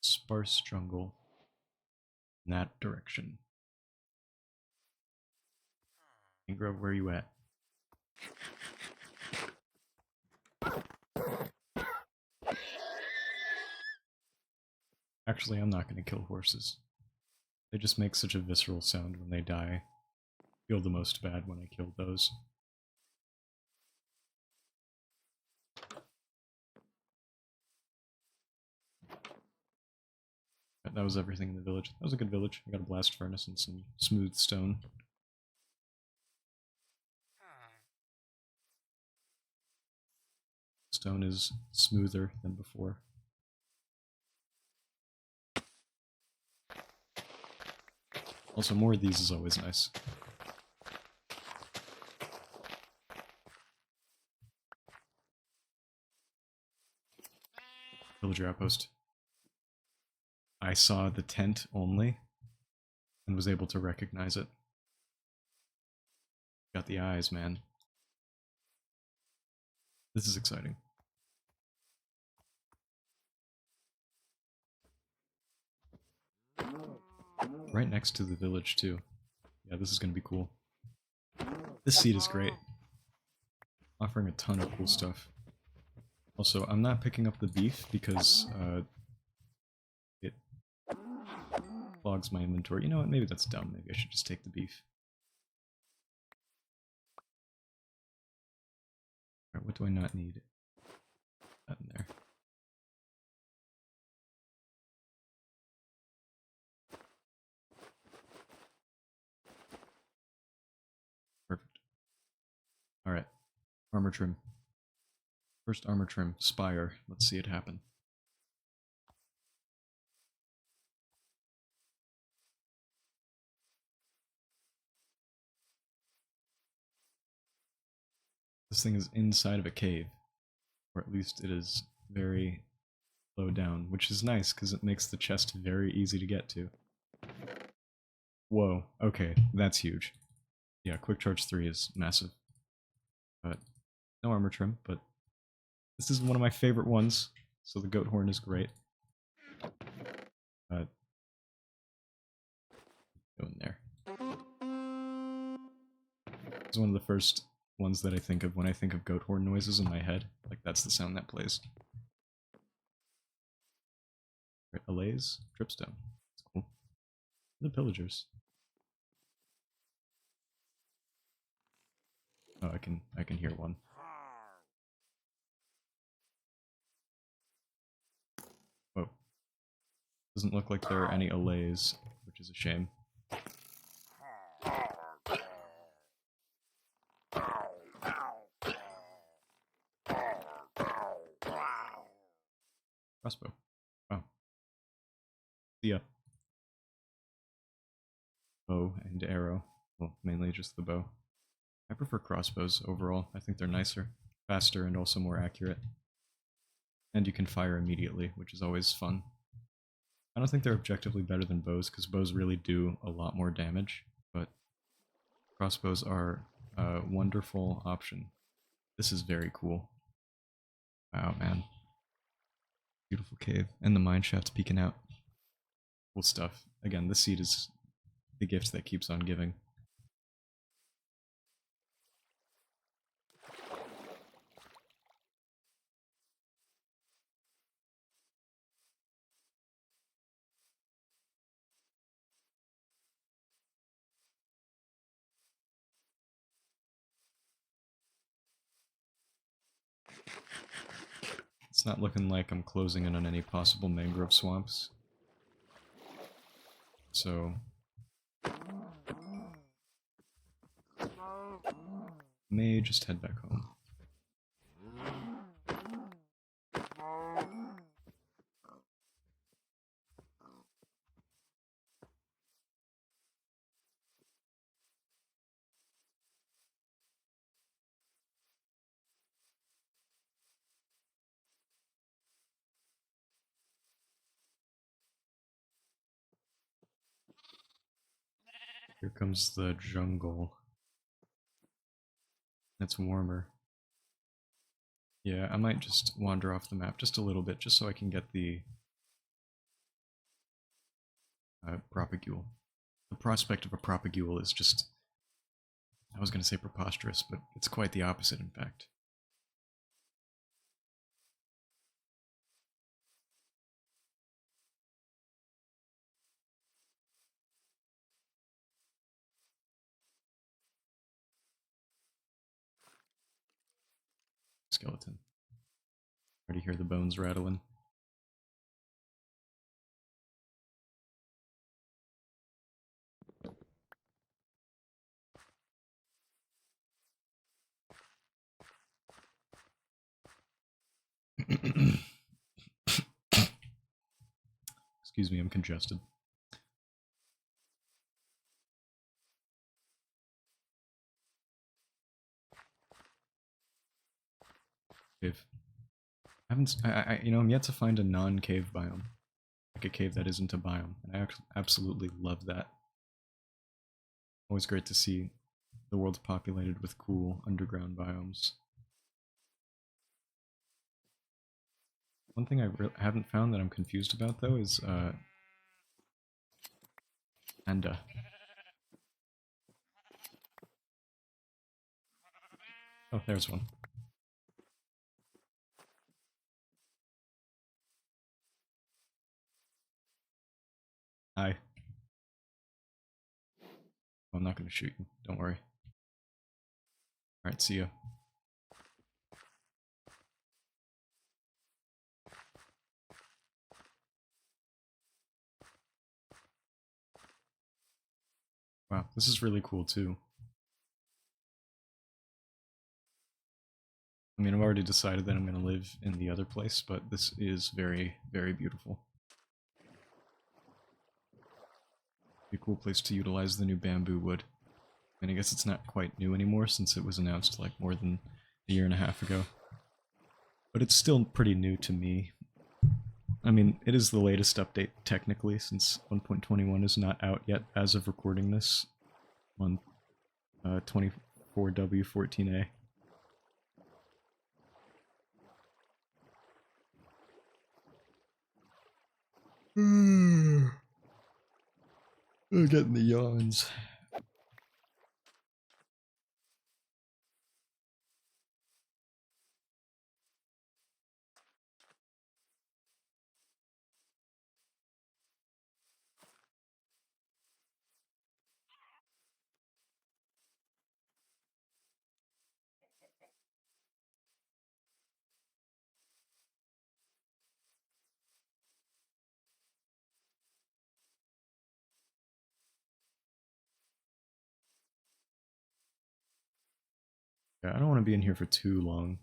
Sparse jungle. In that direction. Mangrove, where you at? Actually, I'm not going to kill horses. They just make such a visceral sound when they die. I feel the most bad when I kill those. That was everything in the village. That was a good village. I got a blast furnace and some smooth stone. Stone is smoother than before. Also, more of these is always nice. Villager outpost. I saw the tent only and was able to recognize it. Got the eyes, man. This is exciting. Right next to the village, too. Yeah, this is gonna be cool. This seed is great. Offering a ton of cool stuff. Also, I'm not picking up the beef because, it clogs my inventory. You know what, maybe that's dumb. Maybe I should just take the beef. Alright, what do I not need? That in there. Perfect. Alright. Armor trim. First armor trim. Spire. Let's see it happen. This thing is inside of a cave. Or at least it is very low down, which is nice because it makes the chest very easy to get to. Whoa, okay, that's huge. Yeah, Quick Charge 3 is massive. But no armor trim, but this is one of my favorite ones, so the goat horn is great. Go in there. It's one of the first ones that I think of when I think of goat horn noises in my head. Like, that's the sound that plays. Right, allays, dripstone. That's cool. The pillagers. Oh, I can hear one. Oh. Doesn't look like there are any allays, which is a shame. Crossbow. Oh. Yeah. Bow and arrow. Well, mainly just the bow. I prefer crossbows overall. I think they're nicer, faster, and also more accurate. And you can fire immediately, which is always fun. I don't think they're objectively better than bows, because bows really do a lot more damage, but crossbows are a wonderful option. This is very cool. Wow, man. Beautiful cave. And the mineshaft's peeking out. Cool stuff. Again, this seed is the gift that keeps on giving. It's not looking like I'm closing in on any possible mangrove swamps. So may just head back home. Here comes the jungle. It's warmer. Yeah, I might just wander off the map just a little bit, just so I can get the propagule. The prospect of a propagule is just, I was going to say preposterous, but it's quite the opposite, in fact. Skeleton. Already hear the bones rattling. Excuse me, I'm congested. Cave. I'm yet to find a non-cave biome. Like a cave that isn't a biome, and I absolutely love that. Always great to see the world's populated with cool underground biomes. One thing I haven't found that I'm confused about, though, is, Panda. Oh, there's one. Hi. Oh, I'm not gonna shoot you, don't worry. Alright, see ya. Wow, this is really cool too. I mean, I've already decided that I'm going to live in the other place, but this is very, very beautiful. Be a cool place to utilize the new bamboo wood. I mean, I guess it's not quite new anymore since it was announced like more than a year and a half ago. But it's still pretty new to me. I mean, it is the latest update, technically, since 1.21 is not out yet as of recording this on 24W14A. I'm getting the yawns. Yeah, I don't want to be in here for too long,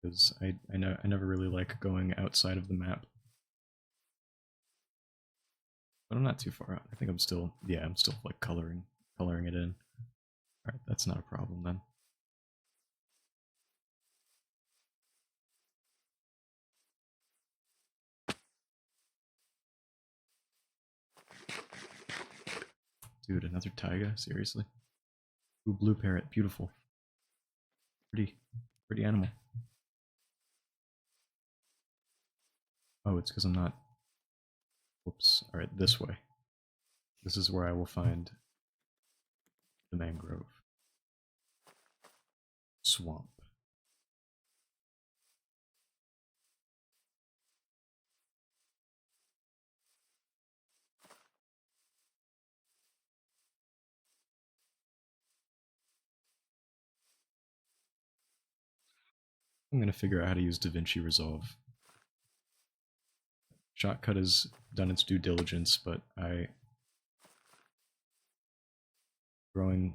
because I never really like going outside of the map. But I'm not too far out. I think I'm still, yeah, I'm still like coloring it in. Alright, that's not a problem then. Dude, another taiga? Seriously? Ooh, blue parrot, beautiful. Pretty animal. Oh, it's because I'm not... Whoops. Alright, this way. This is where I will find the mangrove swamp. I'm gonna figure out how to use DaVinci Resolve. Shotcut has done its due diligence, but I growing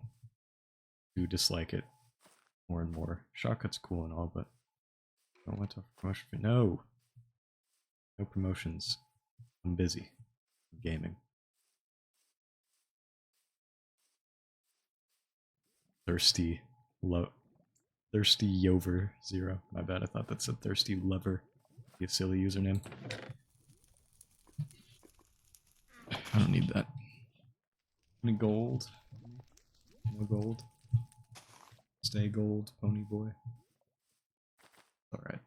to dislike it more and more. Shotcut's cool and all, but I don't want to promotion for no promotions. I'm busy. I'm gaming. Thirsty Yover 0. My bad, I thought that said Thirsty Lover. Be a silly username. I don't need that. Any gold? No gold. Stay gold, pony boy. Alright.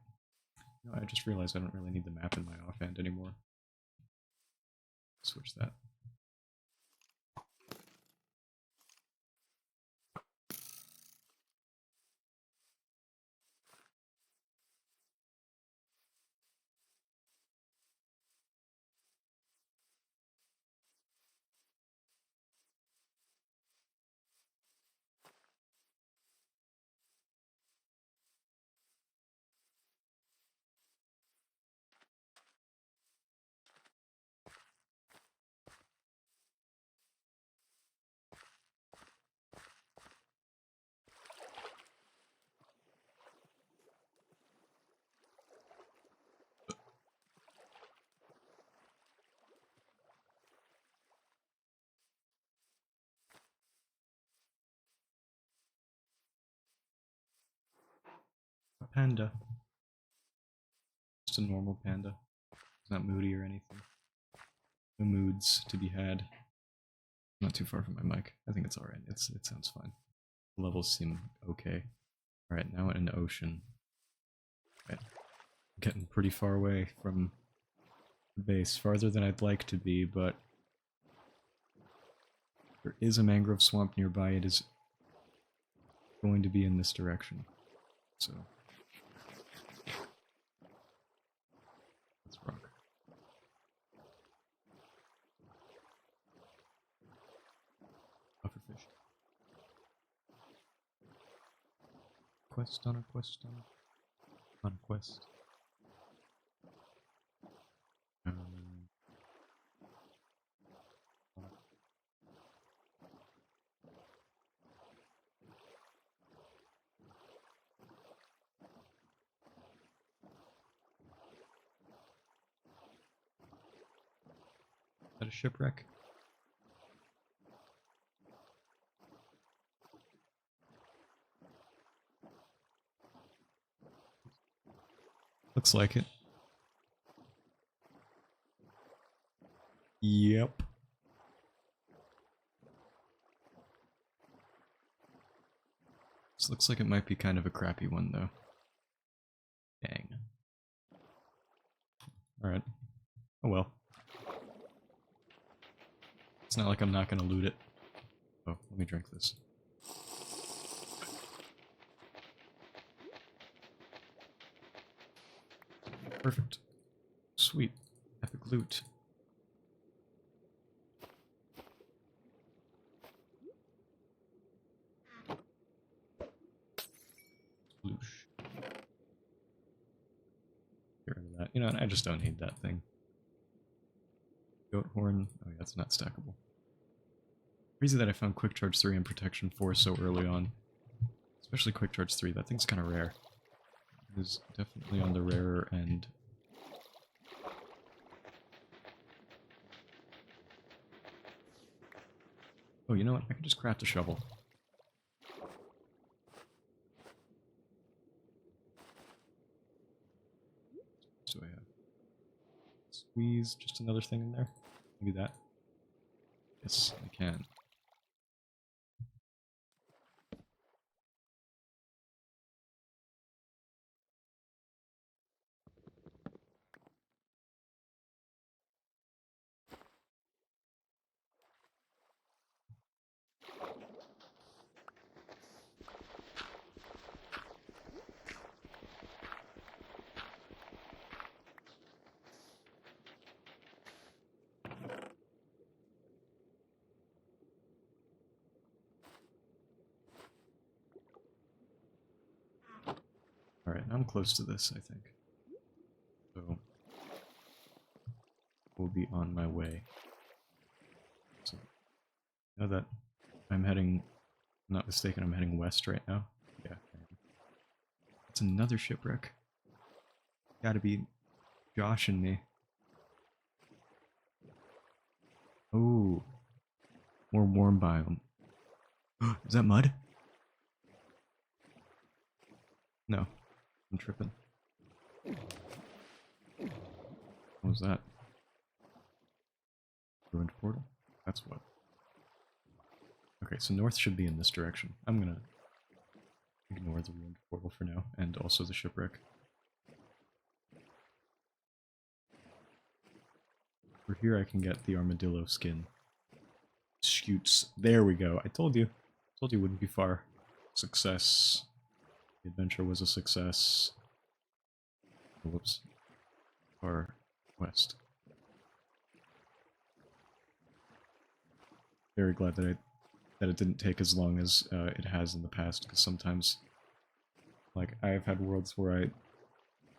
No, I just realized I don't really need the map in my offhand anymore. Switch that. A panda. Just a normal panda. It's not moody or anything. No moods to be had. Not too far from my mic. I think it's alright. It sounds fine. The levels seem okay. Alright, now in the ocean. Right. Getting pretty far away from the base. Farther than I'd like to be, but there is a mangrove swamp nearby. It is going to be in this direction. So let's rock. Pufferfish. Quest on a quest on a quest. Is that a shipwreck? Looks like it. Yep. This looks like it might be kind of a crappy one, though. Dang. Alright. Oh well. It's not like I'm not gonna loot it. Oh, let me drink this. Perfect. Sweet. Epic loot. Sploosh. Get rid of that. You know, I just don't need that thing. Goat horn. Oh yeah, that's not stackable. Crazy that I found Quick Charge 3 and Protection 4 so early on. Especially Quick Charge 3. That thing's kind of rare. It is definitely on the rarer end. Oh, you know what? I can just craft a shovel. What do I have? Squeeze just another thing in there? Maybe that? Yes, I can. Alright, I'm close to this, I think. So, we'll be on my way. So, now that I'm heading, I'm not mistaken, I'm heading west right now. Yeah, I am. It's another shipwreck. Gotta be joshing me. Oh, more warm biome. Is that mud? No, I'm tripping. What was that? Ruined portal? That's what. Okay, so north should be in this direction. I'm gonna ignore the ruined portal for now, and also the shipwreck. For here I can get the armadillo skin. Shoots. There we go. I told you. Told you it wouldn't be far. Success. The adventure was a success. Oh, whoops. Far west. Very glad that it didn't take as long as it has in the past, because sometimes, like, I've had worlds where I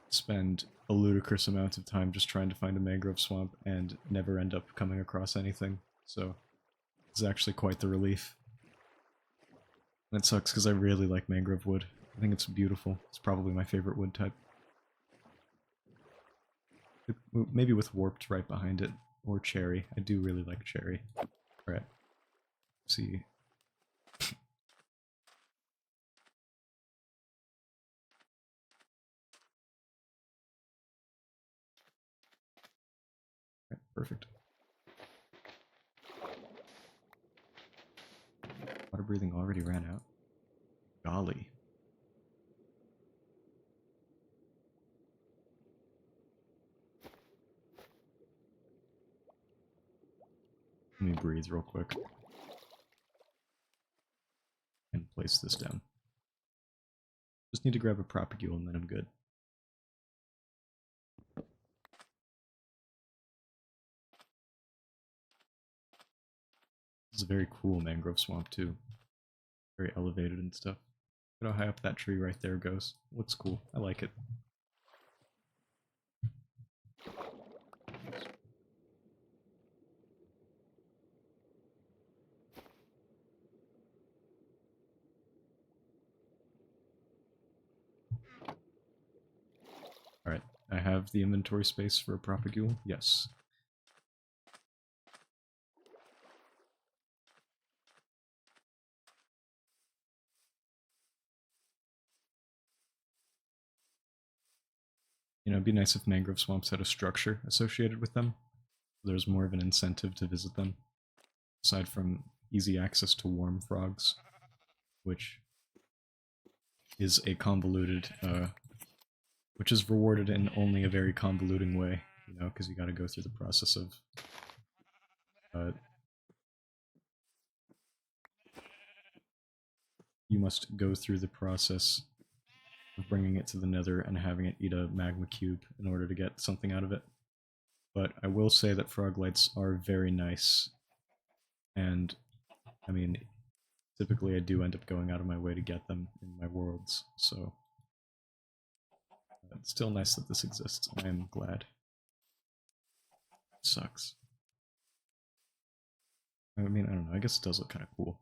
spend a ludicrous amount of time just trying to find a mangrove swamp and never end up coming across anything, so it's actually quite the relief. And it sucks because I really like mangrove wood. I think it's beautiful. It's probably my favorite wood type. Maybe with warped right behind it, or cherry. I do really like cherry. Alright. See. Right, perfect. Water breathing already ran out. Golly. Let me breathe real quick. And place this down. Just need to grab a propagule and then I'm good. This is a very cool mangrove swamp too. Very elevated and stuff. Look how high up that tree right there goes. Looks cool. I like it. Alright, I have the inventory space for a propagule. Yes. You know, it'd be nice if mangrove swamps had a structure associated with them. There's more of an incentive to visit them, aside from easy access to warm frogs, which is a convoluted, which is rewarded in only a very convoluting way, you know, because you gotta go through the process of, you must go through the process of bringing it to the nether and having it eat a magma cube in order to get something out of it. But I will say that froglights are very nice, and, I mean, typically I do end up going out of my way to get them in my worlds, so it's still nice that this exists. I am glad. Sucks. I mean, I don't know, I guess it does look kind of cool.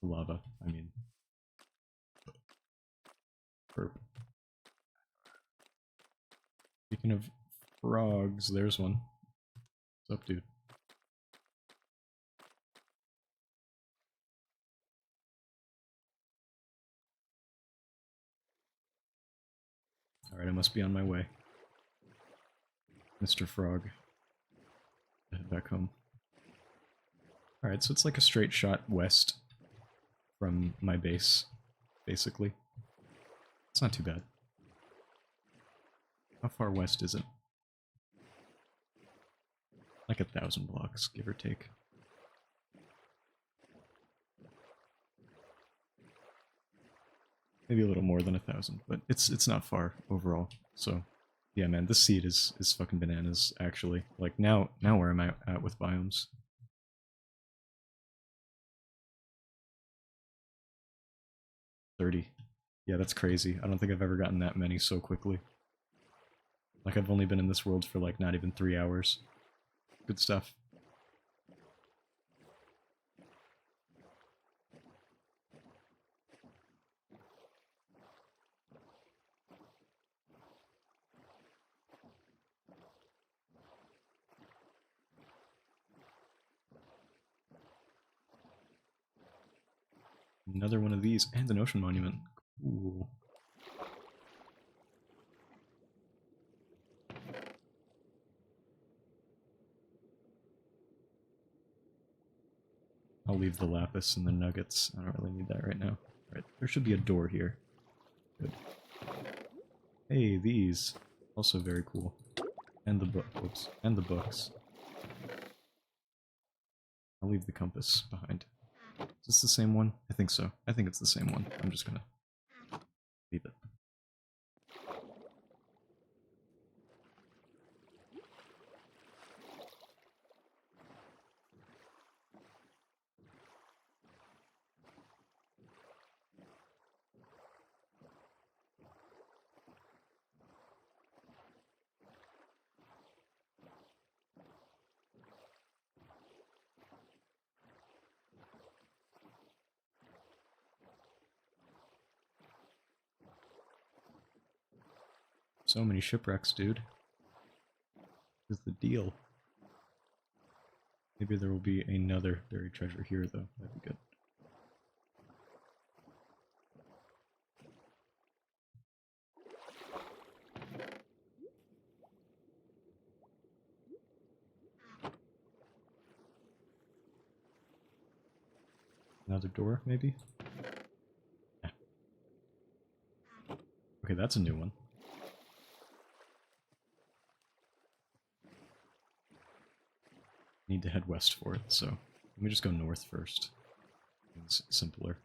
Lava, I mean. Burp. Speaking of frogs, there's one. What's up, dude? Alright, I must be on my way. Mr. Frog. Head back home. Alright, so it's like a straight shot west from my base, basically. It's not too bad. How far west is it? Like 1,000 blocks, give or take. Maybe a little more than 1,000, but it's not far overall. So, yeah, man, this seed is fucking bananas. Actually, like now where am I at with biomes? 30. Yeah, that's crazy. I don't think I've ever gotten that many so quickly. Like, I've only been in this world for like not even 3 hours. Good stuff. Another one of these, and an ocean monument. Cool. I'll leave the lapis and the nuggets. I don't really need that right now. Right, there should be a door here. Good. Hey, these. Also very cool. And the book. Oops. And the books. I'll leave the compass behind. Is this the same one? I think so. I think it's the same one. I'm just gonna leave it. So many shipwrecks, dude. What's the deal? Maybe there will be another buried treasure here, though. That'd be good. Another door, maybe? Yeah. Okay, that's a new one. Need to head west for it, so let me just go north first. It's simpler.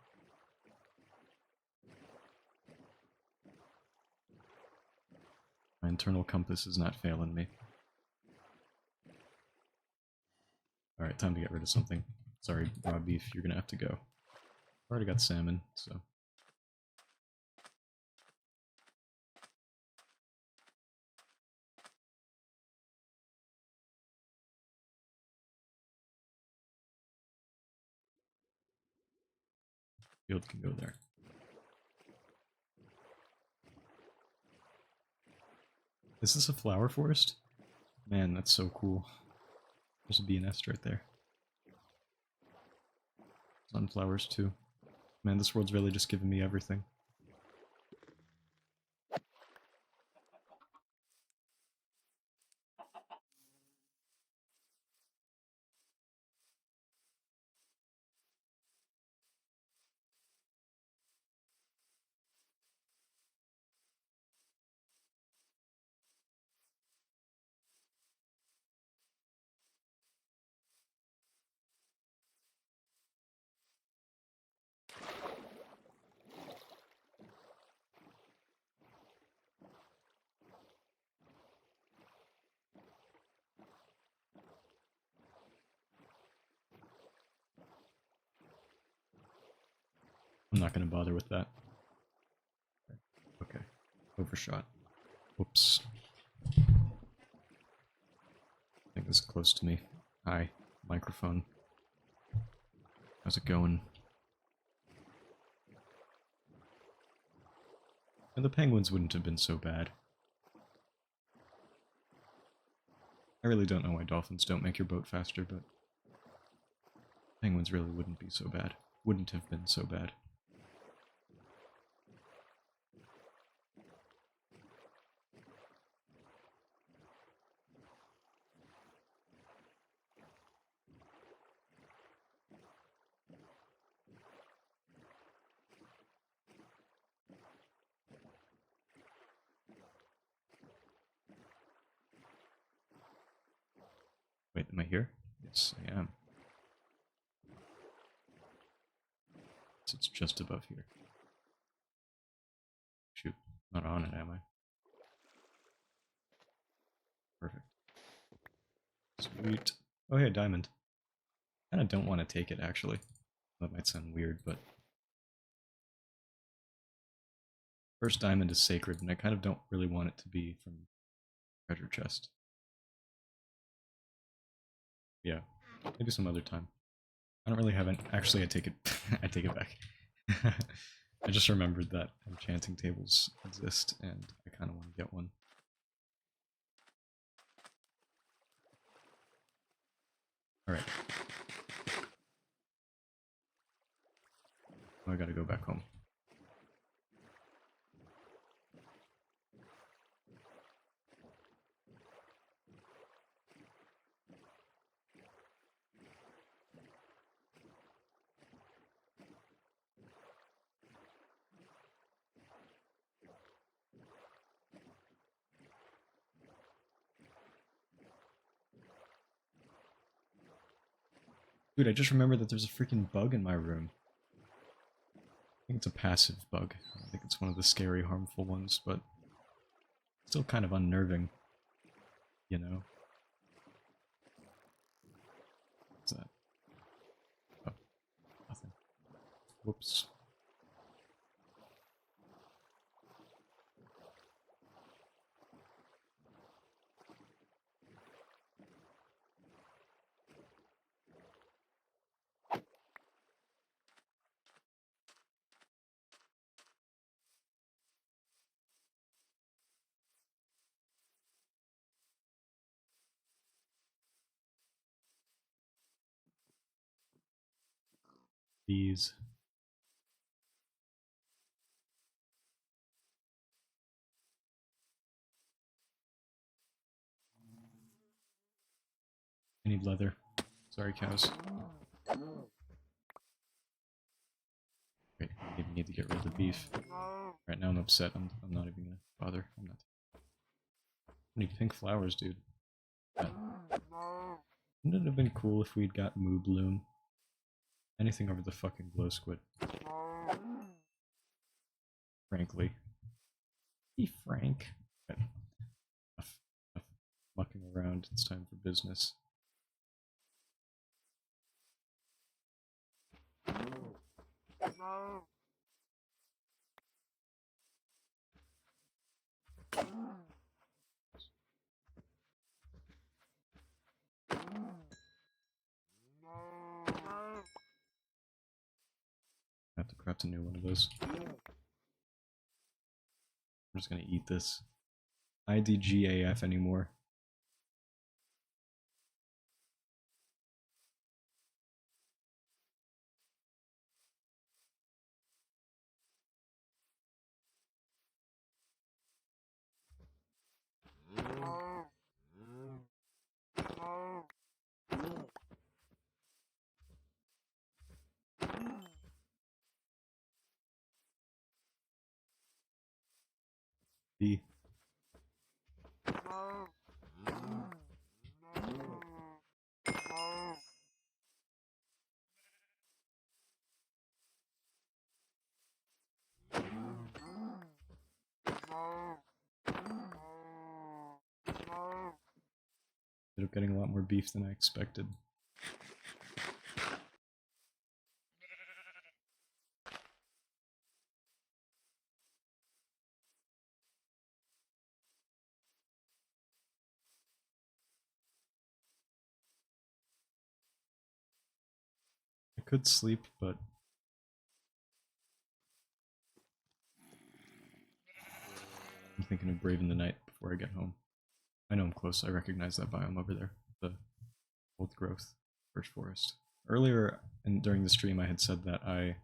My internal compass is not failing me. Alright, time to get rid of something. Sorry, raw beef, you're gonna have to go. Already got salmon, so... Field can go there. Is this a flower forest? Man, that's so cool. There's a bee nest right there. Sunflowers too. Man, this world's really just giving me everything. I'm not gonna bother with that. Okay. Overshot. Whoops. I think this is close to me. Hi, microphone. How's it going? And the penguins wouldn't have been so bad. I really don't know why dolphins don't make your boat faster, but penguins really wouldn't be so bad. Wouldn't have been so bad. Wait, am I here? Yes, I am. So it's just above here. Shoot, not on it, am I? Perfect. Sweet. Oh, hey, diamond. I kinda don't want to take it, actually. That might sound weird, but... First diamond is sacred, and I kind of don't really want it to be from treasure chest. Yeah, maybe some other time. I don't really have an... Actually, I take it... I take it back. I just remembered that enchanting tables exist, and I kind of want to get one. Alright. Oh, I gotta go back home. Dude, I just remembered that there's a freaking bug in my room. I think it's a passive bug. I think it's one of the scary, harmful ones, but still kind of unnerving, you know? What's that? Oh, nothing. Whoops. Bees. I need leather. Sorry, cows. Wait, I even need to get rid of the beef. Right now I'm upset. I'm not even gonna bother. I'm not. I need pink flowers, dude. Yeah. Wouldn't it have been cool if we'd got Moo Bloom? Anything over the fucking glow squid. Frankly. Be frank. Okay. Enough mucking around. It's time for business. I have to craft a new one of those. I'm just gonna eat this. IDGAF anymore. B. Ended up getting a lot more beef than I expected. could sleep, but I'm thinking of braving the night before I get home. I know I'm close. I recognize that biome over there, the old growth birch forest. Earlier during the stream, I had said that I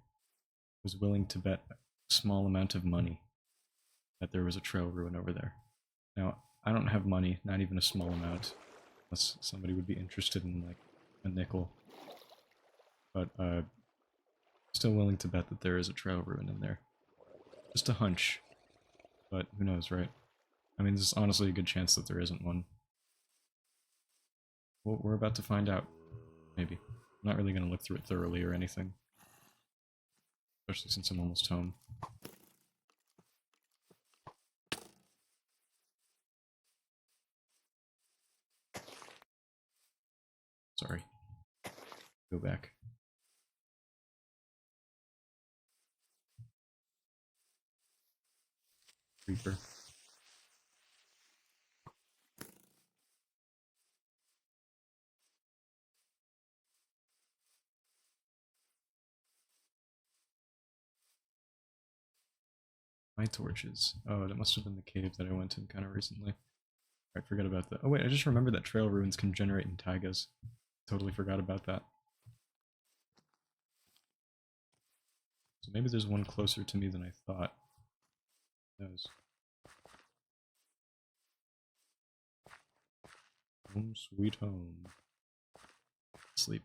was willing to bet a small amount of money that there was a trail ruin over there. Now, I don't have money, not even a small amount, unless somebody would be interested in, like, a nickel. But, still willing to bet that there is a trail ruin in there. Just a hunch. But who knows, right? I mean, there's honestly a good chance that there isn't one. Well, we're about to find out. Maybe. I'm not really going to look through it thoroughly or anything. Especially since I'm almost home. Sorry. Go back. Creeper. My torches. Oh, that must have been the cave that I went in kind of recently. Alright, forget about that. Oh wait, I just remembered that trail ruins can generate in taigas. Totally forgot about that. So maybe there's one closer to me than I thought. Who knows? Home sweet home. Sleep.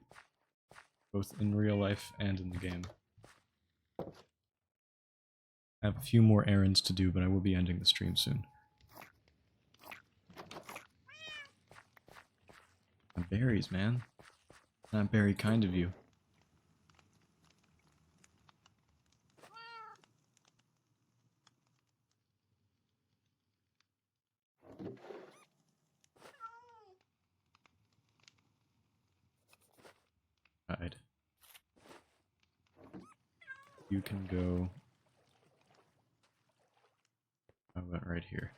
Both in real life and in the game. I have a few more errands to do, but I will be ending the stream soon. Berries, man. Not very kind of you. Hide. You can go... How about right here?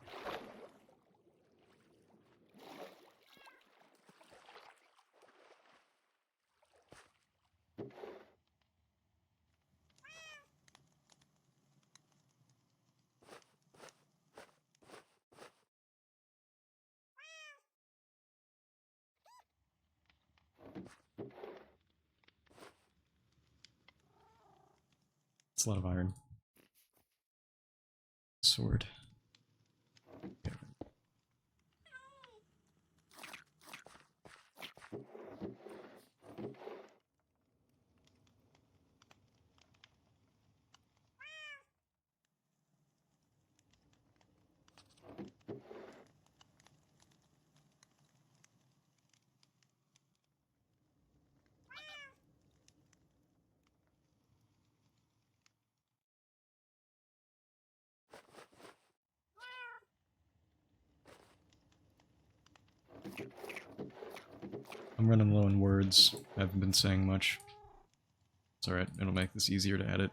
It's a lot of iron. Sword. Okay. I'm running low on words. I haven't been saying much. It's alright, it'll make this easier to edit.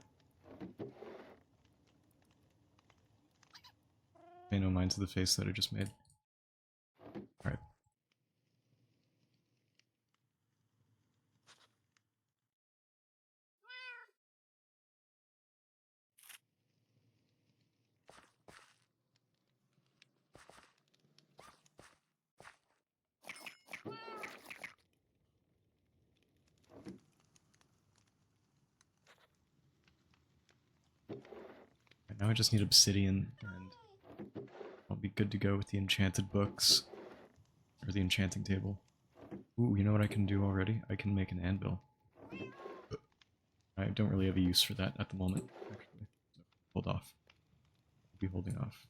Pay no mind to the face that I just made. Alright. Right, now I just need obsidian, and I'll be good to go with the enchanted books. Or the enchanting table. Ooh, you know what I can do already? I can make an anvil. I don't really have a use for that at the moment, actually. So hold off. I'll be holding off.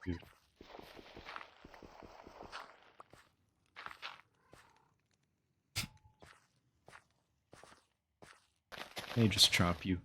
Dude. May just chop you.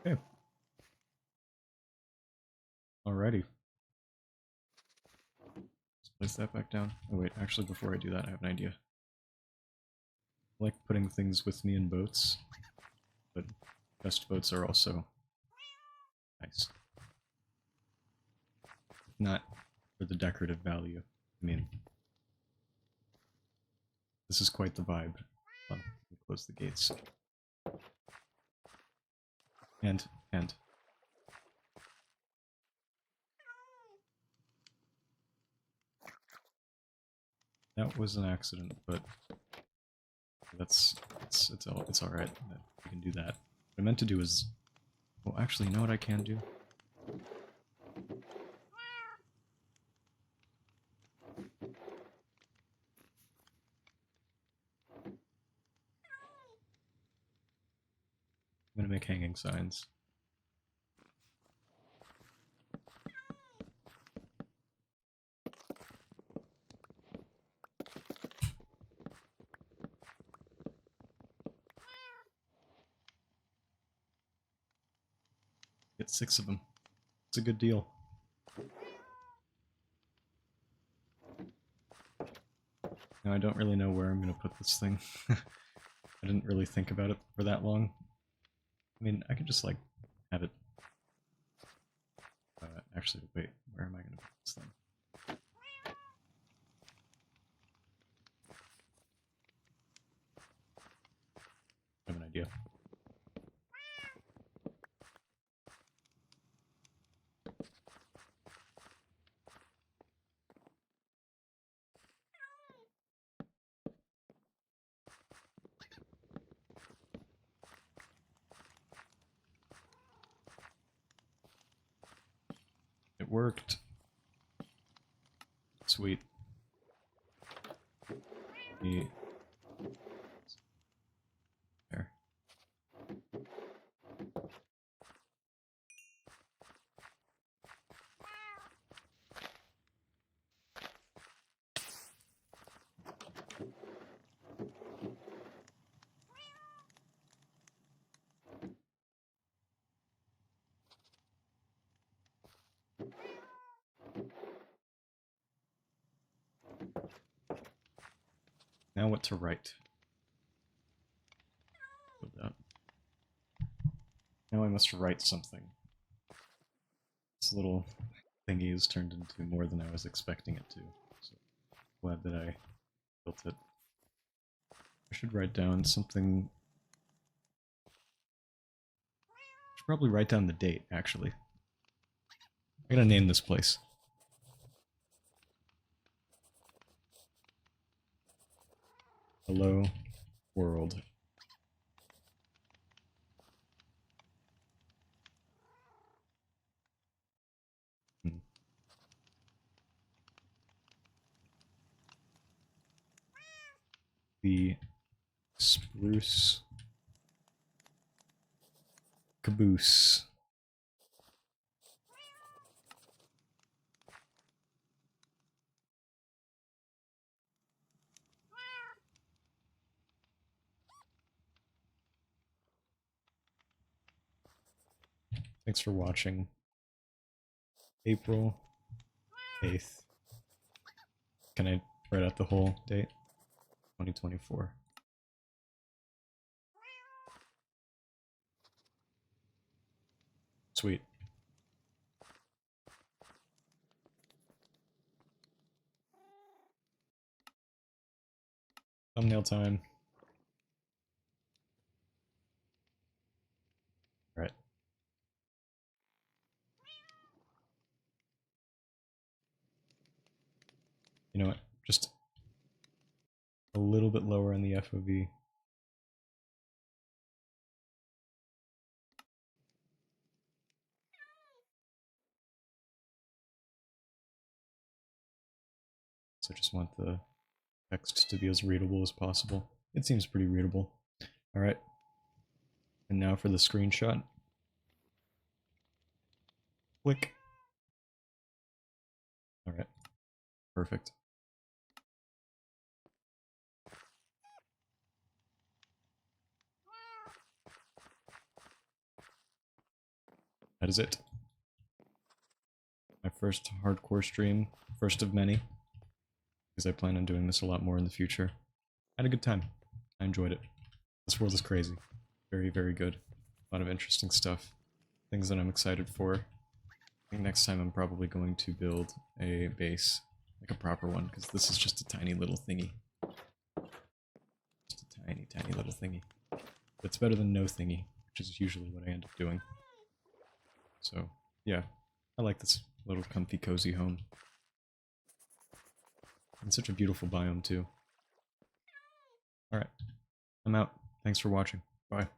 Okay. Alrighty. Let's place that back down. Oh wait, actually before I do that, I have an idea. I like putting things with me in boats, but best boats are also nice. Not for the decorative value. I mean, this is quite the vibe. Let me close the gates. And. That was an accident, but it's alright. I can do that. What I meant to do is... Well, actually, you know what I can do? I'm gonna make hanging signs. Get 6 of them. It's a good deal. Now I don't really know where I'm gonna put this thing. I didn't really think about it for that long. I mean, I could just, like, have it... actually, wait, where am I gonna put this thing? I have an idea. It worked. Sweet. There. Now what to write? Now I must write something. This little thingy has turned into more than I was expecting it to. So glad that I built it. I should write down something. I should probably write down the date, actually. I'm gonna name this place. Hello, world. The Spruce Caboose. Thanks for watching. April 8th. Can I write out the whole date? 2024. Sweet. Thumbnail time. All right. You know what? Just a little bit lower in the FOV. So I just want the text to be as readable as possible. It seems pretty readable. All right. And now for the screenshot. Click. All right. Perfect. that is it. My first hardcore stream, first of many, because I plan on doing this a lot more in the future. I had a good time. I enjoyed it. This world is crazy. Very, very good. A lot of interesting stuff. Things that I'm excited for. I think next time I'm probably going to build a base, like a proper one, because this is just a tiny little thingy. Just a tiny, tiny little thingy. But it's better than no thingy, which is usually what I end up doing. So, yeah. I like this little comfy, cozy home. And such a beautiful biome, too. Alright. I'm out. Thanks for watching. Bye.